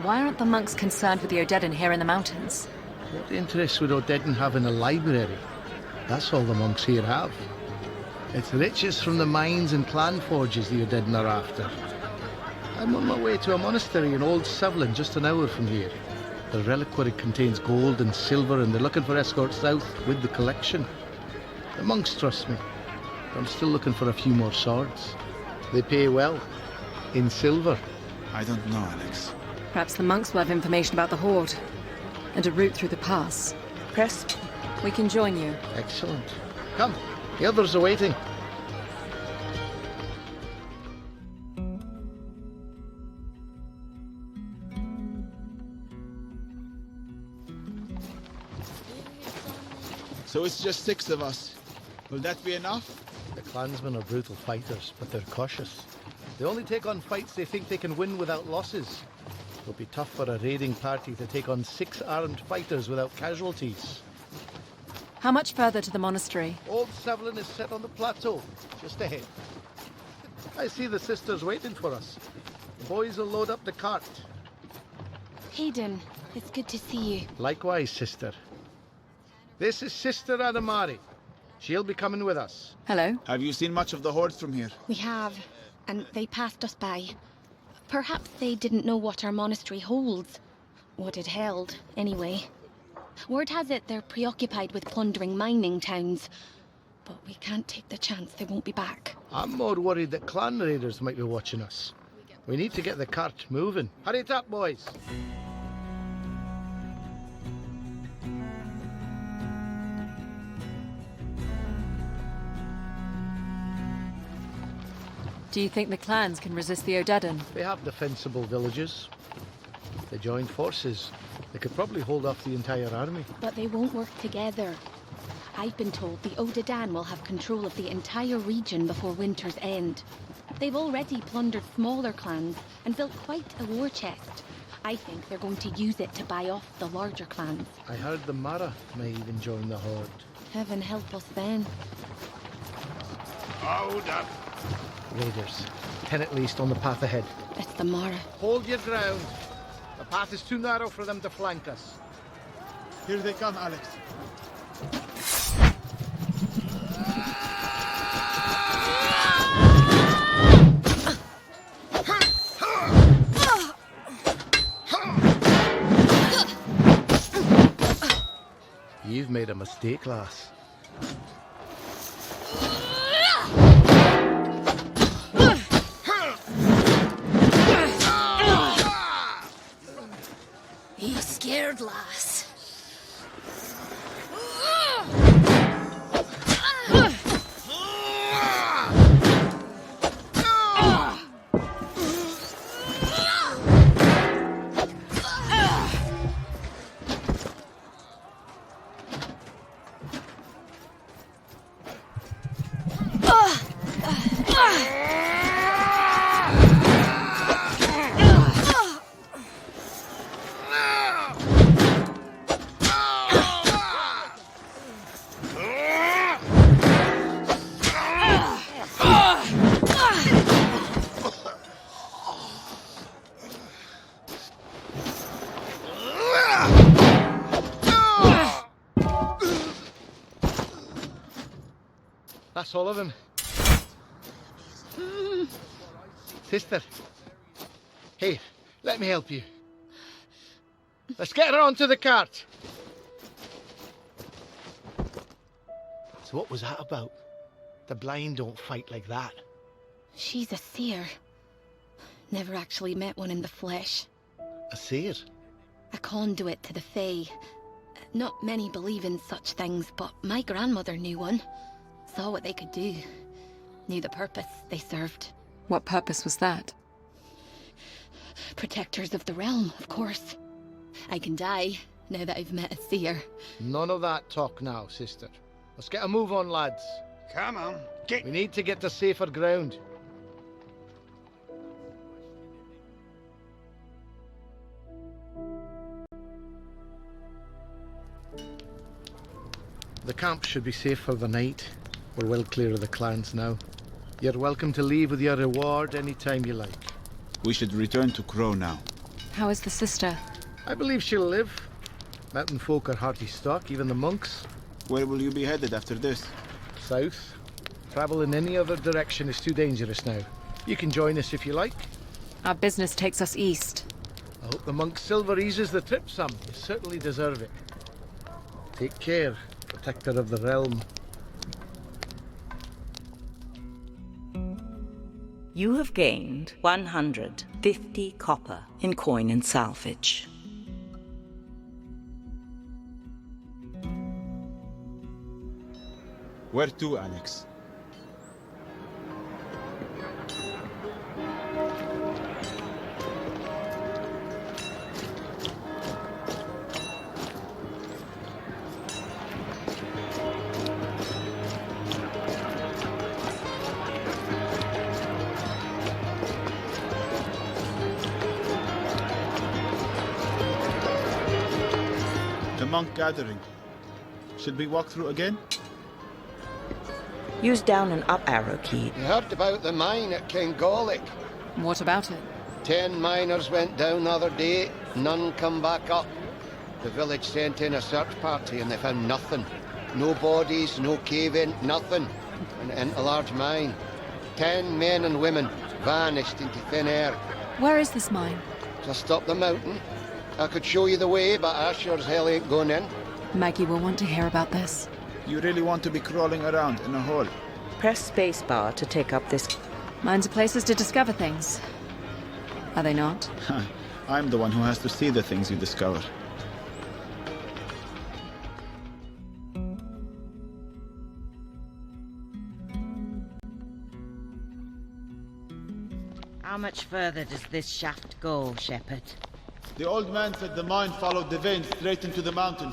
Why aren't the monks concerned with the Odedan here in the mountains? What interest would Odedan have in a library? That's all the monks here have. It's riches from the mines and clan forges the Odedan are after. I'm on my way to a monastery in Old Sevlin, just an hour from here. The reliquary contains gold and silver, and they're looking for escorts south with the collection. The monks trust me. I'm still looking for a few more swords. They pay well. In silver. I don't know, Alex. Perhaps the monks will have information about the Horde. And a route through the pass. Press. We can join you. Excellent. Come, the others are waiting. So it's just 6 of us. Will that be enough? The clansmen are brutal fighters, but they're cautious. They only take on fights they think they can win without losses. It'll be tough for a raiding party to take on 6 armed fighters without casualties. How much further to the monastery? Old Sevlin is set on the plateau, just ahead. I see the sisters waiting for us. The boys will load up the cart. Hayden, it's good to see you. Likewise, sister. This is Sister Adamari. She'll be coming with us. Hello. Have you seen much of the Horde from here? We have, and they passed us by. Perhaps they didn't know what our monastery holds. What it held, anyway. Word has it they're preoccupied with plundering mining towns. But we can't take the chance they won't be back. I'm more worried that clan raiders might be watching us. We need to get the cart moving. Hurry it up, boys. Do you think the clans can resist the Odedan? They have defensible villages. If they joined forces, they could probably hold off the entire army. But they won't work together. I've been told the Odedan will have control of the entire region before winter's end. They've already plundered smaller clans and built quite a war chest. I think they're going to use it to buy off the larger clans. I heard the Mara may even join the Horde. Heaven help us then. Hold up. Raiders. 10 at least on the path ahead. It's the Mara. Hold your ground. The path is too narrow for them to flank us. Here they come, Alex. You've made a mistake, lass. You scared, lass. That's all of them. Sister. Here, let me help you. Let's get her onto the cart. So what was that about? The blind don't fight like that. She's a seer. Never actually met one in the flesh. A seer? A conduit to the Fae. Not many believe in such things, but my grandmother knew one. Saw what they could do. Knew the purpose they served. What purpose was that? Protectors of the realm, of course. I can die, now that I've met a seer. None of that talk now, sister. Let's get a move on, lads. Come on, We need to get to safer ground. The camp should be safe for the night. We're well clear of the clans now. You're welcome to leave with your reward any time you like. We should return to Crow now. How is the sister? I believe she'll live. Mountain folk are hardy stock, even the monks. Where will you be headed after this? South. Travel in any other direction is too dangerous now. You can join us if you like. Our business takes us east. I hope the monk's silver eases the trip some. You certainly deserve it. Take care, protector of the realm. You have gained 150 copper in coin and salvage. Where to, Alex? The monk gathering. Should we walk through again? Use down and up arrow key. You heard about the mine at Kengolic. What about it? 10 miners went down the other day, none come back up. The village sent in a search party and they found nothing. No bodies, no cave-in, nothing. And into a large mine. 10 men and women vanished into thin air. Where is this mine? Just up the mountain. I could show you the way, but I sure as hell ain't going in. Maggie will want to hear about this. You really want to be crawling around in a hole? Press spacebar to take up this. Mines are places to discover things. Are they not? I'm the one who has to see the things you discover. How much further does this shaft go, Shepherd? The old man said the mine followed the vein straight into the mountain.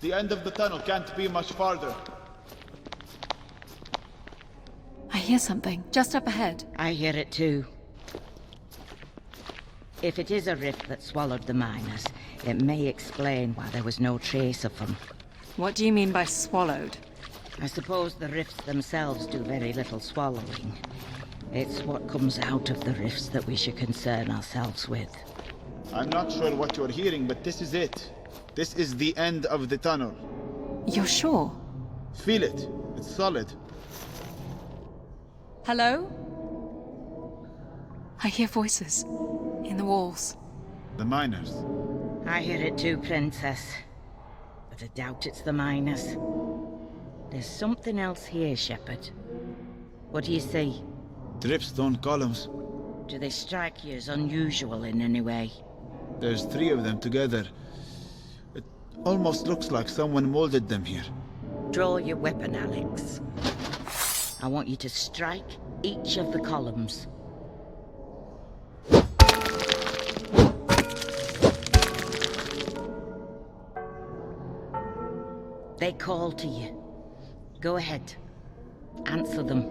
The end of the tunnel can't be much farther. I hear something, just up ahead. I hear it too. If it is a rift that swallowed the miners, it may explain why there was no trace of them. What do you mean by swallowed? I suppose the rifts themselves do very little swallowing. It's what comes out of the rifts that we should concern ourselves with. I'm not sure what you're hearing, but this is it. This is the end of the tunnel. You're sure? Feel it. It's solid. Hello? I hear voices in the walls. The miners. I hear it too, Princess. But I doubt it's the miners. There's something else here, Shepherd. What do you see? Dripstone columns. Do they strike you as unusual in any way? There's 3 of them together. It almost looks like someone molded them here. Draw your weapon, Alex. I want you to strike each of the columns. They call to you. Go ahead. Answer them.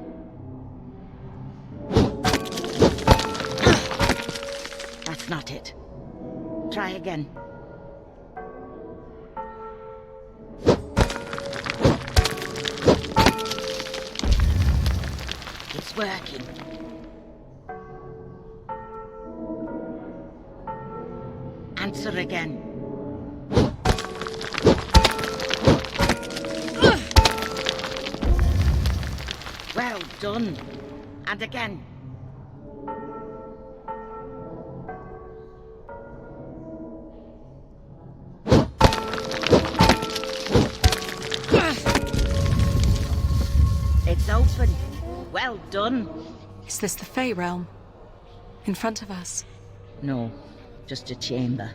That's not it. Try again. It's working. Answer again. done. And again. It's open. Well done. Is this the Fey realm? In front of us? No, just a chamber,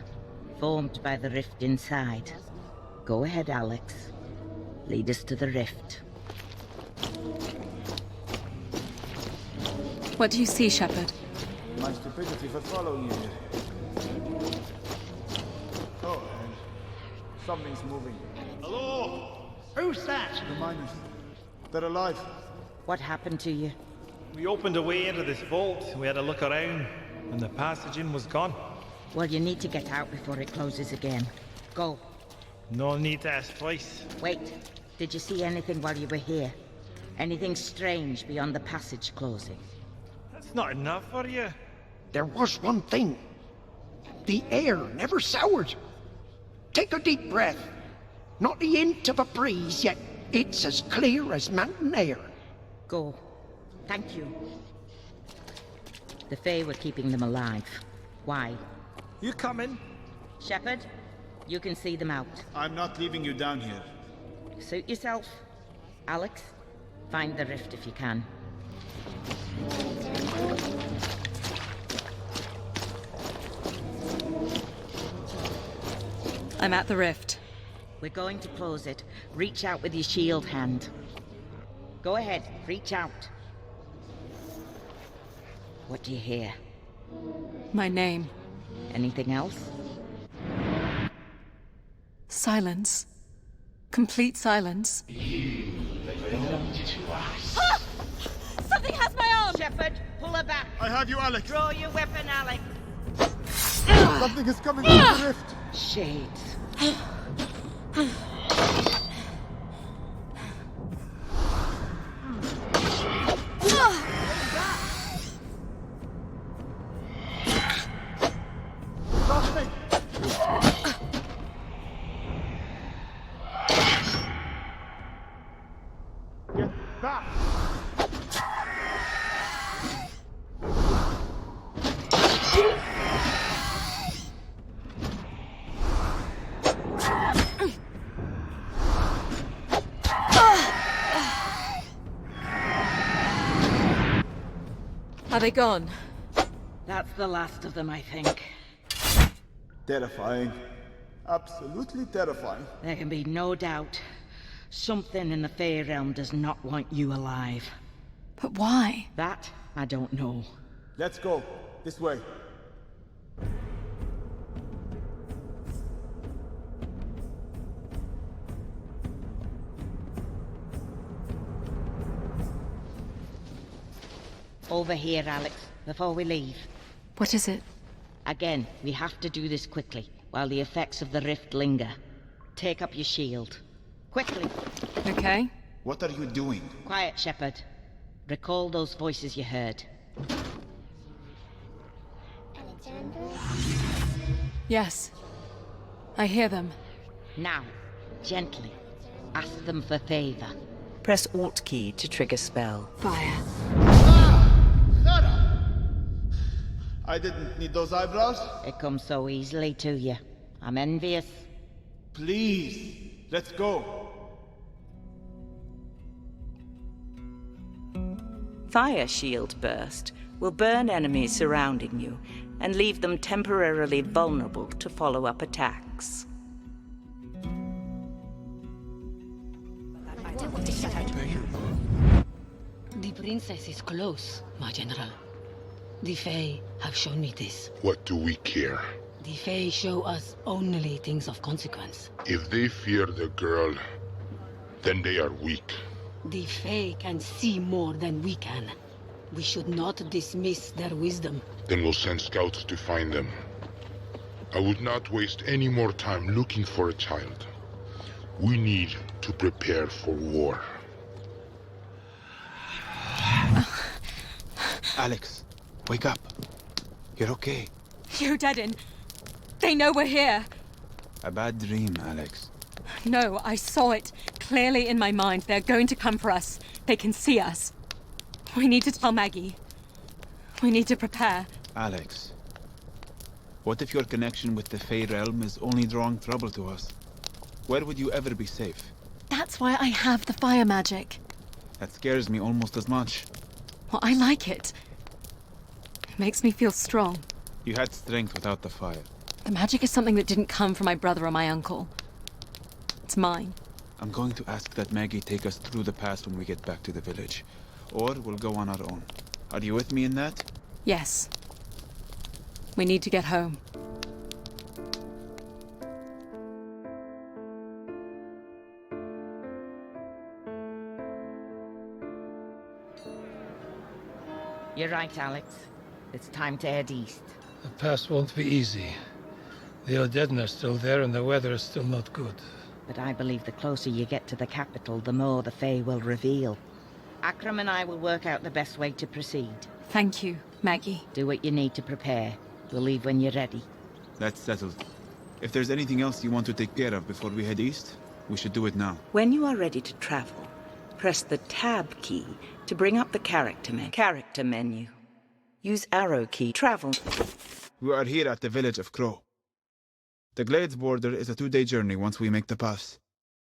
formed by the rift inside. Go ahead, Alex. Lead us to the rift. What do you see, Shepard? My stupidity for following you here. Oh, and something's moving. Hello? Who's that? The miners. They're alive. What happened to you? We opened a way into this vault. We had a look around, and the passage in was gone. Well, you need to get out before it closes again. Go. No need to ask twice. Wait. Did you see anything while you were here? Anything strange beyond the passage closing? That's not enough for you. There was one thing. The air never soured. Take a deep breath. Not the hint of a breeze, yet it's as clear as mountain air. Go. Thank you. The Fae were keeping them alive. Why? You coming? Shepard, you can see them out. I'm not leaving you down here. Suit yourself. Alex, find the rift if you can. I'm at the rift. We're going to close it. Reach out with your shield hand. Go ahead, reach out. What do you hear? My name. Anything else? Silence. Complete silence. Ah! Something has my arm! Shepard, pull her back. I have you, Alex. Draw your weapon, Alex. Something is coming through the rift. Shades. Are they gone? That's the last of them, I think. Terrifying. Absolutely terrifying. There can be no doubt. Something in the Fey realm does not want you alive. But why? That, I don't know. Let's go. This way. Over here, Alex, before we leave. What is it? Again, we have to do this quickly, while the effects of the rift linger. Take up your shield. Quickly. Okay. What are you doing? Quiet, Shepard. Recall those voices you heard. Yes. I hear them. Now, gently, ask them for favor. Press Alt key to trigger spell. Fire. I didn't need those eyebrows. It comes so easily to you. I'm envious. Please, let's go. Fire Shield Burst will burn enemies surrounding you and leave them temporarily vulnerable to follow-up attacks. The princess is close, my general. The Fae have shown me this. What do we care? The Fae show us only things of consequence. If they fear the girl, then they are weak. The Fae can see more than we can. We should not dismiss their wisdom. Then we'll send scouts to find them. I would not waste any more time looking for a child. We need to prepare for war. Alex, wake up. You're okay. You Deadin. They know we're here. A bad dream, Alex. No, I saw it clearly in my mind. They're going to come for us. They can see us. We need to tell Maggie. We need to prepare. Alex, what if your connection with the Fey realm is only drawing trouble to us? Where would you ever be safe? That's why I have the fire magic. That scares me almost as much. Well, I like it. It makes me feel strong. You had strength without the fire. The magic is something that didn't come from my brother or my uncle. It's mine. I'm going to ask that Maggie take us through the pass when we get back to the village. Or we'll go on our own. Are you with me in that? Yes. We need to get home. You're right, Alex. It's time to head east. The pass won't be easy. The Odedden are still there and the weather is still not good. But I believe the closer you get to the capital, the more the Fae will reveal. Akram and I will work out the best way to proceed. Thank you, Maggie. Do what you need to prepare. We'll leave when you're ready. That's settled. If there's anything else you want to take care of before we head east, we should do it now. When you are ready to travel, press the Tab key to bring up the character menu. Use arrow key. Travel. We are here at the village of Crow. The Glades border is a 2-day journey once we make the pass.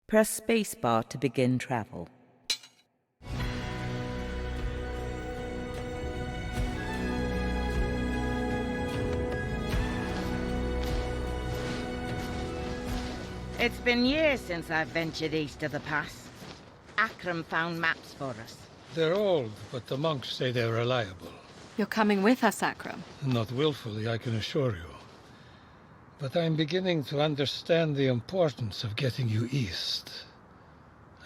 Press spacebar to begin travel. It's been years since I've ventured east of the pass. Akram found maps for us. They're old, but the monks say they're reliable. You're coming with us, Akram. Not willfully, I can assure you. But I'm beginning to understand the importance of getting you east.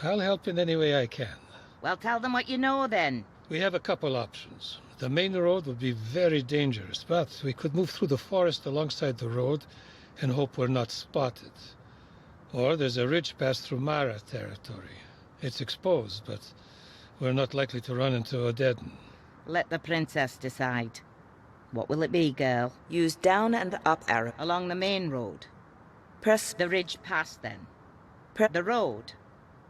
I'll help in any way I can. Well, tell them what you know, then. We have a couple options. The main road would be very dangerous, but we could move through the forest alongside the road and hope we're not spotted. Or there's a ridge pass through Mara territory. It's exposed, but we're not likely to run into Odedden. Let the princess decide. What will it be, girl? Use down and up arrow. Along the main road. Press the ridge pass, then. The road.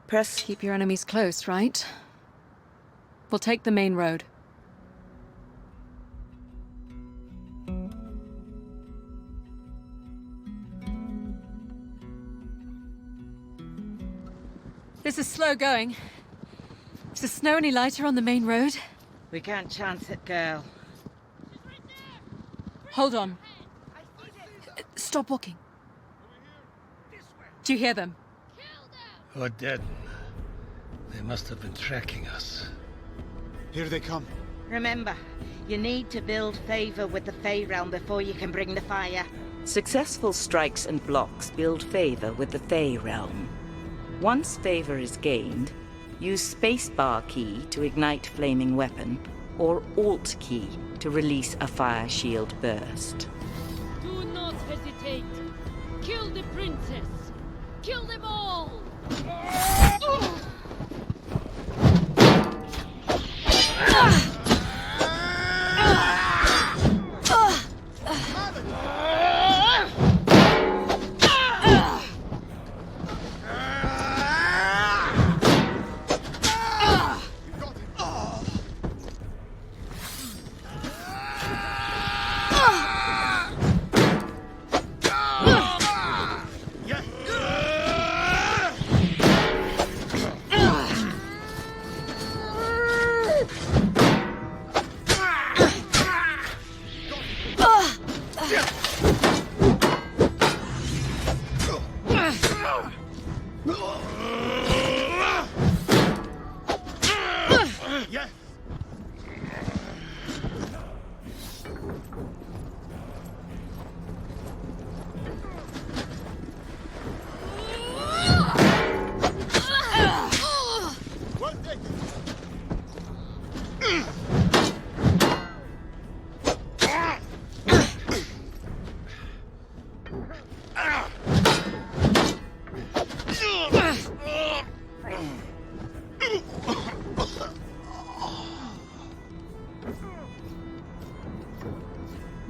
Press. Keep your enemies close, right? We'll take the main road. This is slow going. Is the snow any lighter on the main road? We can't chance it, girl. Hold on. Stop walking. Do you hear them? Odedden. They must have been tracking us. Here they come. Remember, you need to build favor with the Fey realm before you can bring the fire. Successful strikes and blocks build favor with the Fey realm. Once favor is gained, use spacebar key to ignite flaming weapon, or Alt key to release a fire shield burst. Do not hesitate. Kill the princess. Kill them all.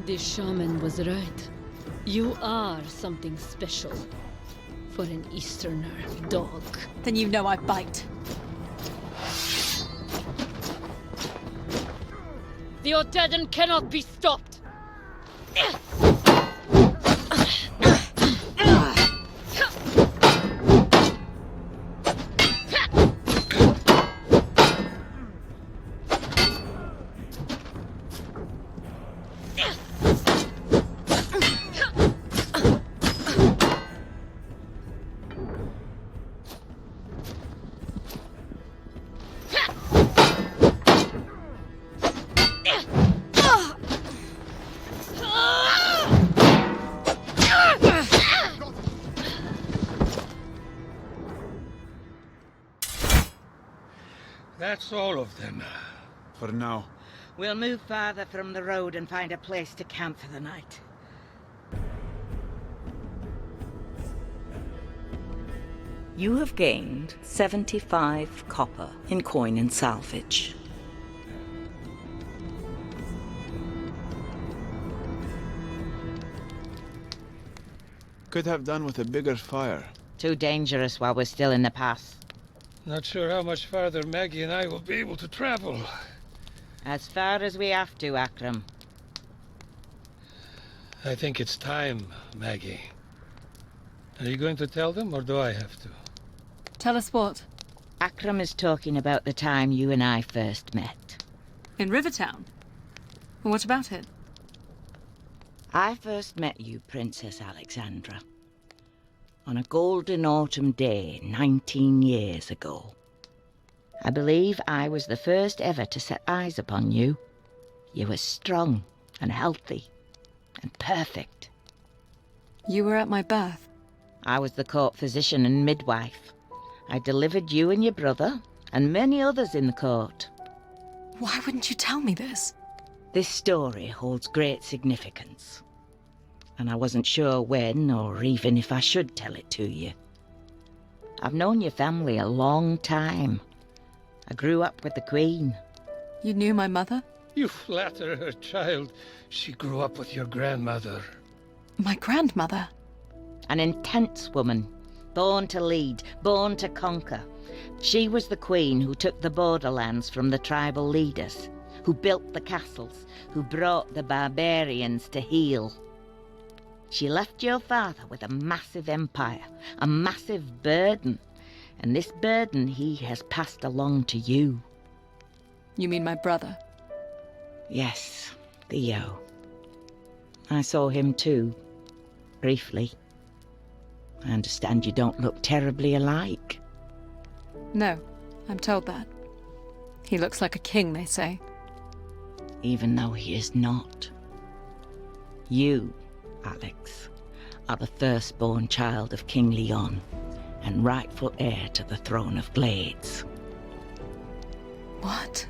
The shaman was right. You are something special. For an Easterner, dog. Then you know I bite. The Odedan cannot be stopped! That's all of them. For now. We'll move farther from the road and find a place to camp for the night. You have gained 75 copper in coin and salvage. Could have done with a bigger fire. Too dangerous while we're still in the pass. Not sure how much farther Maggie and I will be able to travel. As far as we have to, Akram. I think it's time, Maggie. Are you going to tell them, or do I have to? Tell us what? Akram is talking about the time you and I first met. In Rivertown? What about it? I first met you, Princess Alexandra, on a golden autumn day 19 years ago. I believe I was the first ever to set eyes upon you. You were strong and healthy and perfect. You were at my birth. I was the court physician and midwife. I delivered you and your brother and many others in the court. Why wouldn't you tell me this? This story holds great significance, and I wasn't sure when or even if I should tell it to you. I've known your family a long time. I grew up with the Queen. You knew my mother? You flatter her, child. She grew up with your grandmother. My grandmother? An intense woman, born to lead, born to conquer. She was the Queen who took the borderlands from the tribal leaders, who built the castles, who brought the barbarians to heel. She left your father with a massive empire, a massive burden, and this burden he has passed along to you. You mean my brother? Yes, Theo. I saw him too, briefly. I understand you don't look terribly alike. No, I'm told that. He looks like a king, they say. Even though he is not. You, Alex, are the firstborn child of King Leon and rightful heir to the throne of Glades. What?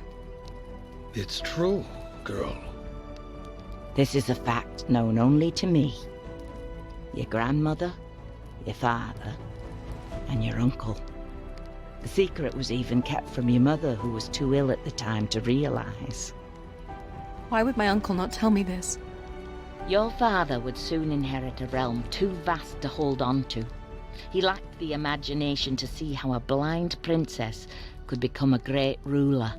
It's true, girl. This is a fact known only to me, your grandmother, your father, and your uncle. The secret was even kept from your mother, who was too ill at the time to realize. Why would my uncle not tell me this? Your father would soon inherit a realm too vast to hold on to. He lacked the imagination to see how a blind princess could become a great ruler.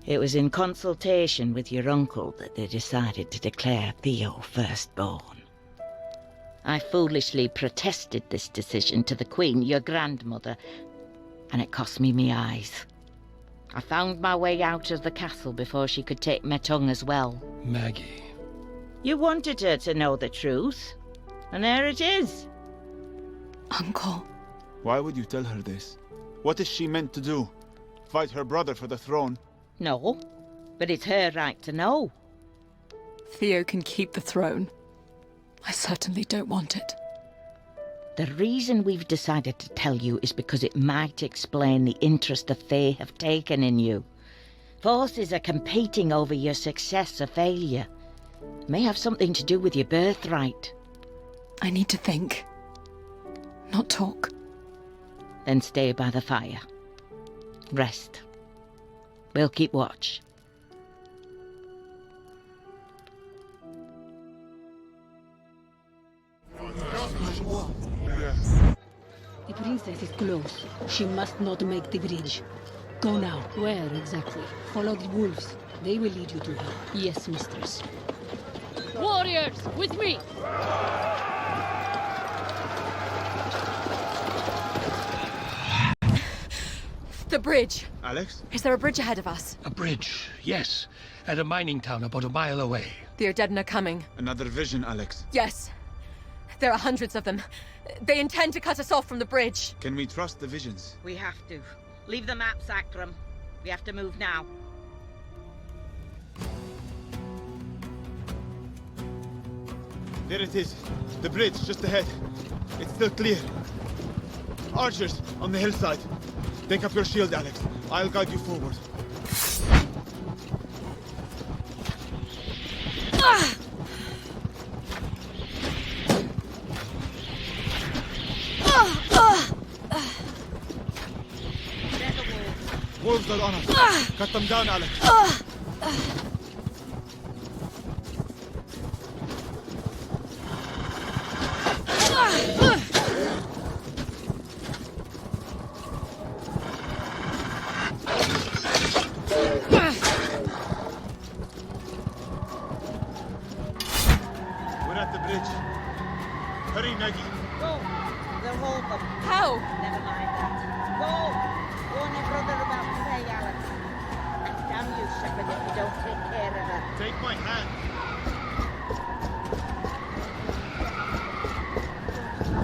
It was in consultation with your uncle that they decided to declare Theo firstborn. I foolishly protested this decision to the Queen, your grandmother, and it cost me my eyes. I found my way out of the castle before she could take my tongue as well. Maggie. You wanted her to know the truth, and there it is. Uncle. Why would you tell her this? What is she meant to do? Fight her brother for the throne? No, but it's her right to know. Theo can keep the throne. I certainly don't want it. The reason we've decided to tell you is because it might explain the interest the Fae have taken in you. Forces are competing over your success or failure. It may have something to do with your birthright. I need to think, not talk. Then stay by the fire. Rest. We'll keep watch. The princess is close. She must not make the bridge. Go now. Where exactly? Follow the wolves. They will lead you to her. Yes, mistress. Warriors, with me! The bridge. Alex? Is there a bridge ahead of us? A bridge, yes. At a mining town about a mile away. The Odedin are coming. Another vision, Alex. Yes. There are hundreds of them. They intend to cut us off from the bridge. Can we trust the visions? We have to. Leave the maps, Akram. We have to move now. There it is. The bridge, just ahead. It's still clear. Archers, on the hillside. Take up your shield, Alex. I'll guide you forward. Wolves are on us. Cut them down, Alex. We're at the bridge. Hurry, Maggie. Go. They'll hold them. How? Never mind that. Go. Warn your brother about to say, Alex. And damn you, Shepard, if you don't take care of her. Take my hand.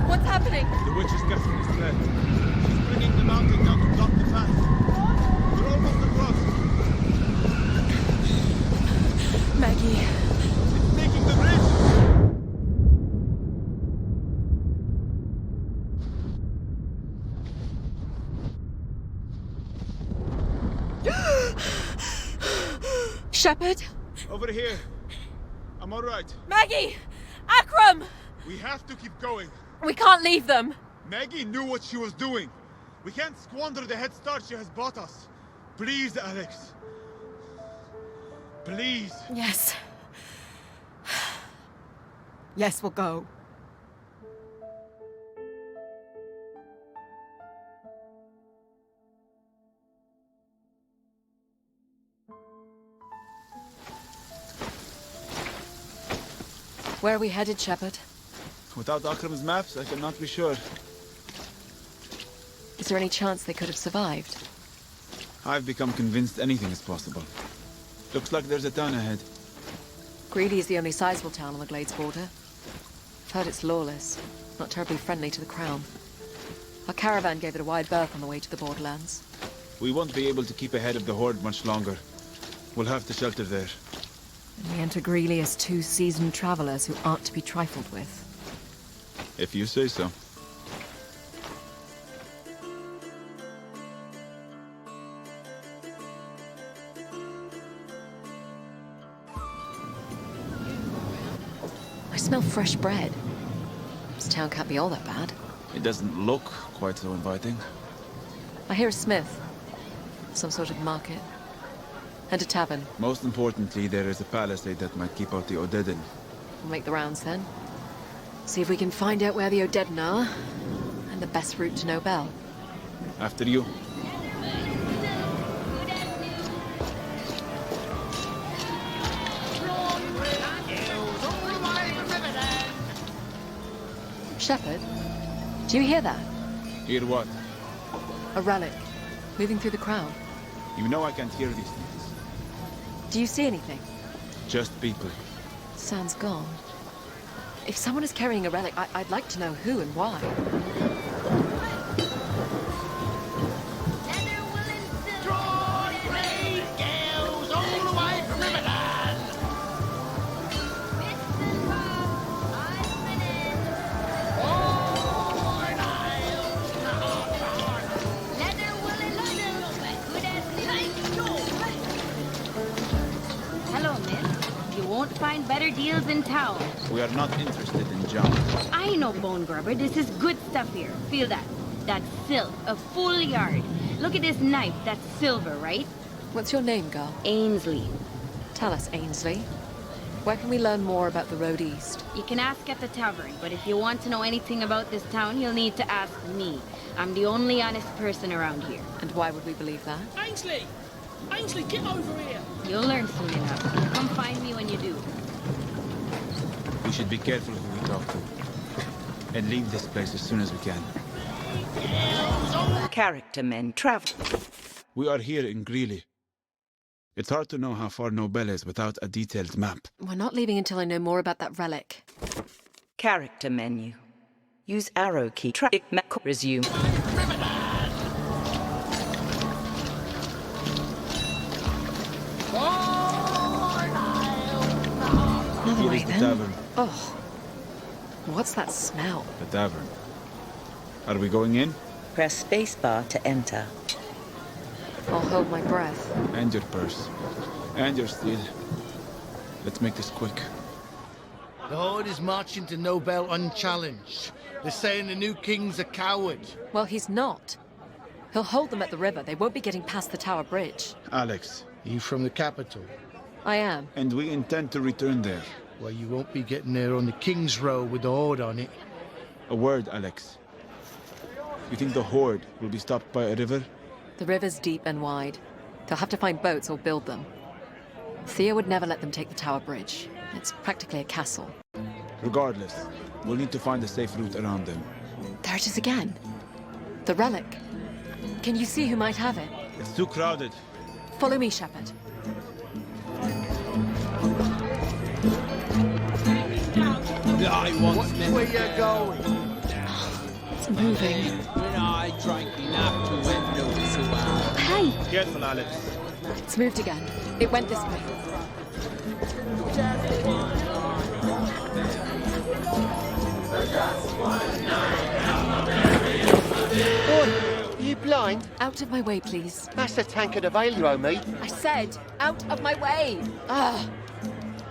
What's happening? The witch is casting a spell. She's bringing the mountain down to block the path. We're almost across. Maggie. It's making the bridge. Shepard? Over here. I'm all right. Maggie! Akram! We have to keep going. We can't leave them. Maggie knew what she was doing. We can't squander the head start she has bought us. Please, Alex. Please. Yes. Yes, we'll go. Where are we headed, Shepard? Without Akram's maps, I cannot be sure. Is there any chance they could have survived? I've become convinced anything is possible. Looks like there's a town ahead. Greeley is the only sizable town on the Glades border. I've heard it's lawless, not terribly friendly to the Crown. Our caravan gave it a wide berth on the way to the borderlands. We won't be able to keep ahead of the horde much longer. We'll have to shelter there. And we enter Greeley as two seasoned travelers who aren't to be trifled with. If you say so. I smell fresh bread. This town can't be all that bad. It doesn't look quite so inviting. I hear a smith. Some sort of market. And a tavern. Most importantly, there is a palisade that might keep out the Odedin. We'll make the rounds then. See if we can find out where the Odedin are. And the best route to Nobel. After you. Shepard, do you hear that? Hear what? A relic, moving through the crowd. You know I can't hear these things. Do you see anything? Just people. Sounds gone. If someone is carrying a relic, I'd like to know who and why. Hello, miss. You won't find better deals in town. We are not interested in junk. I know, Bone Grubber. This is good stuff here. Feel that. That's silk. A full yard. Look at this knife. That's silver, right? What's your name, girl? Ainsley. Tell us, Ainsley. Where can we learn more about the road east? You can ask at the tavern, but if you want to know anything about this town, you'll need to ask me. I'm the only honest person around here. And why would we believe that? Ainsley! Ainsley, get over here! You'll learn soon enough. Come find me when you do. We should be careful who we talk to. And leave this place as soon as we can. Character men travel. We are here in Greeley. It's hard to know how far Nobel is without a detailed map. We're not leaving until I know more about that relic. Character menu. Use arrow key. Resume. Another way Here is the then. tavern. Oh. What's that smell? The tavern. Are we going in? Press spacebar to enter. I'll hold my breath. And your purse. And your steed. Let's make this quick. The Horde is marching to Nobel unchallenged. They're saying the new king's a coward. Well, he's not. He'll hold them at the river. They won't be getting past the Tower Bridge. Alex. You from the capital? I am. And we intend to return there. Well, you won't be getting there on the King's Row with the Horde on it. A word, Alex. You think the Horde will be stopped by a river? The river's deep and wide. They'll have to find boats or build them. Thea would never let them take the Tower Bridge. It's practically a castle. Regardless, we'll need to find a safe route around them. There it is again. The relic. Can you see who might have it? It's too crowded. Follow me, Shepard. Where you going? It's moving. Hey! Careful, Alex. It's moved again. It went this way. Oi, are you blind? Out of my way, please. That's the tankard of ale you owe me. I said, out of my way! Ah!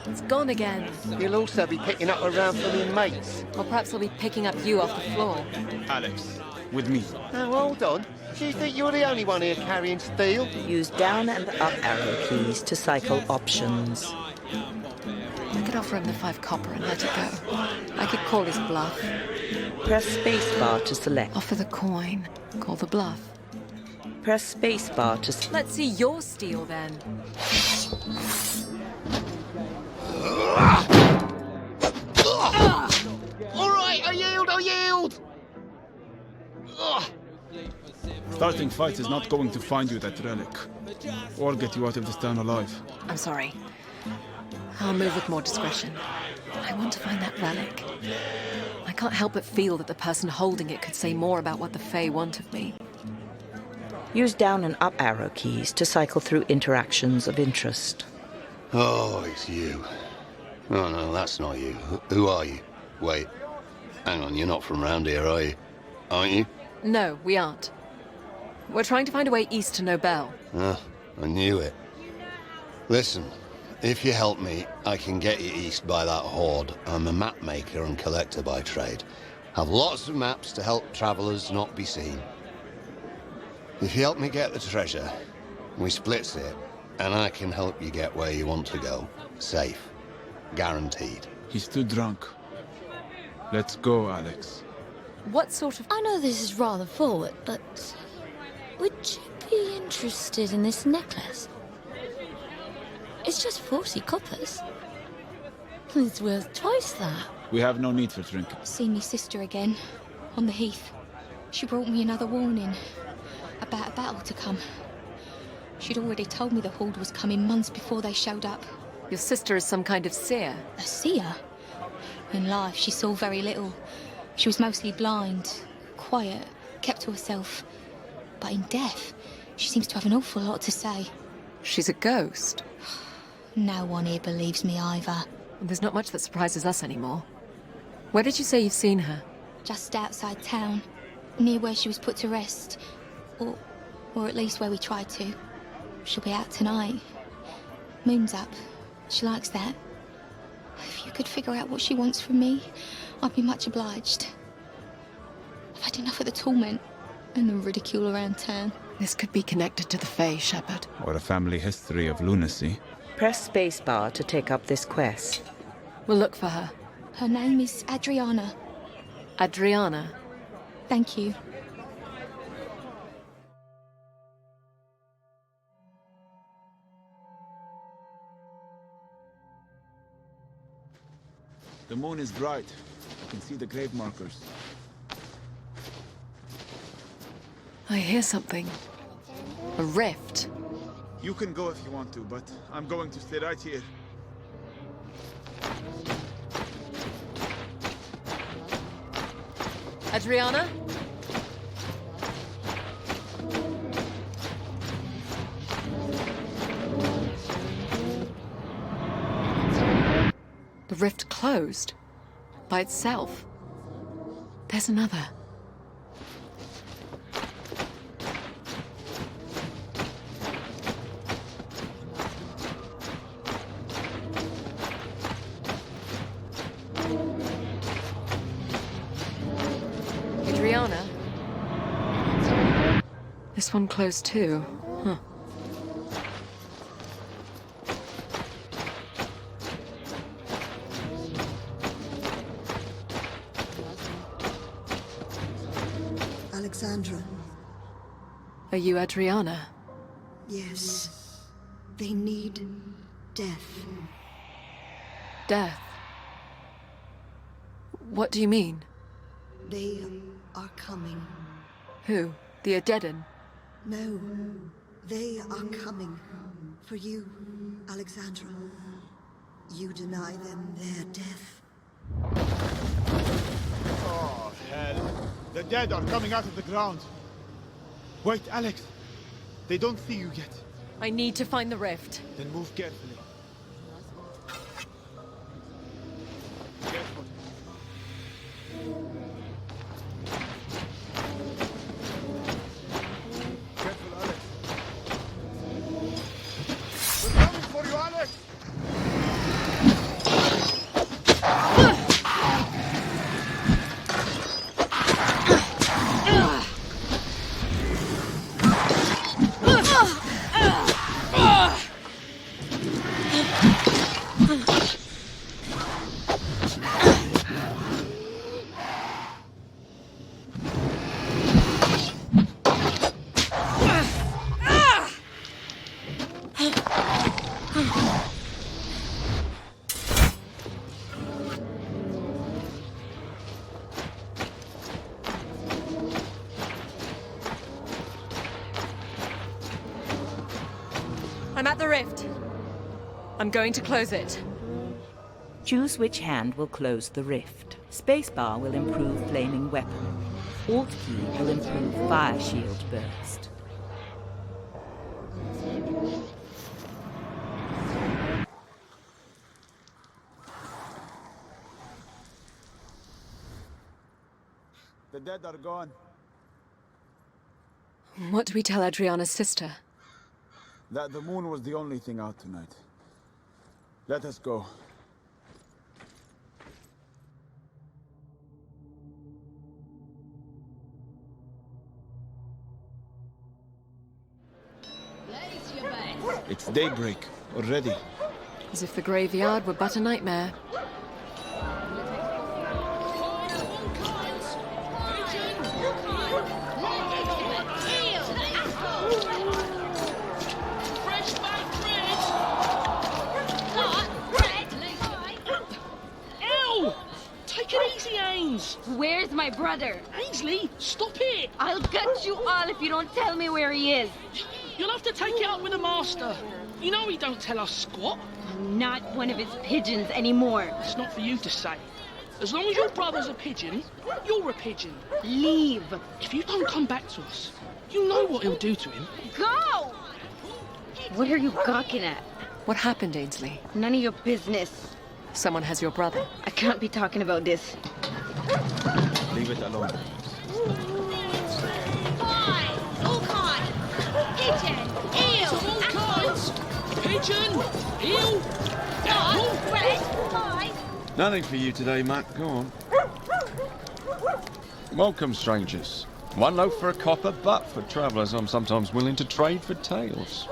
It's gone again. You'll also be picking up around for me mates. Or perhaps I'll be picking up you off the floor. Alex, with me. Now, hold on. Do you think you're the only one here carrying steel? Use down and up arrow keys to cycle options. I could offer him the 5 copper and let it go. I could call his bluff. Press spacebar to select. Offer the coin. Call the bluff. Press spacebar to... Let's see your steel, then. All right, I yield! Starting fights is not going to find you that relic. Or get you out of this town alive. I'm sorry. I'll move with more discretion. I want to find that relic. I can't help but feel that the person holding it could say more about what the Fae want of me. Use down and up arrow keys to cycle through interactions of interest. Oh, it's you. Oh, no, that's not you. Who are you? Wait. Hang on, you're not from round here, are you? Aren't you? No, we aren't. We're trying to find a way east to Nobel. Ah, I knew it. Listen, if you help me, I can get you east by that Horde. I'm a map maker and collector by trade. Have lots of maps to help travellers not be seen. If you help me get the treasure, we splits it, and I can help you get where you want to go. Safe. Guaranteed. He's too drunk. Let's go, Alex. What sort of... I know this is rather forward, but... would you be interested in this necklace? It's just 40 coppers. It's worth twice that. We have no need for drinking. Seen me sister again, on the heath. She brought me another warning about a battle to come. She'd already told me the Horde was coming months before they showed up. Your sister is some kind of seer. A seer? In life, she saw very little. She was mostly blind, quiet, kept to herself. But in death, she seems to have an awful lot to say. She's a ghost. No one here believes me either. There's not much that surprises us anymore. Where did you say you've seen her? Just outside town, near where she was put to rest. Or at least where we tried to. She'll be out tonight. Moon's up. She likes that. If you could figure out what she wants from me, I'd be much obliged. I've had enough of the torment and the ridicule around town. This could be connected to the Fae, Shepard. Or a family history of lunacy. Press spacebar to take up this quest. We'll look for her. Her name is Adriana. Adriana? Thank you. The moon is bright. I can see the grave markers. I hear something. A rift. You can go if you want to, but I'm going to stay right here. Adriana? The rift closed. By itself. There's another. Adriana? This one closed too. Huh. Alexandra. Are you Adriana? Yes. They need death. Death? What do you mean? They are coming. Who? The Adedan? No. They are coming. For you, Alexandra. You deny them their death. Oh, hell. The dead are coming out of the ground. Wait, Alex. They don't see you yet. I need to find the rift. Then move carefully. Careful. Careful, Alex. We're coming for you, Alex! I'm at the rift. I'm going to close it. Choose which hand will close the rift. Spacebar will improve flaming weapon. Alt key will improve fire shield burst. The dead are gone. What do we tell Adriana's sister? That the moon was the only thing out tonight. Let us go. It's daybreak already. As if the graveyard were but a nightmare. Take it easy, Ains! Where's my brother? Ainsley, stop it! I'll gut you all if you don't tell me where he is. You'll have to take it up with the master. You know he don't tell us squat. I'm not one of his pigeons anymore. It's not for you to say. As long as your brother's a pigeon, you're a pigeon. Leave. If you don't come back to us, you know what he'll do to him. Go! What are you gawking at? What happened, Ainsley? None of your business. Someone has your brother. I can't be talking about this. Leave it alone. Fly! Vulcan! Pigeon! Eel! Pigeon! Eel! Dog! Red! Fly! Nothing for you today, Matt. Go on. Welcome, strangers. One loaf for a copper, but for travellers, I'm sometimes willing to trade for tales.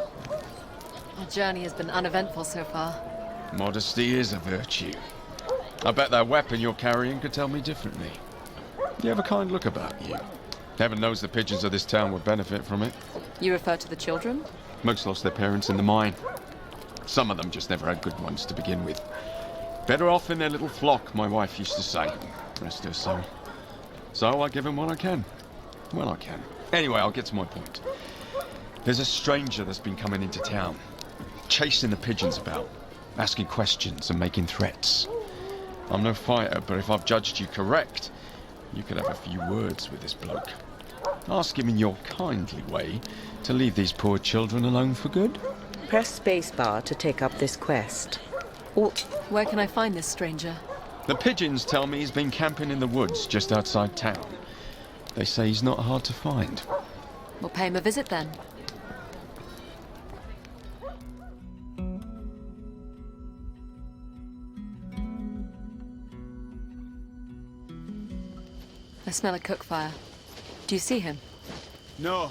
Our journey has been uneventful so far. Modesty is a virtue. I bet that weapon you're carrying could tell me differently. You have a kind look about you. Heaven knows the pigeons of this town would benefit from it. You refer to the children? Most lost their parents in the mine. Some of them just never had good ones to begin with. Better off in their little flock, my wife used to say. Rest her soul. So I give them what I can. Well, I can. Anyway, I'll get to my point. There's a stranger that's been coming into town, chasing the pigeons about, asking questions and making threats. I'm no fighter, but if I've judged you correct, you could have a few words with this bloke. Ask him in your kindly way to leave these poor children alone for good. Press spacebar to take up this quest. Where can I find this stranger? The pigeons tell me he's been camping in the woods just outside town. They say he's not hard to find. We'll pay him a visit then. I smell a cook fire. Do you see him? No.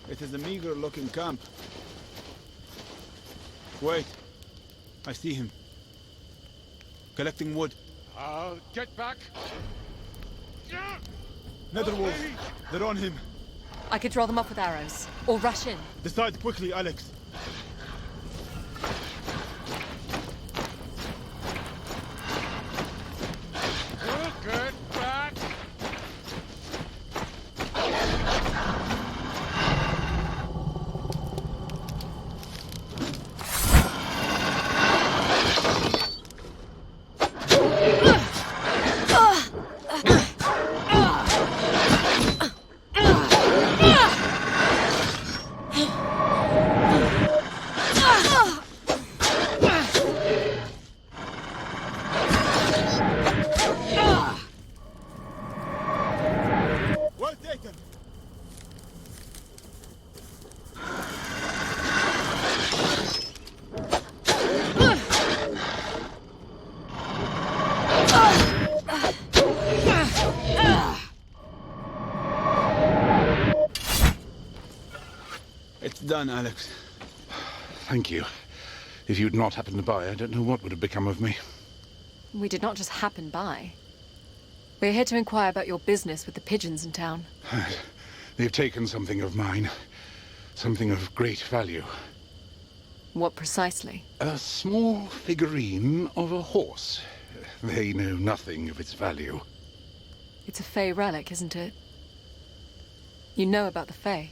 It is a meager-looking camp. Wait. I see him. Collecting wood. I'll get back. Netherwolf, they're on him. I could draw them up with arrows. Or rush in. Decide quickly, Alex. Get back. Well taken. It's done, Alex. Thank you. If you'd not happened by, I don't know what would have become of me. We did not just happen by. We're here to inquire about your business with the pigeons in town. They've taken something of mine. Something of great value. What precisely? A small figurine of a horse. They know nothing of its value. It's a Fey relic, isn't it? You know about the Fey.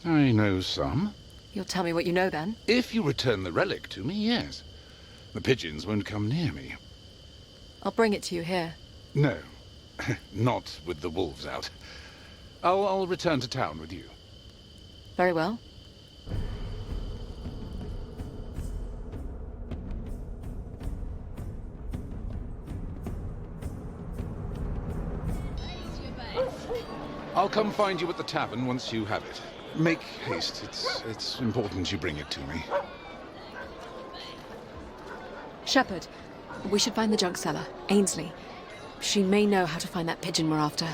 I know some. You'll tell me what you know then? If you return the relic to me, yes. The pigeons won't come near me. I'll bring it to you here. No. Not with the wolves out. I'll return to town with you. Very well. I'll come find you at the tavern once you have it. Make haste. It's important you bring it to me. Shepherd, we should find the junk seller, Ainsley. She may know how to find that pigeon we're after.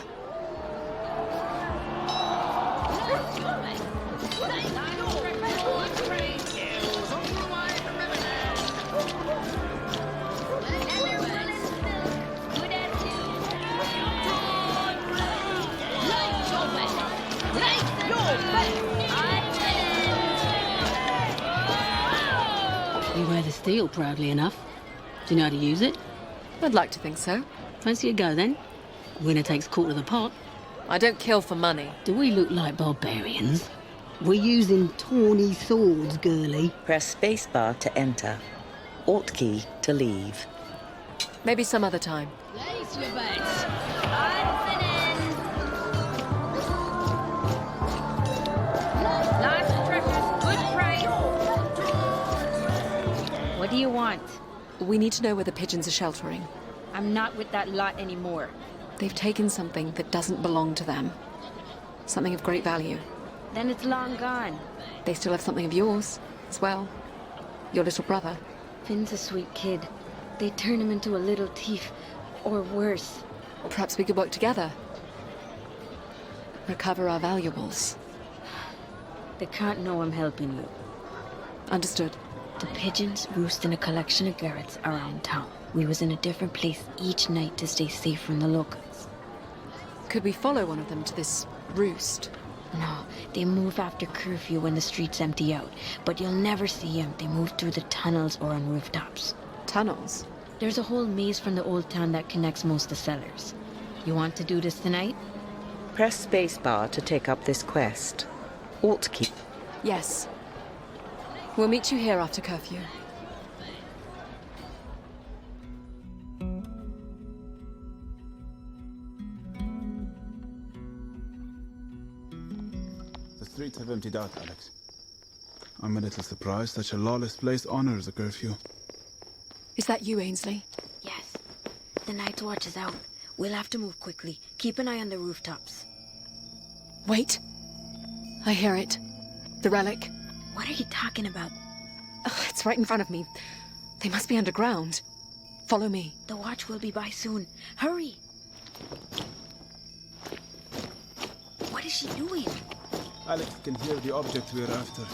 You wear the steel proudly enough. Do you know how to use it? I'd like to think so. Fancy a go then? Winner takes quarter of the pot. I don't kill for money. Do we look like barbarians? We're using tawny swords, girlie. Press spacebar to enter. Alt key to leave. Maybe some other time. Place your bets. Nice treasures, good price. What do you want? We need to know where the pigeons are sheltering. I'm not with that lot anymore. They've taken something that doesn't belong to them. Something of great value. Then it's long gone. They still have something of yours, as well. Your little brother. Finn's a sweet kid. They turn him into a little thief, or worse. Or perhaps we could work together. Recover our valuables. They can't know I'm helping you. Understood. The pigeons roost in a collection of garrets around town. We was in a different place each night to stay safe from the locals. Could we follow one of them to this roost? No, they move after curfew when the streets empty out. But you'll never see them. They move through the tunnels or on rooftops. Tunnels? There's a whole maze from the old town that connects most of the cellars. You want to do this tonight? Press spacebar to take up this quest. Alt key. Yes. We'll meet you here after curfew. The streets have emptied out, Alex. I'm a little surprised such a lawless place honors a curfew. Is that you, Ainsley? Yes. The Night's Watch is out. We'll have to move quickly. Keep an eye on the rooftops. Wait. I hear it. The relic. What are you talking about? Ugh, it's right in front of me. They must be underground. Follow me. The Watch will be by soon. Hurry! What is she doing? Alex can hear the object we're after.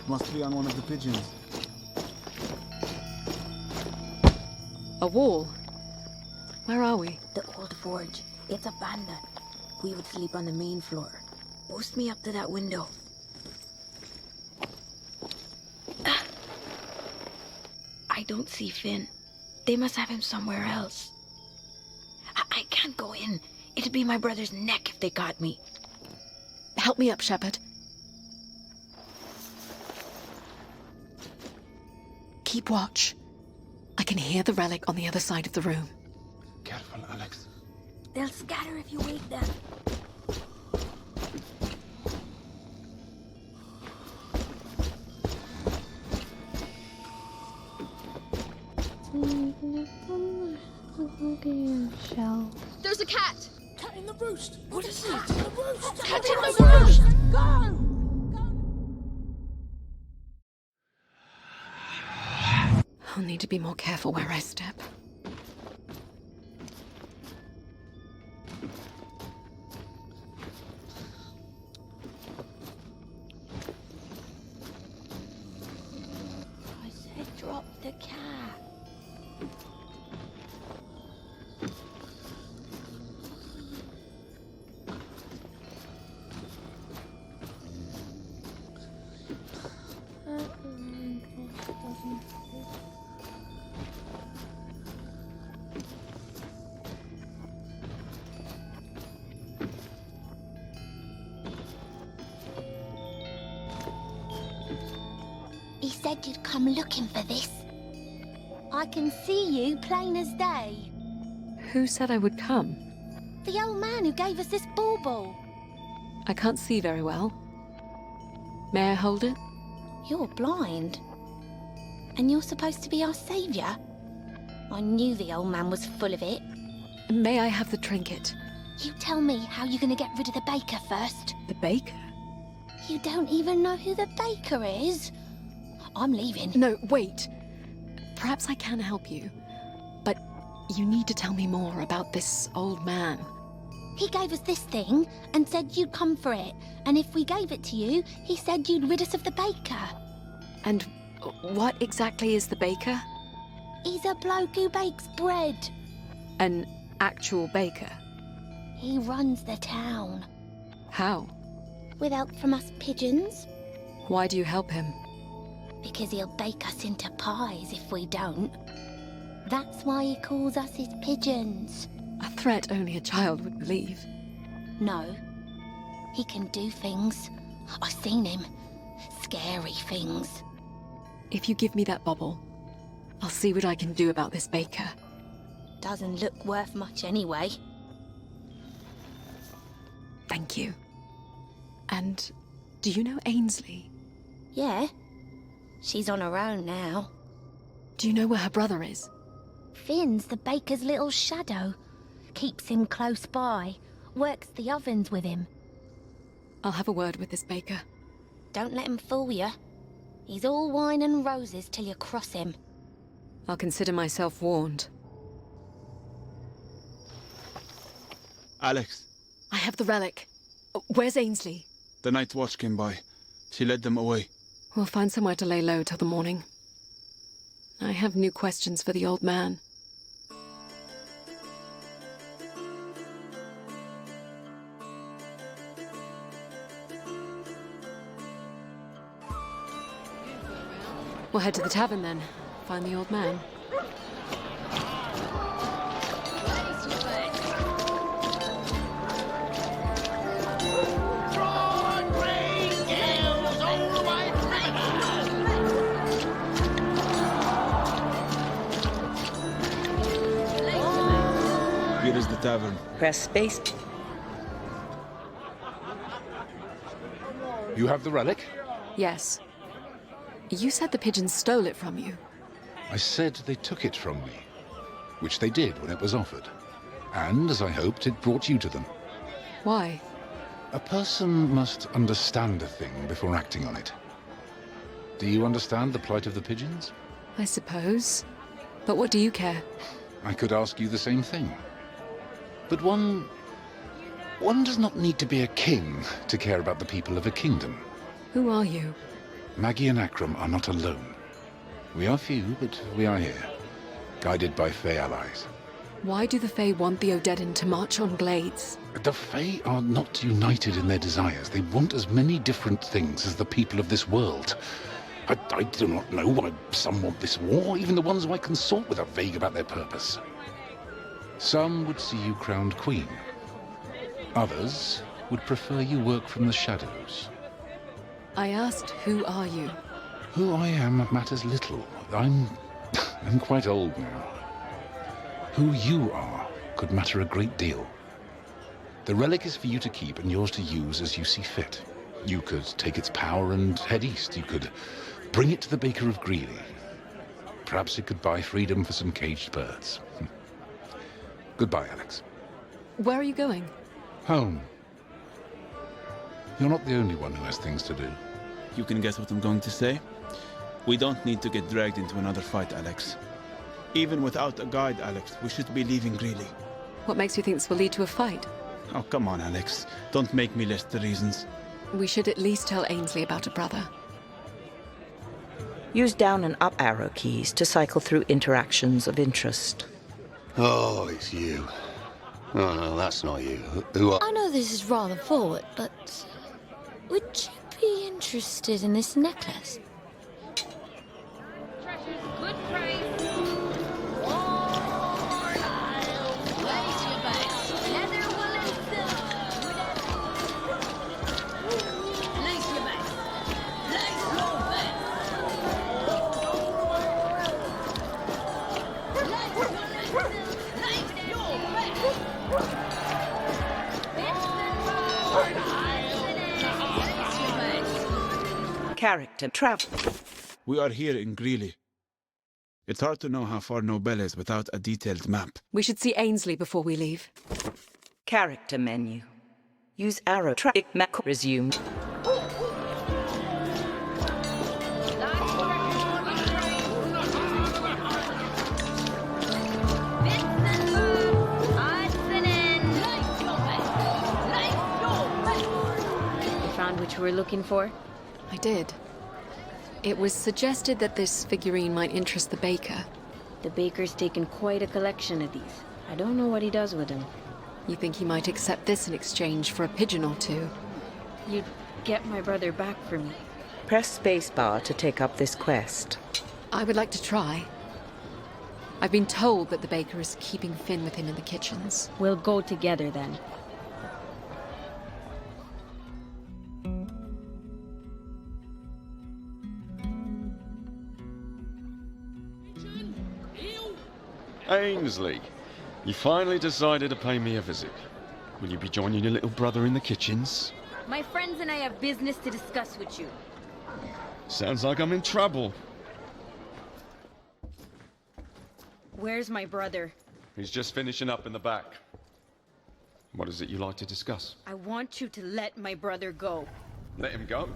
Must be on one of the pigeons. A wall? Where are we? The old forge. It's abandoned. We would sleep on the main floor. Boost me up to that window. I don't see Finn. They must have him somewhere else. I can't go in. It'd be my brother's neck if they got me. Help me up, Shepard. Keep watch. I can hear the relic on the other side of the room. Careful, Alex. They'll scatter if you wake them. There's a cat! Cat in the roost! What is it? Cat in the roost! Cat in the roost! Gone! I'll need to be more careful where I step. I said drop the cat. He said you'd come looking for this. I can see you plain as day. Who said I would come? The old man who gave us this bauble. I can't see very well. May I hold it? You're blind. And you're supposed to be our savior? I knew the old man was full of it. May I have the trinket? You tell me how you're gonna get rid of the baker first. The baker? You don't even know who the baker is? I'm leaving. No, wait. Perhaps I can help you. But you need to tell me more about this old man. He gave us this thing and said you'd come for it. And if we gave it to you, he said you'd rid us of the baker. And what exactly is the baker? He's a bloke who bakes bread. An actual baker? He runs the town. How? With help from us pigeons. Why do you help him? Because he'll bake us into pies if we don't. That's why he calls us his pigeons. A threat only a child would believe. No. He can do things. I've seen him. Scary things. If you give me that bauble, I'll see what I can do about this baker. Doesn't look worth much anyway. Thank you. And do you know Ainsley? Yeah. She's on her own now. Do you know where her brother is? Finn's the baker's little shadow. Keeps him close by. Works the ovens with him. I'll have a word with this baker. Don't let him fool you. He's all wine and roses till you cross him. I'll consider myself warned. Alex. I have the relic. Where's Ainsley? The Night's Watch came by. She led them away. We'll find somewhere to lay low till the morning. I have new questions for the old man. We'll head to the tavern then. find the old man. Here is the tavern. Press space. You have the relic? Yes. You said the pigeons stole it from you. I said they took it from me, which they did when it was offered. And, as I hoped, it brought you to them. Why? A person must understand a thing before acting on it. Do you understand the plight of the pigeons? I suppose. But what do you care? I could ask you the same thing. But one does not need to be a king to care about the people of a kingdom. Who are you? Maggie and Akram are not alone. We are few, but we are here, guided by Fey allies. Why do the Fae want the Odedan to march on Glades? The Fae are not united in their desires. They want as many different things as the people of this world. I do not know why some want this war. Even the ones who I consort with are vague about their purpose. Some would see you crowned queen. Others would prefer you work from the shadows. I asked, who are you? Who I am matters little. I'm quite old now. Who you are could matter a great deal. The relic is for you to keep and yours to use as you see fit. You could take its power and head east. You could bring it to the Baker of Greeley. Perhaps it could buy freedom for some caged birds. Goodbye, Alex. Where are you going? Home. You're not the only one who has things to do. You can guess what I'm going to say. We don't need to get dragged into another fight, Alex. Even without a guide, Alex, we should be leaving Greeley. What makes you think this will lead to a fight? Oh, come on, Alex. Don't make me list the reasons. We should at least tell Ainsley about a brother. Use down and up arrow keys to cycle through interactions of interest. Oh, it's you. Oh, no, that's not you. Who are... I know this is rather forward, but would you be interested in this necklace? Good price. Character travel. We are here in Greeley. It's hard to know how far Nobel is without a detailed map. We should see Ainsley before we leave. Character menu. Use arrow track map. Resume. You found what you were looking for? I did. It was suggested that this figurine might interest the baker. The baker's taken quite a collection of these. I don't know what he does with them. You think he might accept this in exchange for a pigeon or two? You'd get my brother back for me. Press spacebar to take up this quest. I would like to try. I've been told that the baker is keeping Finn with him in the kitchens. We'll go together then. Ainsley, you finally decided to pay me a visit. Will you be joining your little brother in the kitchens? My friends and I have business to discuss with you. Sounds like I'm in trouble. Where's my brother? He's just finishing up in the back. What is it you like to discuss? I want you to let my brother go. Let him go?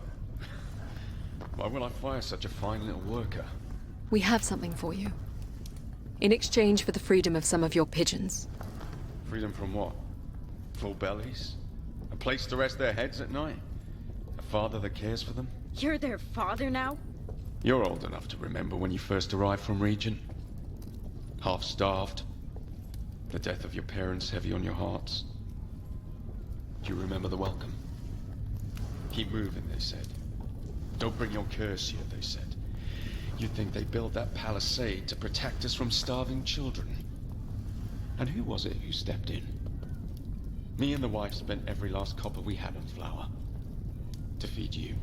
Why will I fire such a fine little worker? We have something for you. In exchange for the freedom of some of your pigeons. Freedom from what? Full bellies? A place to rest their heads at night? A father that cares for them? You're their father now? You're old enough to remember when you first arrived from Region. Half-starved. The death of your parents heavy on your hearts. Do you remember the welcome? Keep moving, they said. Don't bring your curse here, they said. You'd think they built that palisade to protect us from starving children. And who was it who stepped in? Me and the wife spent every last copper we had on flour to feed you.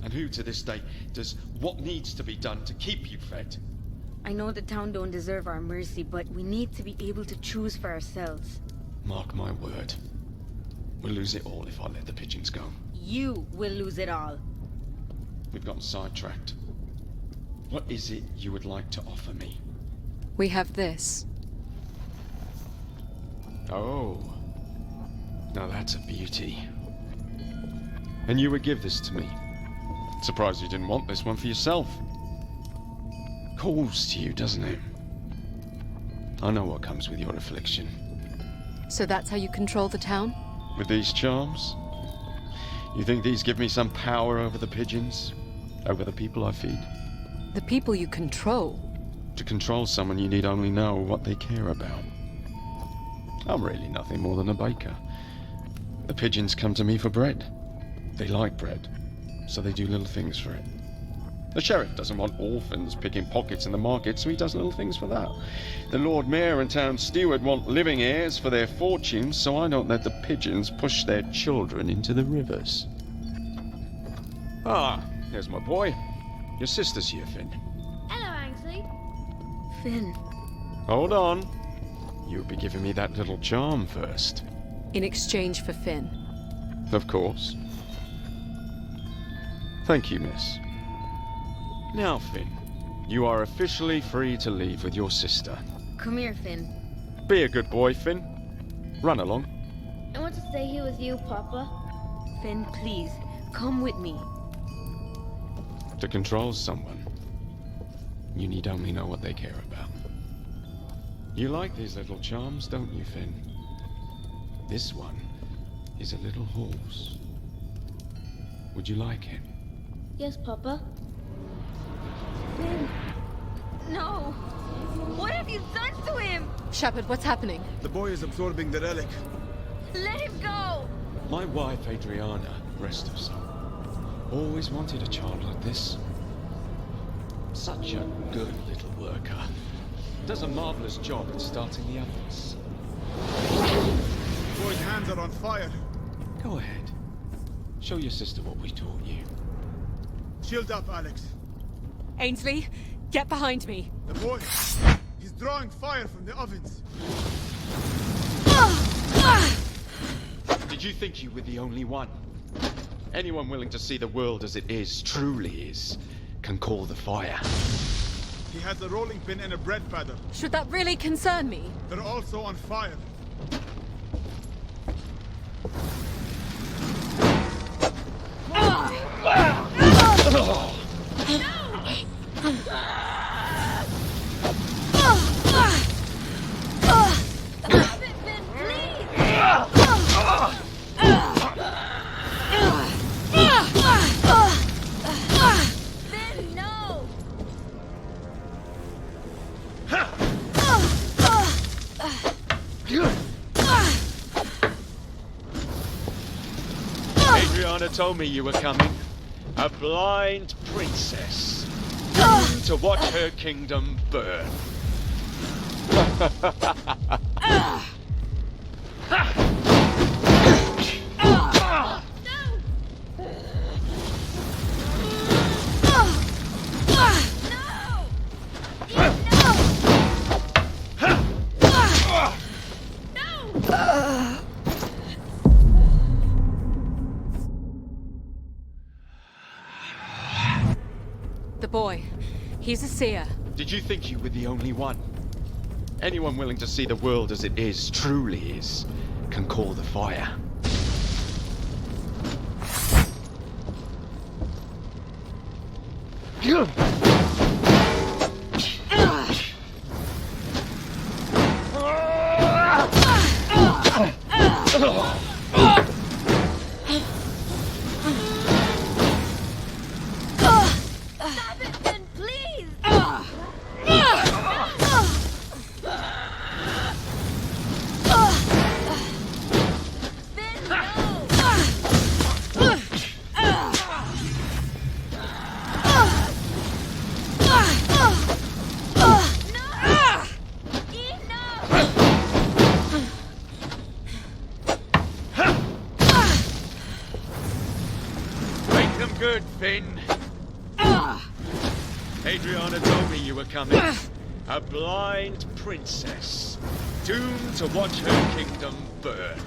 And who to this day does what needs to be done to keep you fed? I know the town don't deserve our mercy, but we need to be able to choose for ourselves. Mark my word. We'll lose it all if I let the pigeons go. You will lose it all. We've gotten sidetracked. What is it you would like to offer me? We have this. Oh. Now that's a beauty. And you would give this to me. Surprised you didn't want this one for yourself. Calls to you, doesn't it? I know what comes with your affliction. So that's how you control the town? With these charms? You think these give me some power over the pigeons? Over the people I feed? The people you control? To control someone, you need only know what they care about. I'm really nothing more than a baker. The pigeons come to me for bread. They like bread, so they do little things for it. The sheriff doesn't want orphans picking pockets in the market, so he does little things for that. The Lord Mayor and Town Steward want living heirs for their fortunes, so I don't let the pigeons push their children into the rivers. Ah, there's my boy. Your sister's here, Finn. Hello, Ainsley. Finn. Hold on. You'll be giving me that little charm first. In exchange for Finn. Of course. Thank you, miss. Now, Finn, you are officially free to leave with your sister. Come here, Finn. Be a good boy, Finn. Run along. I want to stay here with you, Papa. Finn, please, come with me. To control someone, you need only know what they care about. You like these little charms, don't you, Finn? This one is a little horse. Would you like it? Yes, Papa. Finn! No! What have you done to him? Shepard, what's happening? The boy is absorbing the relic. Let him go! My wife, Adriana, rest her soul, always wanted a child like this. Such a good little worker. Does a marvelous job at starting the ovens. The boy's hands are on fire. Go ahead. Show your sister what we taught you. Shield up, Alex. Ainsley, get behind me. The boy, he's drawing fire from the ovens. Did you think you were the only one? Anyone willing to see the world as it is, truly is, can call the fire. He has a rolling pin and a bread batter. Should that really concern me? They're also on fire. Adriana told me you were coming. A blind princess. Doomed to watch her kingdom burn. The boy. He's a seer. Did you think you were the only one? Anyone willing to see the world as it is, truly is, can call the fire. Adriana told me you were coming. A blind princess, doomed to watch her kingdom burn.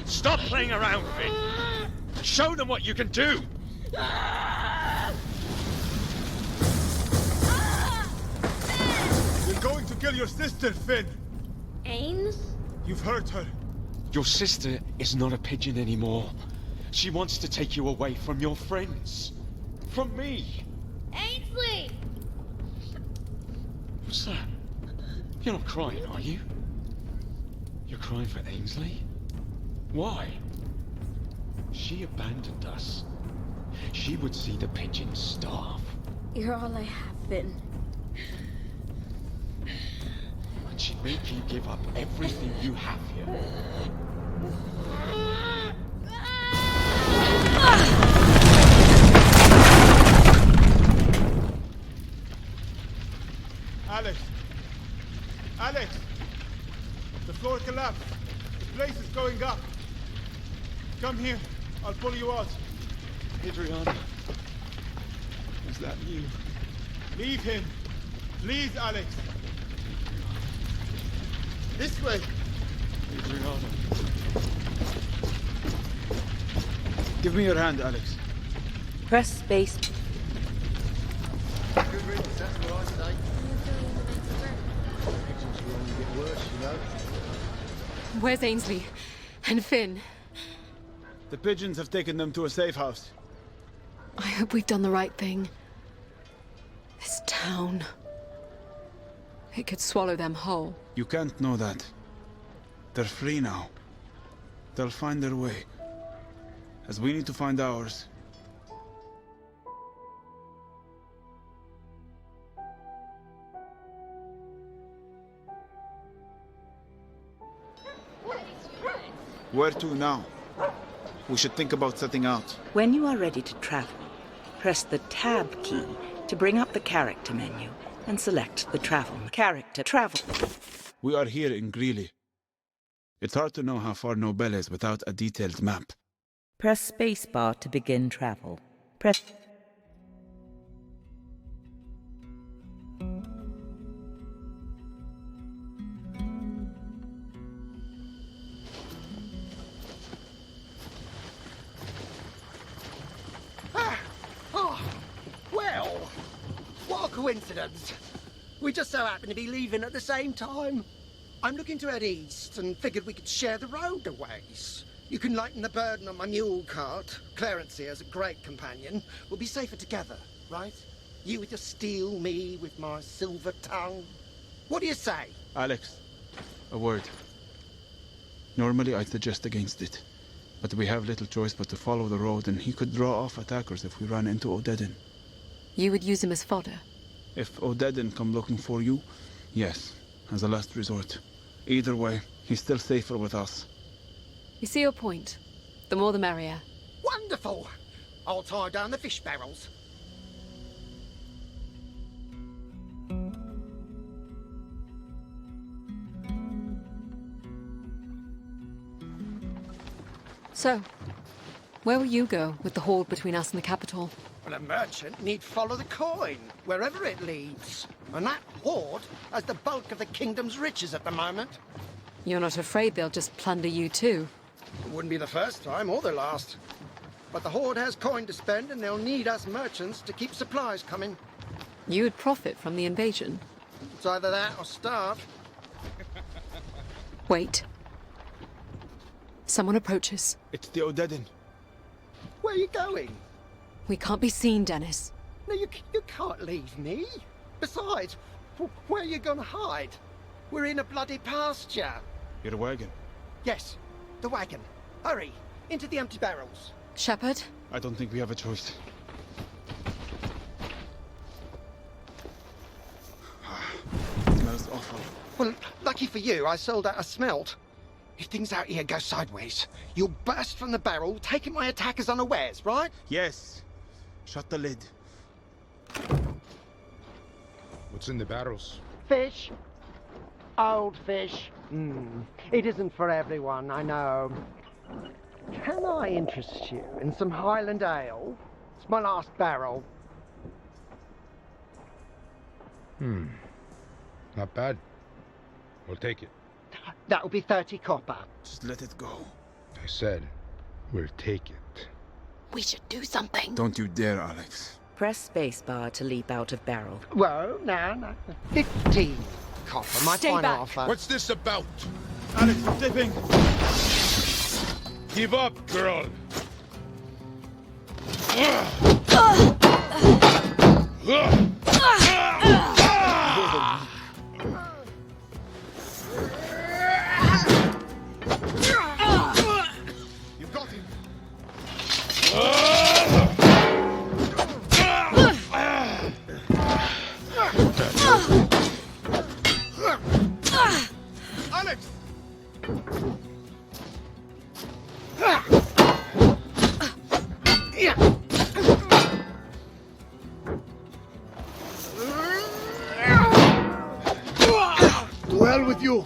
Stop playing around, Finn. Show them what you can do. You're going to kill your sister, Finn. Ains? You've hurt her. Your sister is not a pigeon anymore. She wants to take you away from your friends. From me. Ainsley! What's that? You're not crying, are you? You're crying for Ainsley? Why? She abandoned us. She would see the pigeons starve. You're all I have been. And she'd make you give up everything you have here. Alex! Alex! The floor collapsed. The place is going up. Come here. I'll pull you out. Adriana. Is that you? Leave him. Please, Alex. This way. Adriana. Give me your hand, Alex. Press space. Good riddance, that's what I say. Pigeons will only get worse, you know. Where's Ainsley? And Finn? The pigeons have taken them to a safe house. I hope we've done the right thing. This town... it could swallow them whole. You can't know that. They're free now. They'll find their way. As we need to find ours. Where to now? We should think about setting out. When you are ready to travel, press the Tab key to bring up the character menu and select the travel. Character travel. We are here in Greeley. It's hard to know how far Nobel is without a detailed map. Press spacebar to begin travel. Press... Well, what a coincidence. We just so happen to be leaving at the same time. I'm looking to head east and figured we could share the road a ways. You can lighten the burden on my mule cart. Clarence here is a great companion. We'll be safer together, right? You with your steel, me with my silver tongue. What do you say? Alex, a word. Normally I'd suggest against it. But we have little choice but to follow the road, and he could draw off attackers if we ran into Odedin. You would use him as fodder? If Odedin come looking for you, yes, as a last resort. Either way, he's still safer with us. You see your point. The more the merrier. Wonderful! I'll tie down the fish barrels. So, where will you go with the horde between us and the capital? Well, a merchant need follow the coin, wherever it leads. And that horde has the bulk of the kingdom's riches at the moment. You're not afraid they'll just plunder you too? It wouldn't be the first time or the last. But the horde has coin to spend, and they'll need us merchants to keep supplies coming. You would profit from the invasion? It's either that or starve. Wait. Someone approaches. It's the Odedin. Where are you going? We can't be seen, Dennis. No, you can't leave me. Besides, where are you going to hide? We're in a bloody pasture. Your wagon. Yes, the wagon. Hurry, into the empty barrels. Shepard? I don't think we have a choice. It smells awful. Well, lucky for you, I sold out a smelt. If things out here go sideways, you'll burst from the barrel, taking my attackers unawares, right? Yes. Shut the lid. What's in the barrels? Fish. Old fish. It isn't for everyone, I know. Can I interest you in some Highland ale? It's my last barrel. Not bad. We'll take it. That'll be 30 copper. Just let it go. I said, we'll take it. We should do something. Don't you dare, Alex. Press spacebar to leap out of barrel. Well, no. 15 copper, my Stay final back. offer. What's this about? Alex, we're slipping. Give up, girl. You got him. Alex! To hell with you.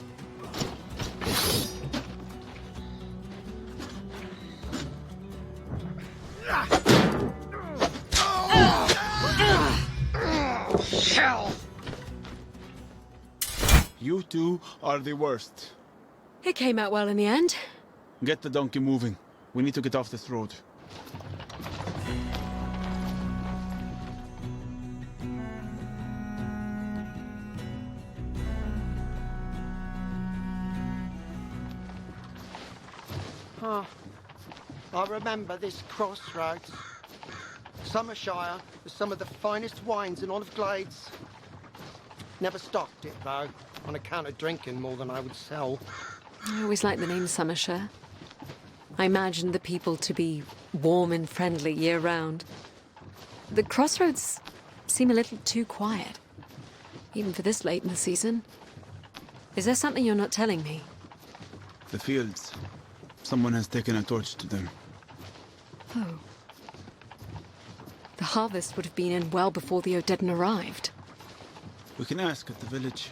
Hell! You two are the worst. It came out well in the end. Get the donkey moving. We need to get off this road. I remember this crossroads. Summershire was some of the finest wines in all of Glades. Never stocked it, though, on account of drinking more than I would sell. I always liked the name Summershire. I imagined the people to be warm and friendly year-round. The crossroads seem a little too quiet, even for this late in the season. Is there something you're not telling me? The fields. Someone has taken a torch to them. Oh. The harvest would have been in well before the Odedan arrived. We can ask at the village.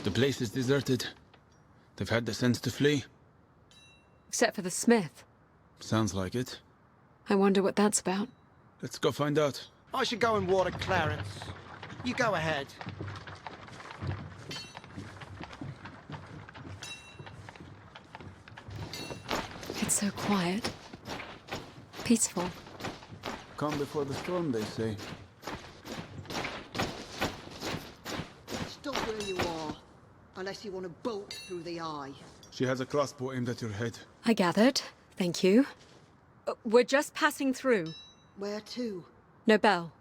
The place is deserted. They've had the sense to flee. Except for the smith. Sounds like it. I wonder what that's about. Let's go find out. I should go and water Clarence. You go ahead. It's so quiet. Peaceful. Calm before the storm, they say. Stop where you are, unless you want to bolt through the eye. She has a crossbow aimed at your head. I gathered. Thank you. We're just passing through. Where to? No bell.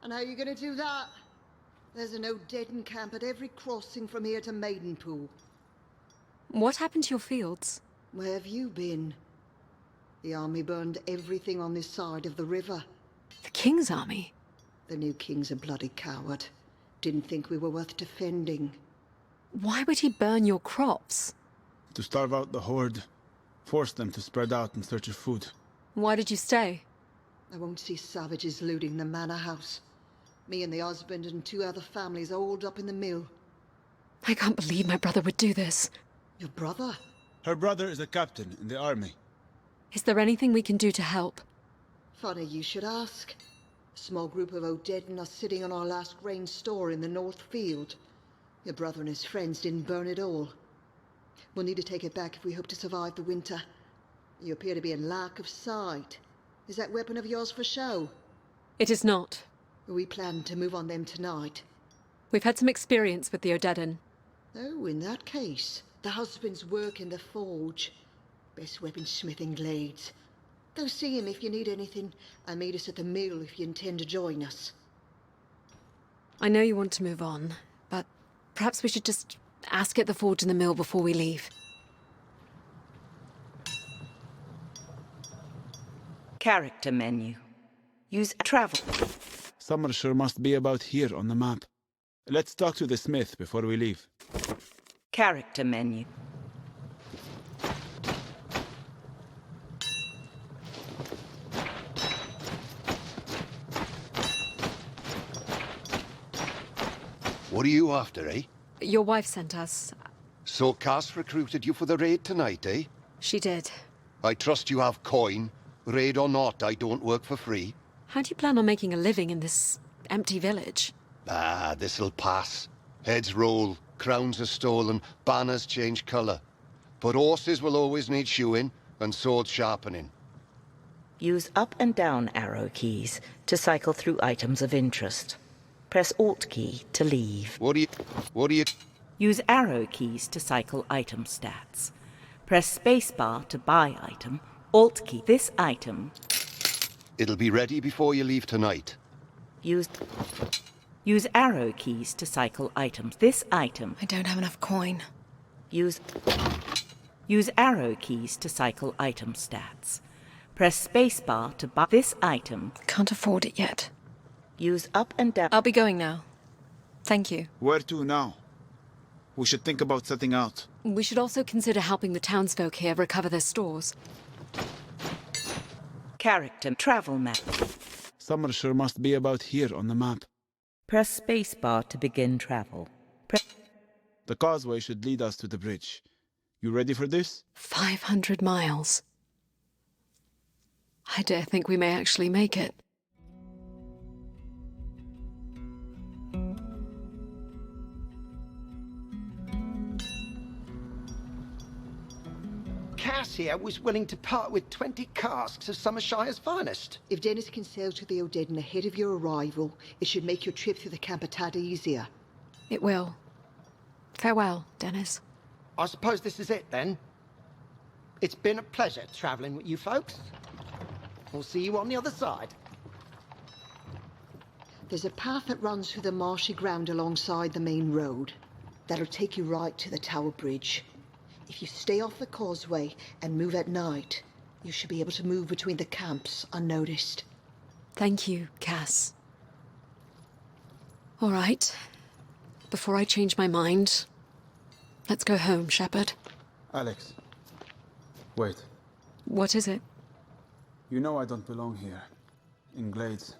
And how are you going to do that? There's an Odedan camp at every crossing from here to Maidenpool. What happened to your fields? Where have you been? The army burned everything on this side of the river. The King's army? The new king's a bloody coward. Didn't think we were worth defending. Why would he burn your crops? To starve out the horde. Force them to spread out in search of food. Why did you stay? I won't see savages looting the manor house. Me and the husband and 2 other families are holed up in the mill. I can't believe my brother would do this. Your brother? Her brother is a captain in the army. Is there anything we can do to help? Funny you should ask. A small group of Odedan are sitting on our last grain store in the North Field. Your brother and his friends didn't burn it all. We'll need to take it back if we hope to survive the winter. You appear to be in lack of sight. Is that weapon of yours for show? It is not. We plan to move on them tonight. We've had some experience with the Odedan. Oh, in that case, the husband's work in the forge. Best weaponsmith in Glades. Go see him if you need anything, and meet us at the mill if you intend to join us. I know you want to move on, but perhaps we should just ask at the forge and the mill before we leave. Character menu. Use travel. Summer sure must be about here on the map. Let's talk to the smith before we leave. Character menu. What are you after, eh? Your wife sent us. So Cass recruited you for the raid tonight, eh? She did. I trust you have coin. Raid or not, I don't work for free. How do you plan on making a living in this empty village? Ah, this'll pass. Heads roll, crowns are stolen, banners change colour. But horses will always need shoeing and sword sharpening. Use up and down arrow keys to cycle through items of interest. Press Alt key to leave. What do you... Use arrow keys to cycle item stats. Press spacebar to buy item. Alt key this item. It'll be ready before you leave tonight. Use arrow keys to cycle items. This item. I don't have enough coin. Use arrow keys to cycle item stats. Press spacebar to buy this item. Can't afford it yet. Use up and down. I'll be going now. Thank you. Where to now? We should think about setting out. We should also consider helping the townsfolk here recover their stores. Character travel map. Summer sure must be about here on the map. Press spacebar to begin travel. The causeway should lead us to the bridge. You ready for this? 500 miles. I dare think we may actually make it. Cassia was willing to part with 20 casks of Summershire's finest. If Dennis can sail to the O'Deddon ahead of your arrival, it should make your trip through the camp a tad easier. It will. Farewell, Dennis. I suppose this is it, then. It's been a pleasure travelling with you folks. We'll see you on the other side. There's a path that runs through the marshy ground alongside the main road. That'll take you right to the Tower Bridge. If you stay off the causeway and move at night, you should be able to move between the camps unnoticed. Thank you, Cass. All right. Before I change my mind, let's go home, Shepard. Alex. Wait. What is it? You know I don't belong here. In Glades.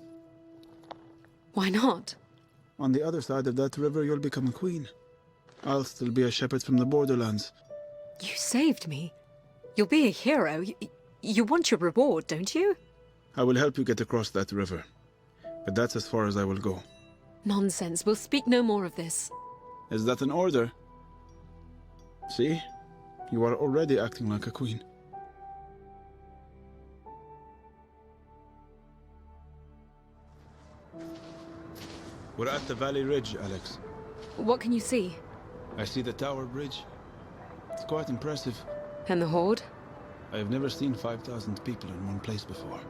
Why not? On the other side of that river, you'll become a queen. I'll still be a shepherd from the borderlands. You saved me. You'll be a hero. You want your reward, don't you? I will help you get across that river. But that's as far as I will go. Nonsense. We'll speak no more of this. Is that an order? See? You are already acting like a queen. We're at the Valley Ridge, Alex. What can you see? I see the Tower Bridge. It's quite impressive. And the Horde? I have never seen 5,000 people in one place before.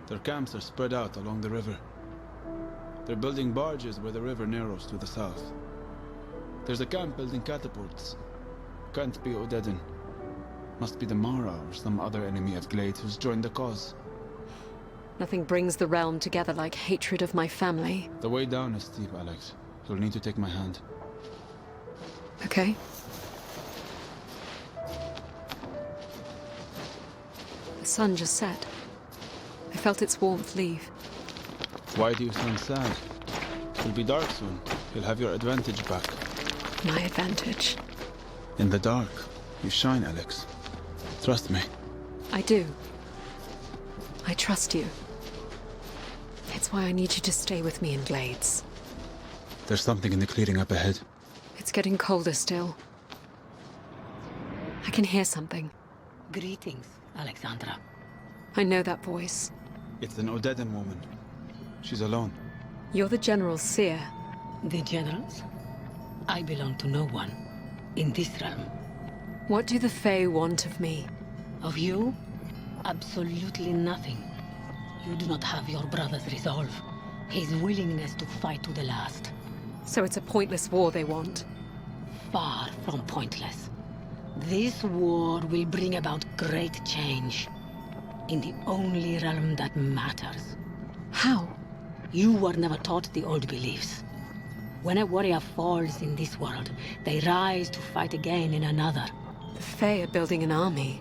Their camps are spread out along the river. They're building barges where the river narrows to the south. There's a camp building catapults. Can't be O'Deddon. Must be the Mara or some other enemy of Glades who's joined the cause. Nothing brings the realm together like hatred of my family. The way down is steep, Alex. You'll need to take my hand. Okay. The sun just set. I felt its warmth leave. Why do you sound sad? It'll be dark soon. You'll have your advantage back. My advantage? In the dark, you shine, Alex. Trust me. I do. I trust you. It's why I need you to stay with me in Glades. There's something in the clearing up ahead. It's getting colder still. I can hear something. Greetings, Alexandra. I know that voice. It's an O'Deddon woman. She's alone. You're the General's seer. The General's? I belong to no one. In this realm. What do the Fae want of me? Of you? Absolutely nothing. You do not have your brother's resolve. His willingness to fight to the last. So it's a pointless war they want? Far from pointless. This war will bring about great change. In the only realm that matters. How? You were never taught the old beliefs. When a warrior falls in this world, they rise to fight again in another. The Fae are building an army.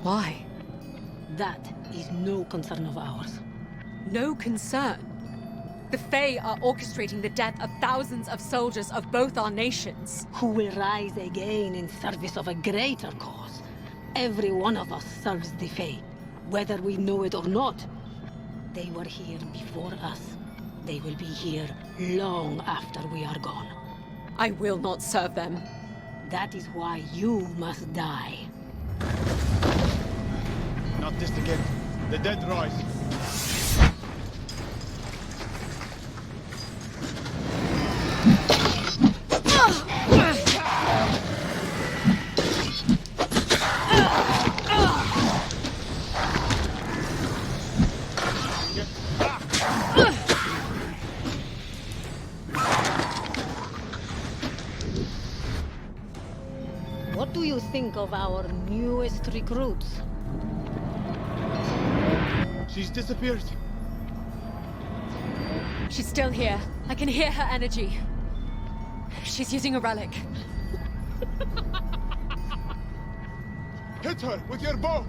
Why? That is no concern of ours. No concern? The Fae are orchestrating the death of thousands of soldiers of both our nations. Who will rise again in service of a greater cause. Every one of us serves the Fae, whether we know it or not. They were here before us. They will be here long after we are gone. I will not serve them. That is why you must die. Not this again. The dead rise. What do you think of our newest recruits? She's disappeared. She's still here. I can hear her energy. She's using a relic. Hit her with your bow.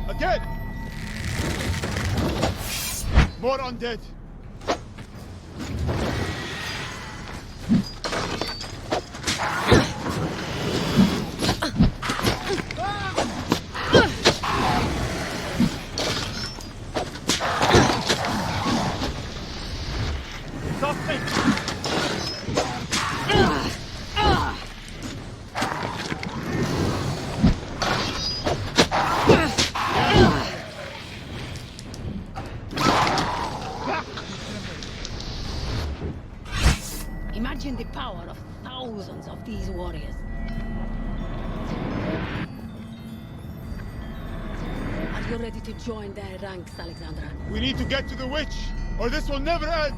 Again! More undead. Imagine the power of thousands of these warriors. Are you ready to join their ranks, Alexandra? We need to get to the witch, or this will never end!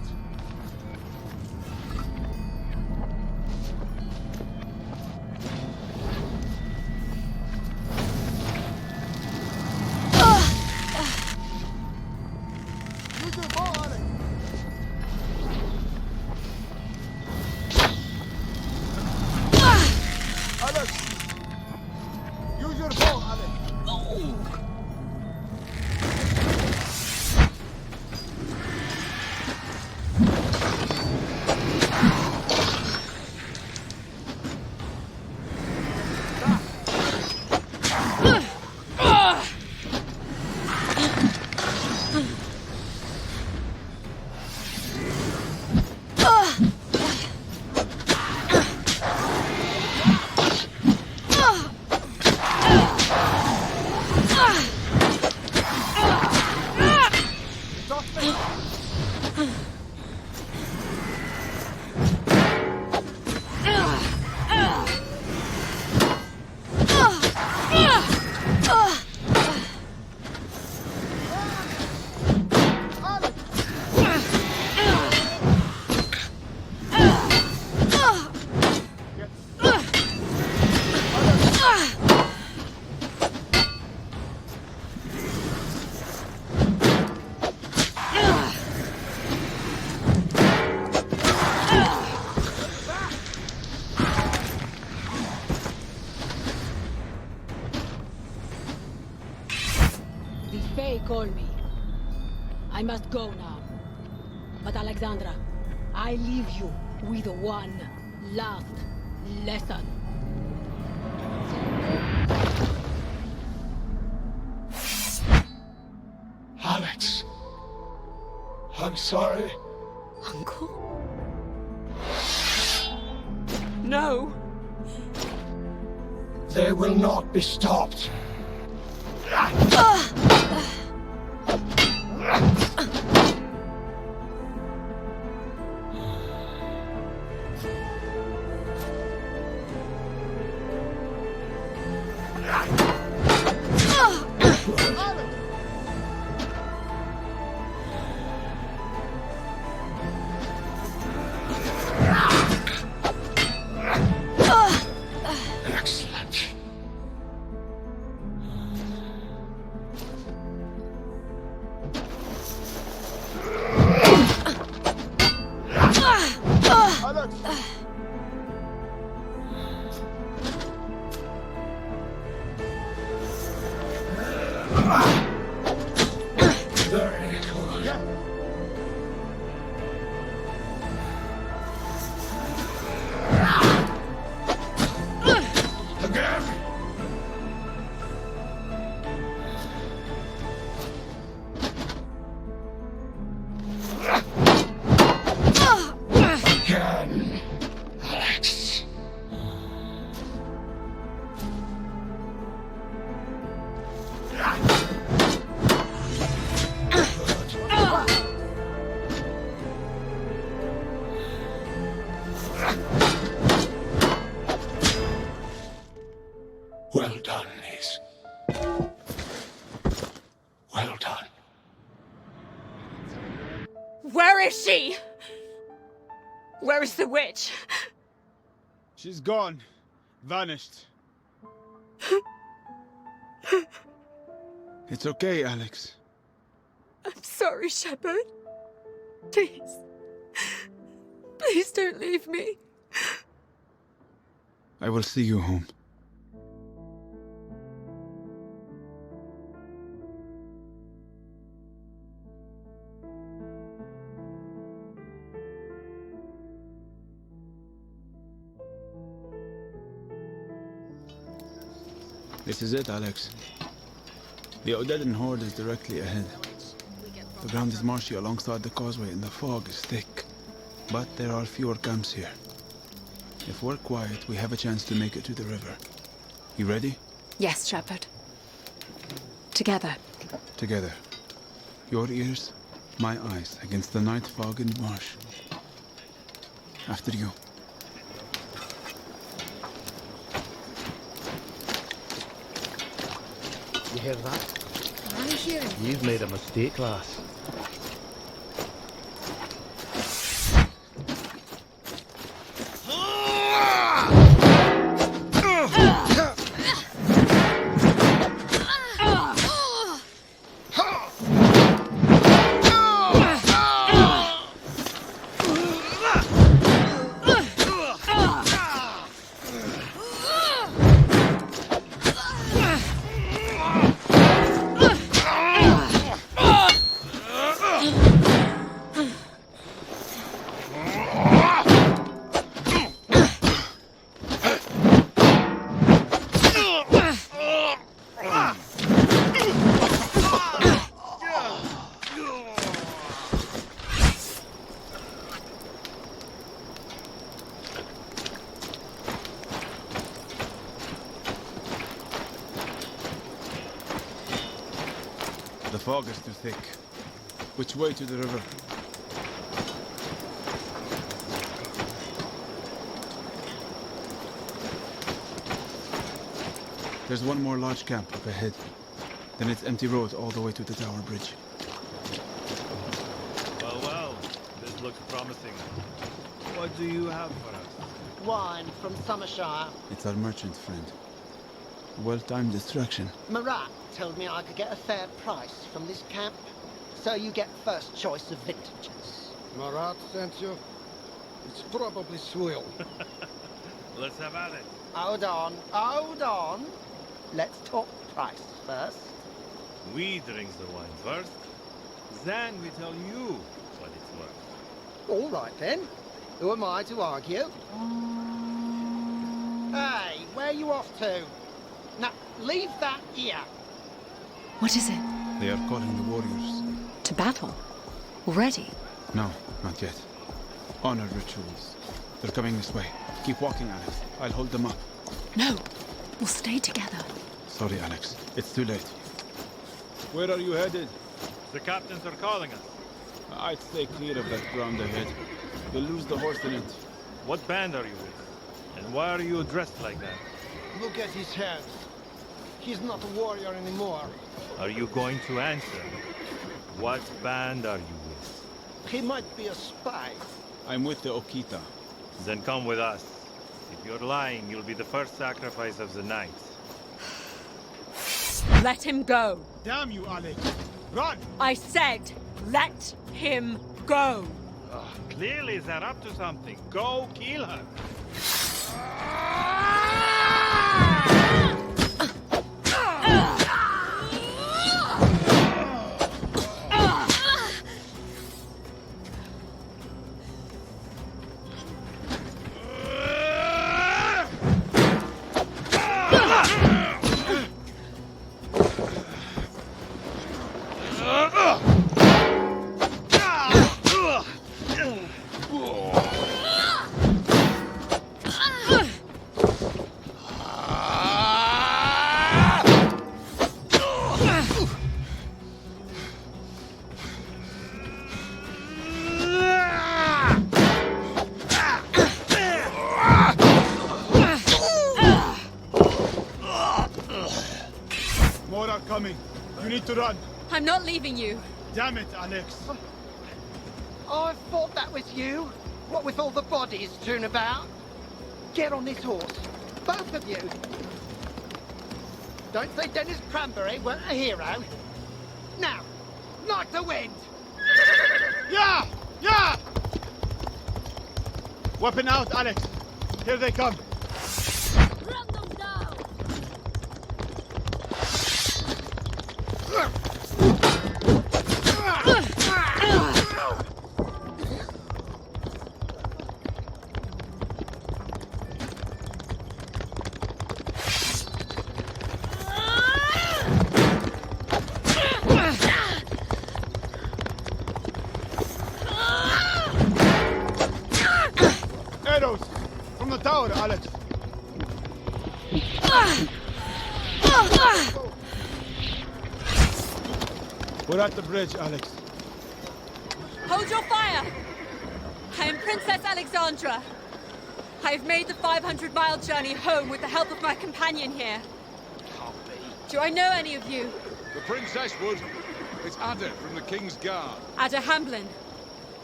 Use your bow, Alex! Alex! Use your bow, Alex! The Fae call me. I must go now. But Alexandra, I leave you with one last lesson. Alex. I'm sorry. Uncle? No! They will not be stopped. Excellent. Alex! Very cool. Yeah. Again. Again. Alex. Well done, Liz. Well done. Where is she? Where is the witch? She's gone. Vanished. It's okay, Alex. I'm sorry, Shepard. Please. Please don't leave me. I will see you home. This is it, Alex. The Odedan horde is directly ahead. The ground is marshy alongside the causeway and the fog is thick. But there are fewer camps here. If we're quiet, we have a chance to make it to the river. You ready? Yes, Shepard. Together. Together. Your ears, my eyes against the night fog and marsh. After you. You hear that? I hear it. You've made a mistake, lass. The fog is too thick. Which way to the river? There's one more large camp up ahead. Then it's empty road all the way to the Tower Bridge. Well, well, this looks promising. What do you have for us? Wine from Summershire. It's our merchant friend. A well-timed distraction. Marat told me I could get a fair price from this camp. So you get first choice of vintages. Marat sent you? It's probably swill. Let's have at it. Hold on. Let's talk price first. We drink the wine first, then we tell you what it's worth. All right then. Who am I to argue? Hey, where you off to? Now, leave that here. What is it? They are calling the warriors. To battle? Already? No, not yet. Honor rituals. They're coming this way. Keep walking, Alex. I'll hold them up. No. We'll stay together. Sorry, Alex. It's too late. Where are you headed? The captains are calling us. I'd stay clear of that ground ahead. You'll lose the horse in it. What band are you with? And why are you dressed like that? Look at his hands. he's not a warrior anymore. Are you going to answer? What band are you with? He might be a spy. I'm with the Okita. Then come with us. If you're lying, you'll be the first sacrifice of the night. Let him go. Damn you, Alex! Run! I said, let him go. Clearly they're up to something. Go kill her. More are coming. You need to run. I'm not leaving you. Damn it, Alex. I thought that was you. What with all the bodies strewn about? Get on this horse. Both of you. Don't say Dennis Cranberry weren't a hero. Now, like the wind. Yeah! Yeah! Weapon out, Alex. Here they come. Run them down. Arrows! From the tower, Alex. We're at the bridge, Alex. Hold your fire! I am Princess Alexandra. I have made the 500-mile journey home with the help of my companion here. Can't be. Do I know any of you? The Princess would. It's Ada from the King's Guard. Ada Hamblin,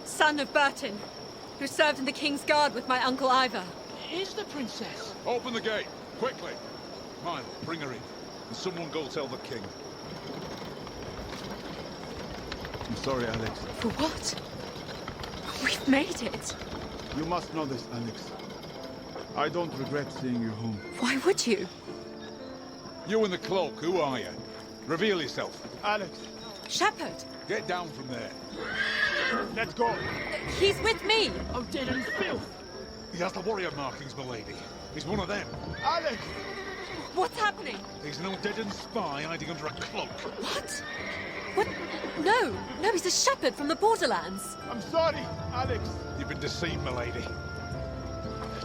son of Burton, who served in the King's Guard with my Uncle Ivor. Is the princess? Open the gate, quickly. Milo, bring her in. And someone go tell the king. I'm sorry, Alex. For what? We've made it. You must know this, Alex. I don't regret seeing you home. Why would you? You in the cloak, who are you? Reveal yourself. Alex. Shepard. Get down from there. Let's go. He's with me. Oh, dead and filth. He has the warrior markings, milady. He's one of them. Alex! What's happening? He's no deadened spy hiding under a cloak. What? What? No, he's a shepherd from the borderlands. I'm sorry, Alex. You've been deceived, milady.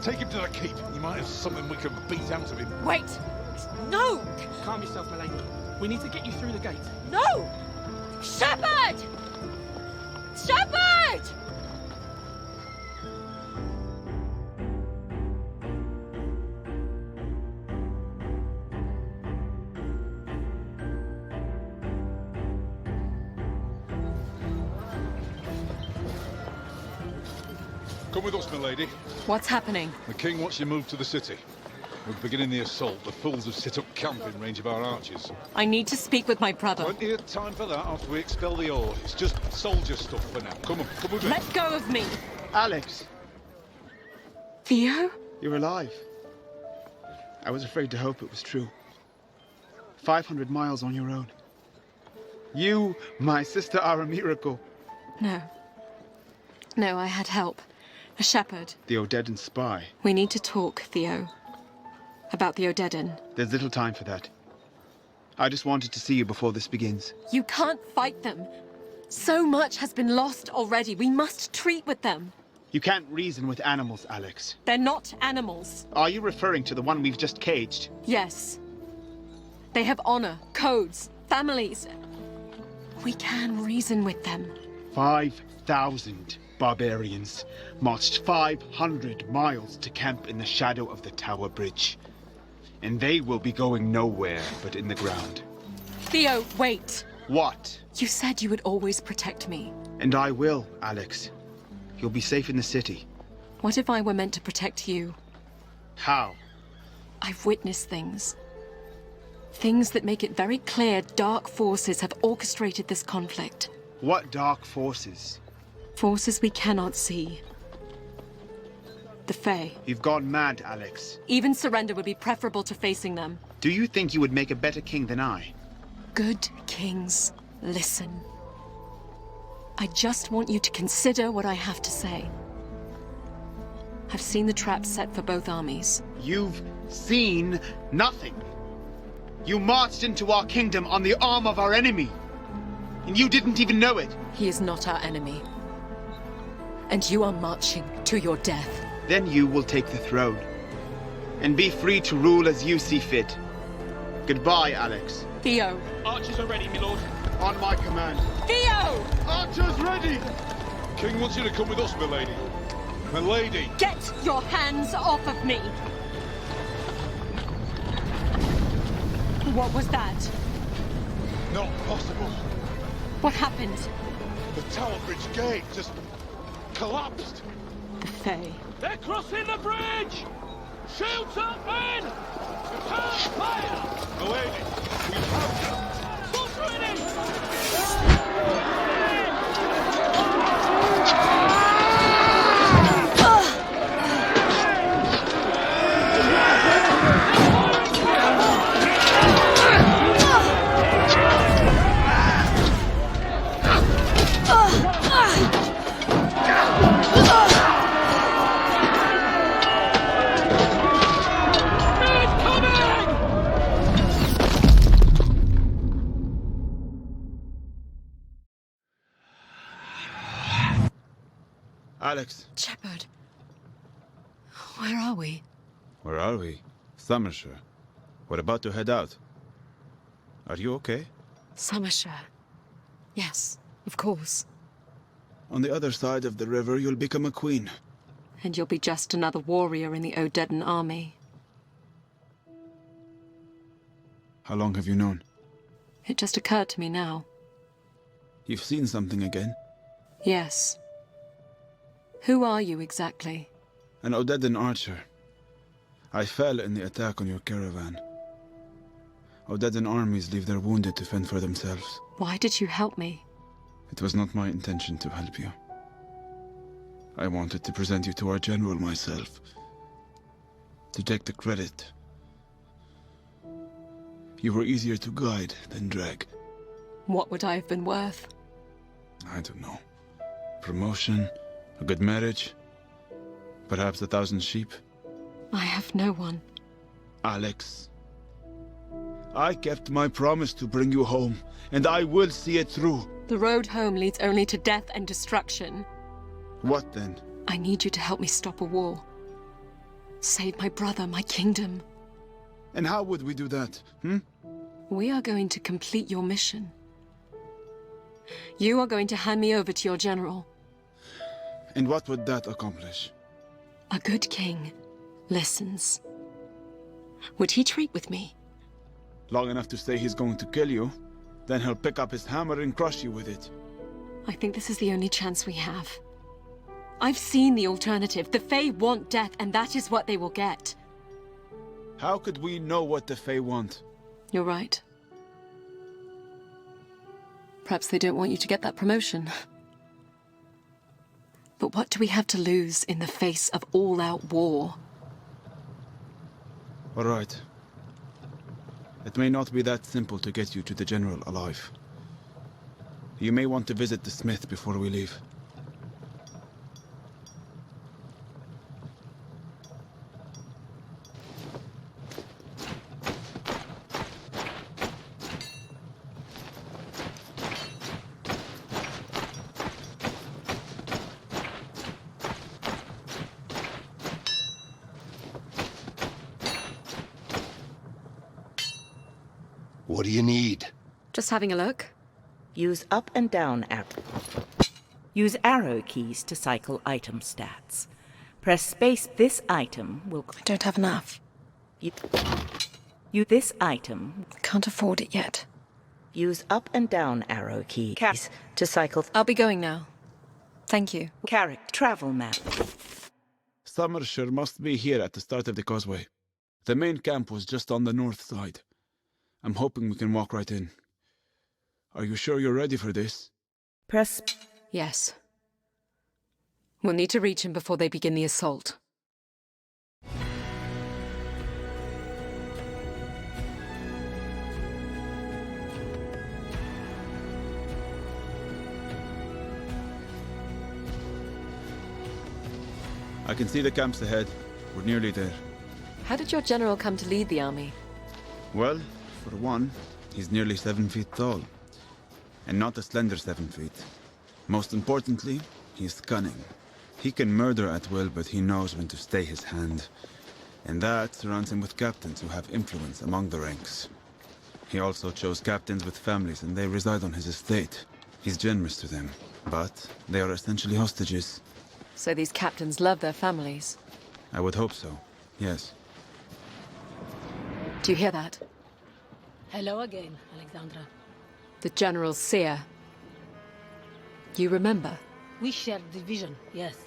Take him to the keep. He might have something we can beat out of him. Wait! No! Calm yourself, milady. We need to get you through the gate. No! Shepherd! Shepherd! Come with us, milady. What's happening? The king wants you moved to the city. We're beginning the assault. The fools have set up camp in range of our archers. I need to speak with my brother. Plenty of time for that after we expel the horde. It's just soldier stuff for now. Come on, come with me. Let go of me! Alex! Theo? You're alive. I was afraid to hope it was true. 500 miles on your own. You, my sister, are a miracle. No. No, I had help. A shepherd. The Odedan spy. We need to talk, Theo. About the Odedan. There's little time for that. I just wanted to see you before this begins. You can't fight them. So much has been lost already. We must treat with them. You can't reason with animals, Alex. They're not animals. Are you referring to the one we've just caged? Yes. They have honor, codes, families. We can reason with them. 5,000 barbarians marched 500 miles to camp in the shadow of the Tower Bridge. And they will be going nowhere but in the ground. Theo, wait! What? You said you would always protect me. And I will, Alex. You'll be safe in the city. What if I were meant to protect you? How? I've witnessed things. Things that make it very clear dark forces have orchestrated this conflict. What dark forces? Forces we cannot see. The Fae. You've gone mad, Alex. Even surrender would be preferable to facing them. Do you think you would make a better king than I? Good kings, listen. I just want you to consider what I have to say. I've seen the traps set for both armies. You've seen nothing. You marched into our kingdom on the arm of our enemy. And you didn't even know it. He is not our enemy. And you are marching to your death. Then you will take the throne. And be free to rule as you see fit. Goodbye, Alex. Theo. Archers are ready, my lord. On my command. Theo! Archers ready! King wants you to come with us, milady. Milady! Get your hands off of me! What was that? Not possible. What happened? The Tower Bridge gate just collapsed. The Fae. They're crossing the bridge! Shoot up, men! Prepare fire! Milady, we have... What's ready? Alex. Shepard. Where are we? Where are we? Somershire. We're about to head out. Are you okay? Somershire. Yes, of course. On the other side of the river, you'll become a queen. And you'll be just another warrior in the Odedan army. How long have you known? It just occurred to me now. You've seen something again? Yes. Who are you exactly? An Odedan archer. I fell in the attack on your caravan. Odedan armies leave their wounded to fend for themselves. Why did you help me? It was not my intention to help you. I wanted to present you to our general myself. To take the credit. You were easier to guide than drag. What would I have been worth? I don't know. Promotion, a good marriage, perhaps 1,000 sheep. I have no one. Alex, I kept my promise to bring you home, and I will see it through. The road home leads only to death and destruction. What then? I need you to help me stop a war. Save my brother, my kingdom. And how would we do that, We are going to complete your mission. You are going to hand me over to your general. And what would that accomplish? A good king listens. Would he treat with me? Long enough to say he's going to kill you, then he'll pick up his hammer and crush you with it. I think this is the only chance we have. I've seen the alternative. The Fae want death, and that is what they will get. How could we know what the Fae want? You're right. Perhaps they don't want you to get that promotion. But what do we have to lose in the face of all-out war? All right. It may not be that simple to get you to the General alive. You may want to visit the smith before we leave. What do you need? Just having a look. Use up and down arrow. Use arrow keys to cycle item stats. Press space. This item will... I don't have enough. This item. Can't afford it yet. Use up and down arrow keys to cycle. I'll be going now. Thank you. Character travel map. Summer sure must be here at the start of the causeway. The main camp was just on the north side. I'm hoping we can walk right in. Are you sure you're ready for this? Press. Yes. We'll need to reach him before they begin the assault. I can see the camps ahead. We're nearly there. How did your general come to lead the army? Well, for one, he's nearly 7 feet tall. And not a slender 7 feet. Most importantly, he's cunning. He can murder at will, but he knows when to stay his hand. And that surrounds him with captains who have influence among the ranks. He also chose captains with families, and they reside on his estate. He's generous to them, but they are essentially hostages. So these captains love their families? I would hope so, yes. Do you hear that? Hello again, Alexandra. The General's seer. You remember? We shared the vision, yes.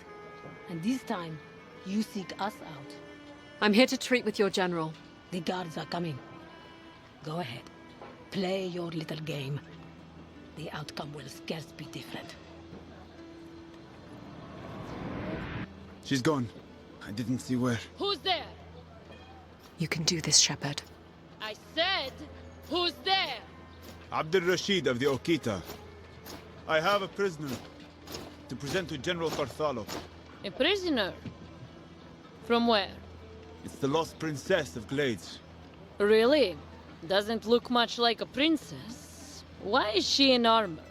And this time, you seek us out. I'm here to treat with your general. The guards are coming. Go ahead. Play your little game. The outcome will scarce be different. She's gone. I didn't see where. Who's there? You can do this, Shepherd. I said, who's there? Abdul Rashid of the Okita. I have a prisoner to present to General Carthalo. A prisoner? From where? It's the lost princess of Glades. Really? Doesn't look much like a princess. Why is she in armor?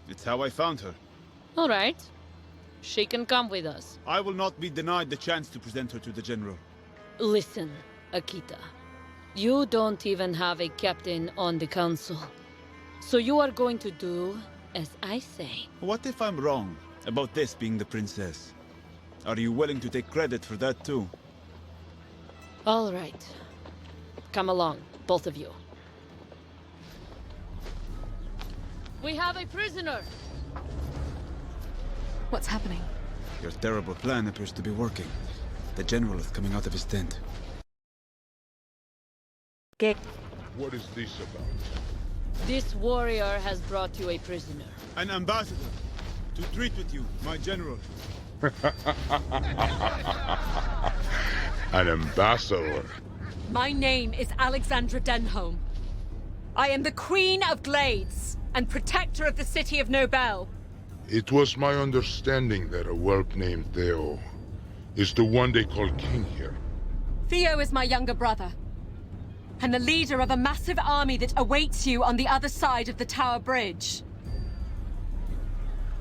It's how I found her. All right. She can come with us. I will not be denied the chance to present her to the General. Listen, Akita. You don't even have a captain on the council. So you are going to do as I say. What if I'm wrong about this being the princess? Are you willing to take credit for that too? All right. Come along, both of you. We have a prisoner! What's happening? Your terrible plan appears to be working. The General is coming out of his tent. What is this about? This warrior has brought you a prisoner. An ambassador to treat with you, my general. An ambassador. My name is Alexandra Denholm. I am the Queen of Glades and protector of the city of Nobel. It was my understanding that a whelp named Theo is the one they call king here. Theo is my younger brother, and the leader of a massive army that awaits you on the other side of the Tower Bridge.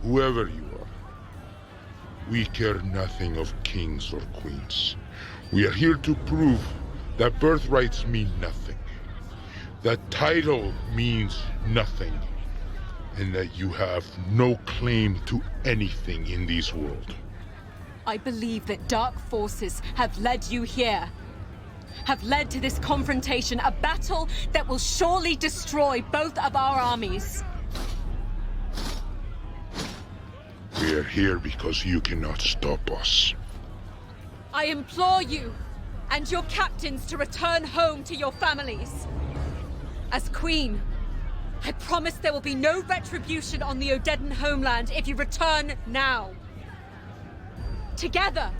Whoever you are, we care nothing of kings or queens. We are here to prove that birthrights mean nothing, that title means nothing, and that you have no claim to anything in this world. I believe that dark forces have led you here. Have led to this confrontation, a battle that will surely destroy both of our armies. We are here because you cannot stop us. I implore you and your captains to return home to your families. As Queen, I promise there will be no retribution on the Odedan homeland if you return now. Together,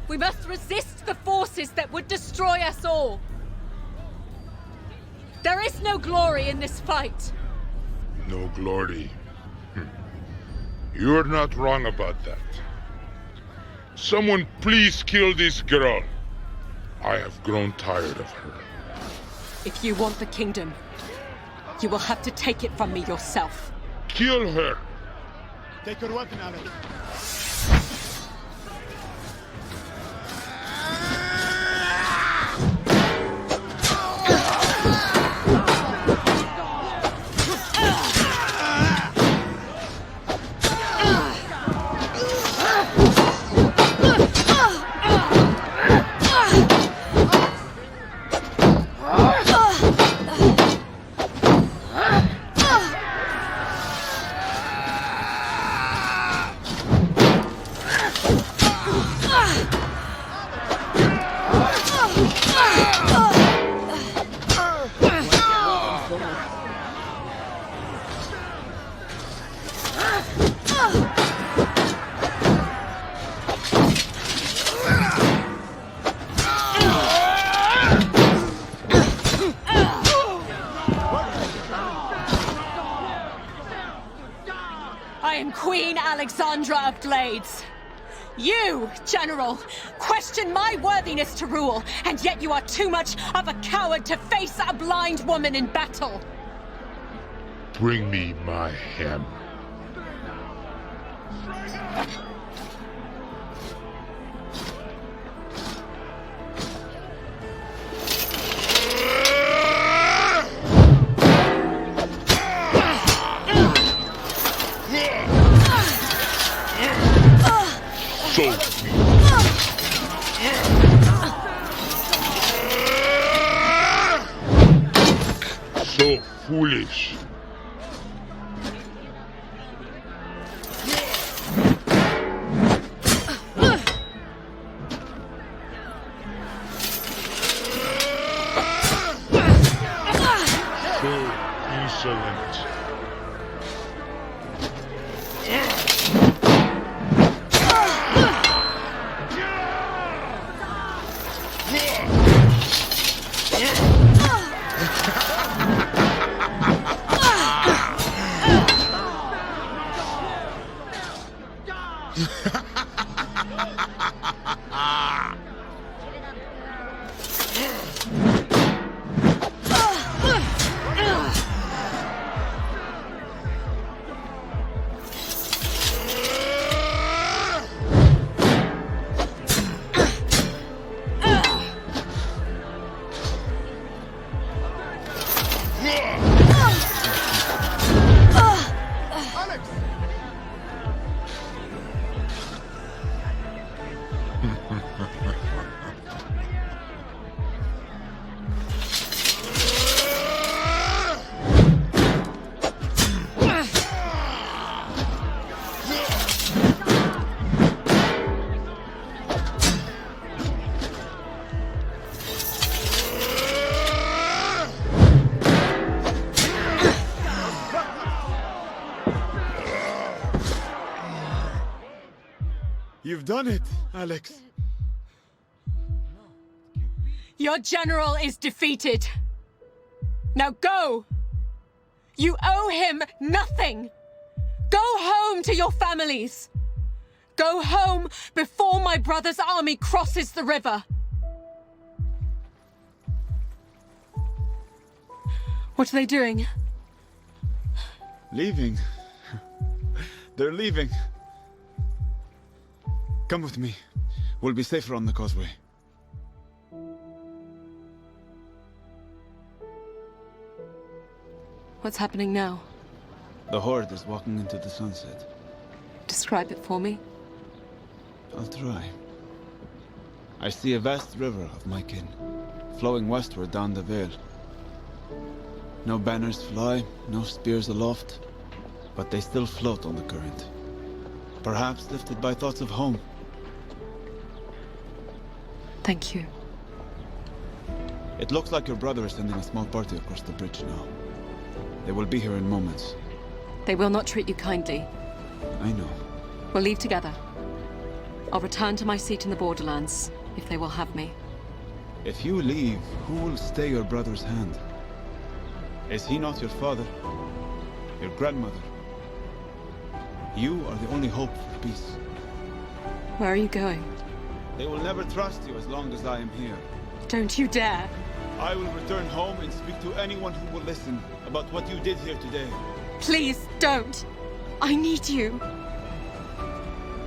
we must resist the forces that would destroy us all. There is no glory in this fight. No glory. You're not wrong about that. Someone please kill this girl. I have grown tired of her. If you want the kingdom, you will have to take it from me yourself. Kill her! Take her weapon, Alex. am Queen Alexandra of Glades. You, General, question my worthiness to rule, and yet you are too much of a coward to face a blind woman in battle. Bring me my hammer. So foolish. So insolent. You've done it, Alex. Your general is defeated. Now go! You owe him nothing! Go home to your families! Go home before my brother's army crosses the river! What are they doing? Leaving. They're leaving. Come with me. We'll be safer on the causeway. What's happening now? The Horde is walking into the sunset. Describe it for me. I'll try. I see a vast river of my kin, flowing westward down the vale. No banners fly, no spears aloft, but they still float on the current. Perhaps lifted by thoughts of home. Thank you. It looks like your brother is sending a small party across the bridge now. They will be here in moments. They will not treat you kindly. I know. We'll leave together. I'll return to my seat in the Borderlands, if they will have me. If you leave, who will stay your brother's hand? Is he not your father? Your grandmother? You are the only hope for peace. Where are you going? They will never trust you as long as I am here. Don't you dare! I will return home and speak to anyone who will listen about what you did here today. Please, don't! I need you!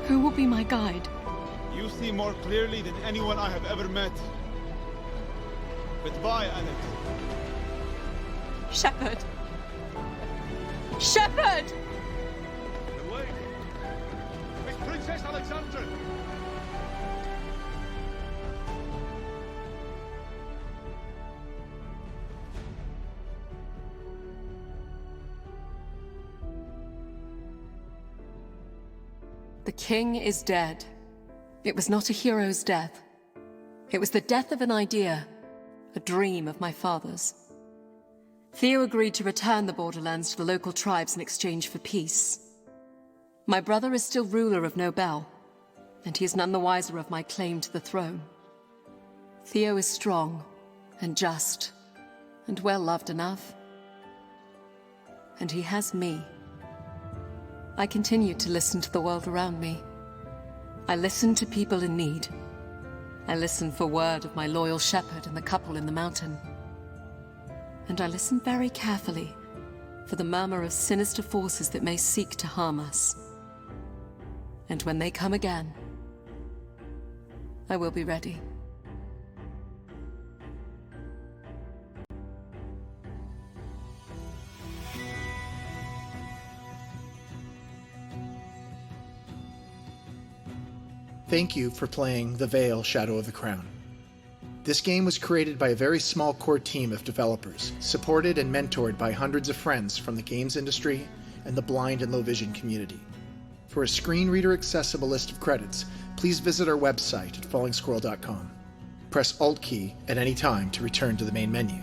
Who will be my guide? You see more clearly than anyone I have ever met. Goodbye, Alex. Shepard! Shepard! Wait! It's Princess Alexandra! The king is dead. It was not a hero's death. It was the death of an idea, a dream of my father's. Theo agreed to return the Borderlands to the local tribes in exchange for peace. My brother is still ruler of Nobel, and he is none the wiser of my claim to the throne. Theo is strong and just and well loved enough. And he has me. I continued to listen to the world around me. I listened to people in need. I listened for word of my loyal shepherd and the couple in the mountain. And I listened very carefully for the murmur of sinister forces that may seek to harm us. And when they come again, I will be ready. Thank you for playing The Vale: Shadow of the Crown. This game was created by a very small core team of developers, supported and mentored by hundreds of friends from the games industry and the blind and low vision community. For a screen reader accessible list of credits, please visit our website at fallingsquirrel.com. Press Alt key at any time to return to the main menu.